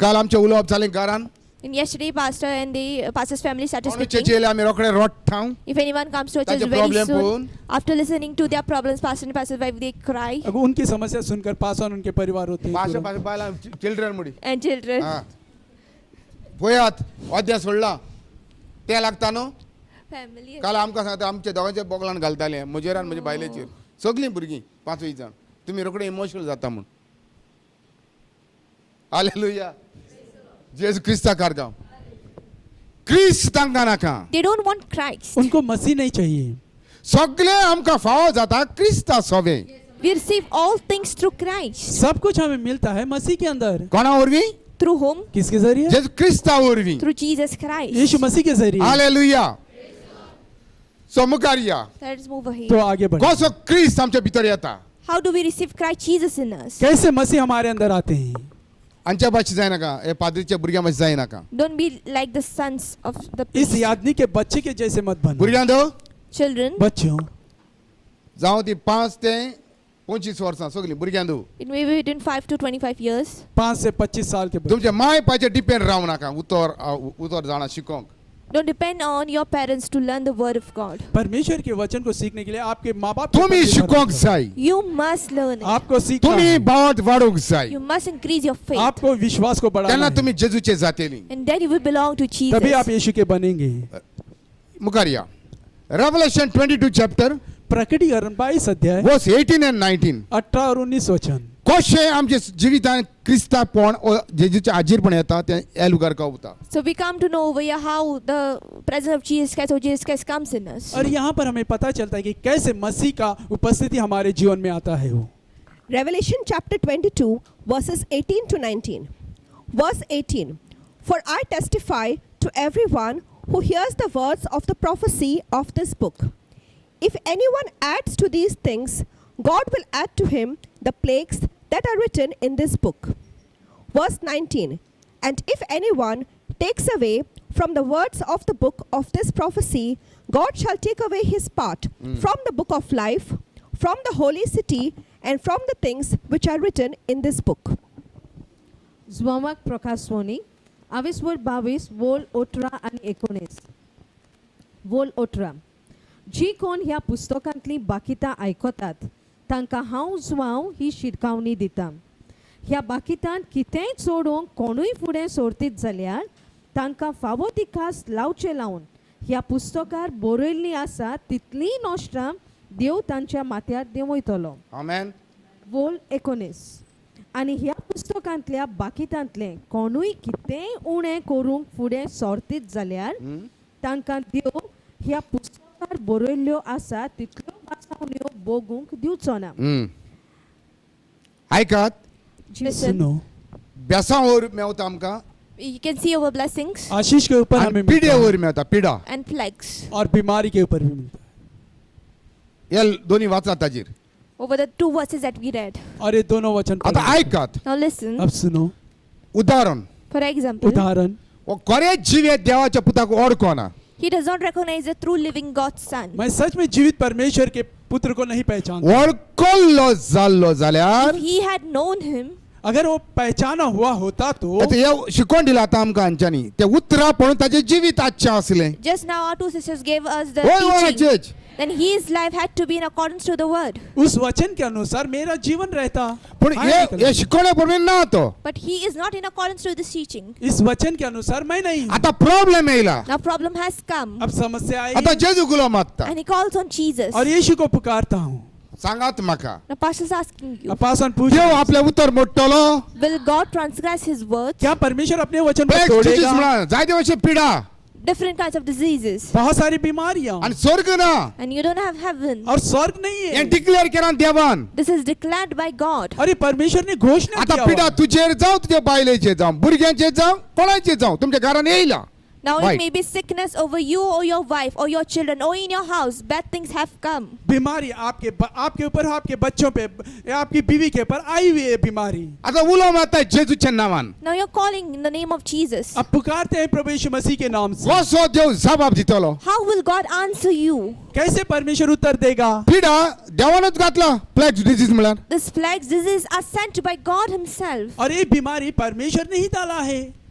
काल आमचे उलोवप जालें घरान.
And yesterday, Pastor and the pastor's family started
कोणूचे
speaking.
चेले आमी रोखडे रोट्टांव.
If anyone comes to a church
ताचे
very
problem
soon,
पळोवन.
after listening to their problems, Pastor and Pastor's wife, they cry.
अब उनकी समस्या सुनकर पासान उनके परिवार होते हैं.
भाषा
तुरंत.
भाषा बायला चिल्ड्रन मुडी.
And children.
हां. पळयात अध्याय सोडला. ते लागता न्हू.
Family.
काल आमकां सांगता आमच्या दोगांच्या बोगलान घालताले म्हजेर आनी म्हज्या बायलेचेर. सगळीं भुरगीं 5वी जाण. तुमी रोखडे इमोशनल जाता म्हूण. हालेलुया. जेजू क्रिस्ता कारगाम. क्रिस्तांका नाका.
They don't want Christ.
उनको मसीह नहीं चाहिए.
सगळे आमकां फावो जाता क्रिस्ता सोबे.
We receive all things through Christ.
सब कुछ हमें मिलता है मसीह के अंदर.
कोणा वरवीं?
Through whom?
किसके जरिए?
जेजू क्रिस्ता वरवीं.
Through Jesus Christ.
यीशु मसीह के जरिए.
हालेलुया. सो मुखार या.
Let's move ahead.
तो आगे बढ़े.
कसो क्रिस्त आमच्या भितर येता.
How do we receive Christ Jesus in us?
कैसे मसीह हमारे अंदर आते हैं.
आमच्या भाशे जायनाका. हे पाद्रीच्या भुरग्यां भाशे जायनाका.
Don't be like the sons of the
इस
priest.
यादनी के बच्चे के जैसे मत बनो.
भुरग्यांदो
Children,
बच्चों
जावं ती 5 ते 25 वर्सां सगळीं भुरग्यांदो.
it may be between 5 to 25 years.
5 से 25 साल के बच्चे.
तुमचे माय पायचे डिपेंड रावं नाका. उतर जाणा शिकोंक.
Don't depend on your parents to learn the word of God.
परमेश्वर के वचन को सीखने के लिए आपके माँ बाप
तुम्ही शिकोंक जाय.
You must learn it.
आपको सीखना
तुम्ही
है.
भावांत वाडोवंक जाय.
You must increase your faith.
आपको विश्वास को बढ़ाना
तेन्ना
है.
तुम्ही जेजूचे जातेली.
And then you will belong to Jesus.
तभी आप यीशु के बनेंगे.
मुखार या. रेवलेशन 22 चॅप्टर
प्रकटीकरण 22 अध्याय
वर्स 18 and 19.
18 और 19 वचन.
कशें आमचे जिवितान क्रिस्तापण जेजूचे हाजीरपण येता तें ह्या लुगार कळटा.
So we come to know over here how the presence of Jesus Christ or Jesus Christ comes in us.
और यहाँ पर हमें पता चलता है कि कैसे मसीह का उपस्थिति हमारे जीवन में आता है. वो
Revelation chapter 22, verses 18 to 19. Verse 18. For I testify to everyone who hears the words of the prophecy of this book. If anyone adds to these things, God will add to him the plagues that are written in this book. Verse 19. And if anyone takes away from the words of the book of this prophecy, God shall take away his part from the book of life, from the holy city, and from the things which are written in this book.
Zwamak Prakaswani, Aviswar Bavis, Vol Otra आणि 19. Vol Otra. जी कोण ह्या पुस्तकांतली बाकितां आयकतात तांकां हांव जुवांव ही शिटकावणी दितां. ह्या बाकितांत कितेंय सोडूंक कोणूय फुडें सोडतीत जाल्यार तांकां फावो ती खास लावचे लावन ह्या पुस्तकार बरयल्लीं आसा तितलीं नोश्टां देव तांच्या माथ्यार देंवयतलो.
आमेन.
वोल 19. आनी ह्या पुस्तकांतल्या बाकितांतलें कोणूय कितेंय उणें करूंक फुडें सोरतीत जाल्यार तांकां देव ह्या पुस्तकार बरयल्ल्यो आसा तितल्यो वाचवण्यो बोगूंक दिवचो ना.
ऐकात.
Listen,
सुनो.
बेसांवर मेवता आमकां.
you can see our blessings
आशीष के ऊपर हमें
आनी
मिलता है
पिडेवर मेवता. पिडा.
and plagues.
और बीमारी के ऊपर भी मिलता है.
हे दोन्ही वाचा ताजेर.
Over the 2 verses that we read.
और ये दोनों वचन
आता
पढ़े.
ऐकात.
Now listen.
अब सुनो.
उदाहरण.
For example,
उदाहरण.
वो खरेंच जिवे देवाच्या पुताक वळखना.
he does not recognize the true living God's Son.
मैं सच में जीवित परमेश्वर के पुत्र को नहीं पहचानता.
वळखलो जाल्लो जाल्यार
If he had known him,
अगर वो पहचाना हुआ होता तो
आता हे शिकोवन दिला आतां आमकां हांच्यानी ते उतरां पळोवन ताजें जिवीत आजचें आसलें.
just now our 2 sisters gave us the
होय
teaching.
वराचेच.
then his life had to be in accordance to the word.
उस वचन के अनुसार मेरा जीवन रहता।
पण
बाहेर
हे
निकलता।
हे शिकवण्याप्रमाणे नव्हतं.
But he is not in accordance to this teaching.
इस वचन के अनुसार मैं नहीं हूँ।
आता प्रॉब्लेम येईल.
Now problem has come.
अब समस्या आई
आता जेजू गुलाम आता.
And he calls on Jesus.
और यीशु को पुकारता हूँ।
सांगात म्हाका.
Now pastor is asking you,
अपासन पूछ
देव आपले उत्तर मोडटलो.
will God transgress his words?
क्या परमेश्वर अपने वचन को
ब्रेक
तोड़ेगा?
डिसीज म्हणा. जायते वर्षे पिडा.
Different kinds of diseases.
बहुत सारी बीमारियां
आणि स्वर्ग ना.
And you don't have heaven.
और स्वर्ग नहीं
हे
है।
डिक्लेअर केला देवान.
This is declared by God.
अरे परमेश्वर ने घोषणा
आता
किया
पिडा
हुआ।
तुझेर जाऊ, तुझ्या बायलेचे जाऊ, भुरग्यांचे जाऊ, कोणाचे जाऊ, तुमच्या घरान येईल.
Now
Right.
it may be sickness over you or your wife or your children or in your house. Bad things have come.
बीमारी आपके ऊपर, आपके बच्चों पे, या आपकी बीवी के ऊपर आई हुई है बीमारी।
आता उलाम आता जेजूच्या नावान.
Now you're calling in the name of Jesus.
अब पुकारते हैं प्रभु यीशु मसीह के नाम से।
कसो देव जबाब दितलो.
How will God answer you?
कैसे परमेश्वर उत्तर देगा?
पिडा देवानच घातला. प्लेक्स डिसीज म्हणून.
These plagues, diseases are sent by God himself.
और ये बीमारी परमेश्वर ने ही डाला है।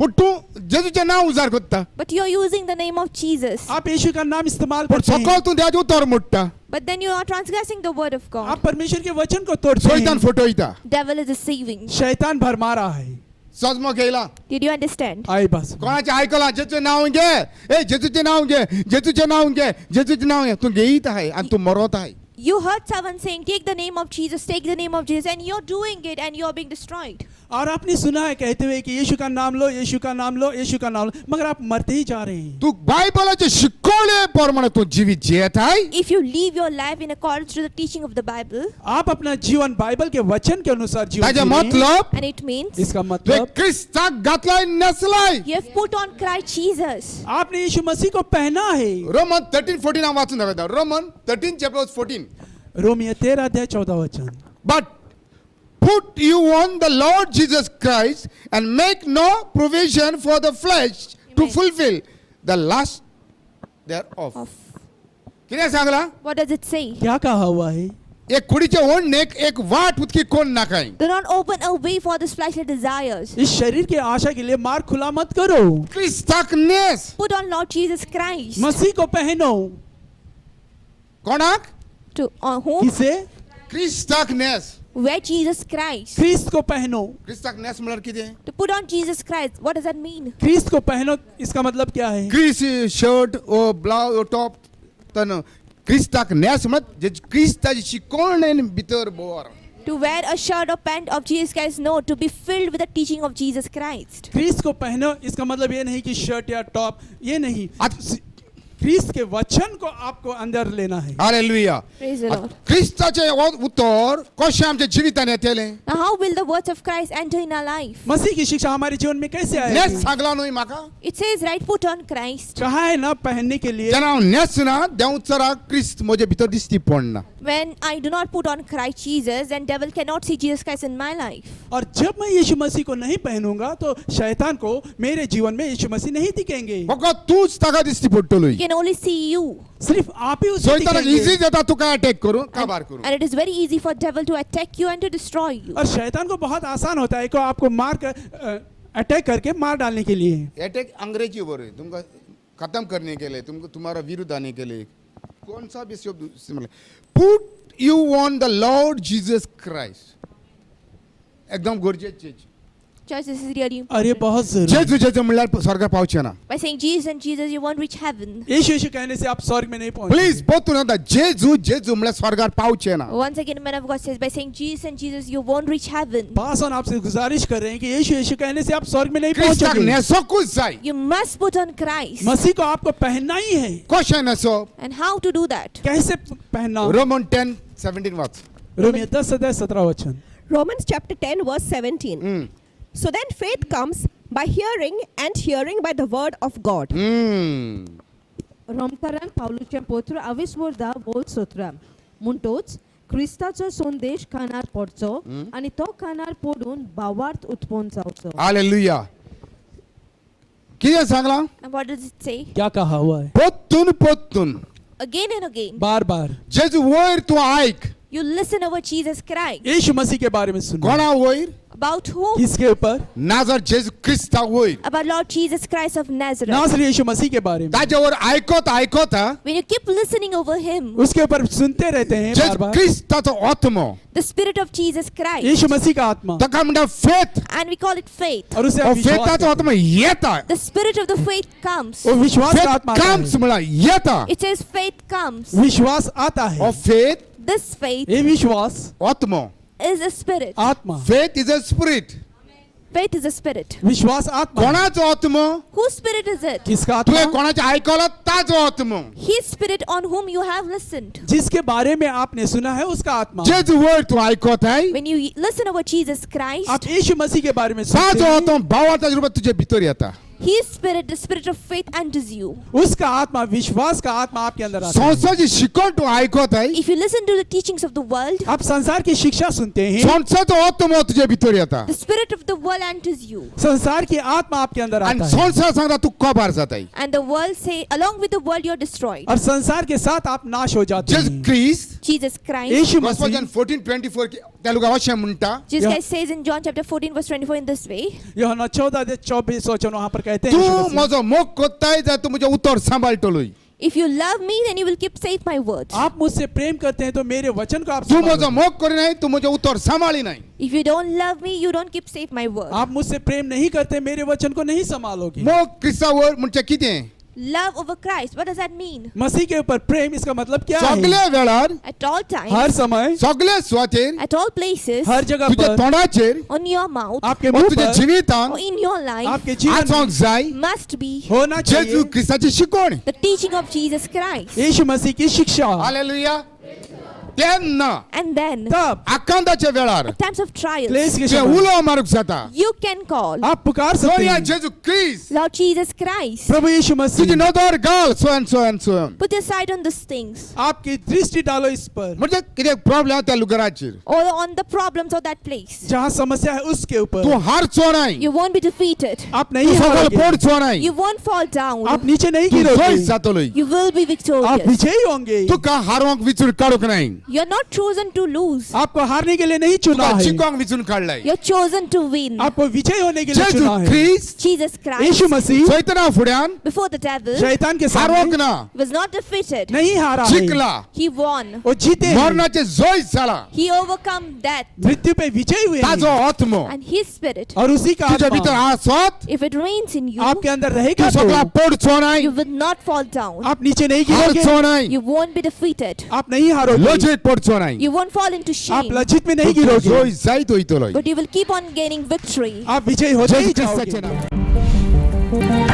पण तू जेजूचे नाव उजार करता.
But you're using the name of Jesus.
आप यीशु का नाम इस्तेमाल
पण
करते
सकाळ
हैं।
तू त्याचे उत्तर मोडटा.
But then you are transgressing the word of God.
आप परमेश्वर के वचन को तोड़ते
शैतान
हैं।
फटोयता.
Devil is deceiving.
शैतान भरमा रहा है।
सजमो केला.
Did you understand?
आई बस
कोणाचे ऐकला जेजूचे नाव घे. ए जेजूचे नाव घे. जेजूचे नाव घे. जेजूचे नाव घे. तू घेत आहे आणि तू मरत आहे.
You heard someone saying, take the name of Jesus, take the name of Jesus, and you're doing it and you're being destroyed.
और आपने सुना है कहते हुए कि यीशु का नाम लो, यीशु का नाम लो, यीशु का नाम लो, मगर आप मरते ही जा रहे हैं।
तू बायबलाचे शिकवले प्रमाणे तू जीवित जियत आहे.
If you live your life in accordance to the teaching of the Bible,
आप अपना जीवन बाइबल के वचन के अनुसार जीवन
त्याचा
जी रहे हैं।
मतलब
and it means
इसका
तू
मतलब
ख्रिस्ताक घातलाय नसलाय.
you have put on Christ Jesus.
आपने यीशु मसीह को पहना है।
रोमन 13:14 नाव वाचून दाखवता. Roman 13 chapter 14.
रोमियो 13 अध्याय 14 वचन।
But put you on the Lord Jesus Christ and make no provision for the flesh to
Amen.
fulfill the lust thereof.
Of.
किने Sangla?
What does it say?
क्या कहा हुआ है?
एक कुडीच्या ओढणे एक वाट उतकी कोण नाकाय.
Do not open a way for the fleshly desires.
इस शरीर की आशा के लिए मार्ग खुला मत करो।
ख्रिस्ताक नेस.
Put on Lord Jesus Christ.
मसीह को पहनो।
कोणाक?
To on whom?
किसे?
ख्रिस्ताक नेस.
Wear Jesus Christ.
ख्रिस्त को पहनो।
ख्रिस्ताक नेस म्हणल्यार कितें?
To put on Jesus Christ. What does that mean?
ख्रिस्त को पहनो इसका मतलब क्या है?
क्रिस शर्ट ओ ब्लाउज ओ टॉप तन ख्रिस्ताक नेस म्हणत जे ख्रिस्ताची शिकवणेन भितर bore.
To wear a shirt or pant of Jesus Christ. No, to be filled with the teaching of Jesus Christ.
ख्रिस्त को पहनो इसका मतलब ये नहीं कि शर्ट या टॉप, ये नहीं।
आत-
ख्रिस्त के वचन को आपको अंदर लेना है।
हालेलुया.
Praise the Lord.
ख्रिस्ताचे उत्तर कशे आमच्या जिवितान येतले.
Now, how will the words of Christ enter in our life?
मसीह की शिक्षा हमारे जीवन में कैसे
नेस
आएगी?
सांगला न्हय म्हाका.
It says, right, put on Christ.
कहा है ना पहनने के लिए।
जेन्ना हांव नेस ना देंवचरा क्रिस्त म्हजे भितर दिसती पडना.
When I do not put on Christ Jesus, then devil cannot see Jesus Christ in my life.
और जब मैं यीशु मसीह को नहीं पहनूंगा तो शैतान को मेरे जीवन में यीशु मसीह नहीं दिखेंगे।
फकत तूच ताका दिसती पडटलोय.
He can only see you.
सिर्फ आप ही उसे
शैतानाक इजी
दिखेंगे।
जाता तुका अटॅक करून काबार करून.
And it is very easy for devil to attack you and to destroy you.
और शैतान को बहुत आसान होता है कि आपको मार कर अटैक करके मार डालने के लिए।
अटॅक अंग्रेजी वर है. तुमका खत्म करने के लिए, तुमको तुम्हारा विरुद्ध आने के लिए. कौन सा भी शब्द similar. Put you on the Lord Jesus Christ. एकदम गरजेची चीज.
Church, this is really
और ये बहुत जरूरी है।
जेजू जेजू म्हणल्यार स्वर्ग पावचे ना.
by saying Jesus and Jesus, you won't reach heaven.
यीशु यीशु कहने से आप स्वर्ग में नहीं
प्लीज
पहुंचे।
पोतून आता जेजू जेजू म्हणल्यार स्वर्गार पावचे ना.
Once again, man of God says, by saying Jesus and Jesus, you won't reach heaven.
Pass on आपसे गुजारिश कर रहे हैं कि यीशु यीशु कहने से आप स्वर्ग में नहीं
क्रिस्ताक
पहुंचोगे।
नेसोकूच जाय.
You must put on Christ.
मसीह को आपको पहनना ही है।
कशें NESO?
And how to do that?
कैसे पहनना?
Roman 10:17 watch.
रोमियो 10 अध्याय 17 वचन।
Romans chapter 10 verse 17. So then faith comes by hearing and hearing by the word of God.
रोमकारान पावलुचें पत्र 20:2 म्हणटोच क्रिस्ताचो संदेश कानार पडचो आनी तो कानार पडून भावार्थ उत्पन्न जावचो.
हालेलुया. कितें Sangla?
And what does it say?
क्या कहा हुआ है?
पोतून पोतून
Again and again.
बार बार
जेजू वयर तूं आयक.
You listen over Jesus Christ.
यीशु मसीह के बारे में सुनो।
कोणा वयर
About whom?
किसके ऊपर?
नाजर जेजू क्रिस्ता वयर
About Lord Jesus Christ of Nazareth.
नासरी यीशु मसीह के बारे में।
ताजेवर ऐकता
When you keep listening over him,
उसके ऊपर सुनते रहते हैं बार
जेजू
बार।
क्रिस्ताचो आत्मा
the Spirit of Jesus Christ,
यीशु मसीह का आत्मा
ताका म्हणटा faith
and we call it faith.
और उसे
ओ
हम विश्वास
फेथाचो
कहते हैं।
आत्मा येता
The Spirit of the faith comes.
वो विश्वास का
फेथ
आत्मा आता
कम्स
है।
म्हणला येता
It says faith comes.
विश्वास आता
ओ
है।
फेथ
This faith
ये विश्वास
आत्मा
is a spirit.
आत्मा
faith is a spirit
Faith is a spirit.
विश्वास आत्मा
कोणाचो आत्मा
Whose spirit is it?
किसका
तुवें
आत्मा?
कोणाचें आयकला ताजो आत्मा
His spirit on whom you have listened.
जिसके बारे में आपने सुना है उसका आत्मा।
जेजू वयर तूं आयकताय
When you listen over Jesus Christ,
आप यीशु मसीह के बारे में सुनते
ताजो
हैं।
आत्मा भावाच्या रूपात तुझे भितर येता
His spirit, the spirit of faith, enters you.
उसका आत्मा विश्वास का आत्मा आपके अंदर आता है।
संसारची शिकवण तूं आयकताय
If you listen to the teachings of the world,
आप संसार की शिक्षा सुनते हैं।
संसारचो आत्मा तुझे भितर येता
the spirit of the world enters you.
संसार की आत्मा आपके अंदर
आणि
आता है
संसार सांगता तू कबार जाताय
And the world say, along with the world, you're destroyed.
और संसार के साथ आप नाश हो जाते
जेजू
हैं।
क्रिस्त
Jesus Christ.
यीशु
Gospel
मसीह
14:24 तेलुगु अवश्य म्हणटा
Jesus
Yeah.
Christ says in John chapter 14, verse 24 in this way.
यूहन्ना 14:24 वचन वहाँ पर कहते हैं
तू
यीशु मसीह,
म्हजो मोग कोत्ताय जाल्यार तू म्हजे उतर सांबाळटलोय
If you love me, then you will keep safe my words.
आप मुझसे प्रेम करते हैं तो मेरे वचन को आप
तू म्हजो
संभालोगे।
मोग करिनाय तू म्हजे उतर सांबाळी नाही
If you don't love me, you don't keep safe my words.
आप मुझसे प्रेम नहीं करते मेरे वचन को नहीं संभालोगे।
मोग क्रिस्तावर म्हणजे कितें
Love over Christ. What does that mean?
मसीह के ऊपर प्रेम इसका मतलब क्या
सगळ्या
है?
वेळार
At all times,
हर समय
सगळ्या सुवातेर
at all places,
हर जगह
तुझ्या
पर
तोंडाचेर
on your mouth,
आपके
वा
मुंह
तुझ्या
पर
जिवितांत
or in your life,
आपके जीवन
आसोंक
में
जाय
must be
होना
जेजू
चाहिए
क्रिस्ताची शिकवण
the teaching of Jesus Christ.
यीशु मसीह की शिक्षा।
हालेलुया तेन्ना
And then,
तब
आकांताच्या वेळार
at times of trials,
क्लेश के
तुवें
समय
उलो मारूंक जाता
you can call
आप पुकार सकते
सोनिया
हैं
जेजू क्रिस्त
Lord Jesus Christ.
प्रभु यीशु
तुझी
मसीह।
नदर घाल सोन
Put your sight on these things,
आपकी दृष्टि डालो इस पर
म्हणजे कितें प्रॉब्लेम त्या लुगराचेर
or on the problems of that place.
जहाँ समस्या है उसके
तू
ऊपर
हारचो नाही
You won't be defeated.
आप
तू
नहीं
सकल
हारोगे,
पडचो नाही
You won't fall down.
आप नीचे नहीं
तू
गिरोगे,
जय जातलोय
You will be
आप
victorious.
विजयी होंगे।
तुका हारोंक विचून काडूक नाही
You're not chosen to lose.
आपको हारने के लिए नहीं चुना
तुका
है,
जिंकोंक विचून काडलाय
You're chosen to win.
आपको विजयी होने के लिए
जेजू
चुना है।
क्रिस्त
Jesus Christ,
यीशु मसीह
सैताना फुड्यान
before the devil,
शैतान के
हारोंक
सामने
ना
was not defeated.
नहीं हारा है,
जिंकला
He won.
वो जीते हैं,
मरणाचे जय जाला
He overcome death.
मृत्यु पे विजयी हुए
ताजो
हैं।
आत्मा
And His Spirit,
और उसी का
तुझ्या भितर
आत्मा
आसत
if it reigns in you,
आपके अंदर
तू
रहेगा
सगळा
तो
पडचो नाही
you will not fall down.
आप नीचे नहीं गिरोगे,
हारचो नाही
You won't be defeated.
आप नहीं हारोगे,
लज्जित पडचो नाही
You won't fall into
आप
shame.
लज्जित में नहीं
जय
गिरोगे,
जायत वयतलोय
But you will keep on gaining victory.
आप विजयी होते
जेजू
ही
क्रिस्ताचे
जाओगे।
नाव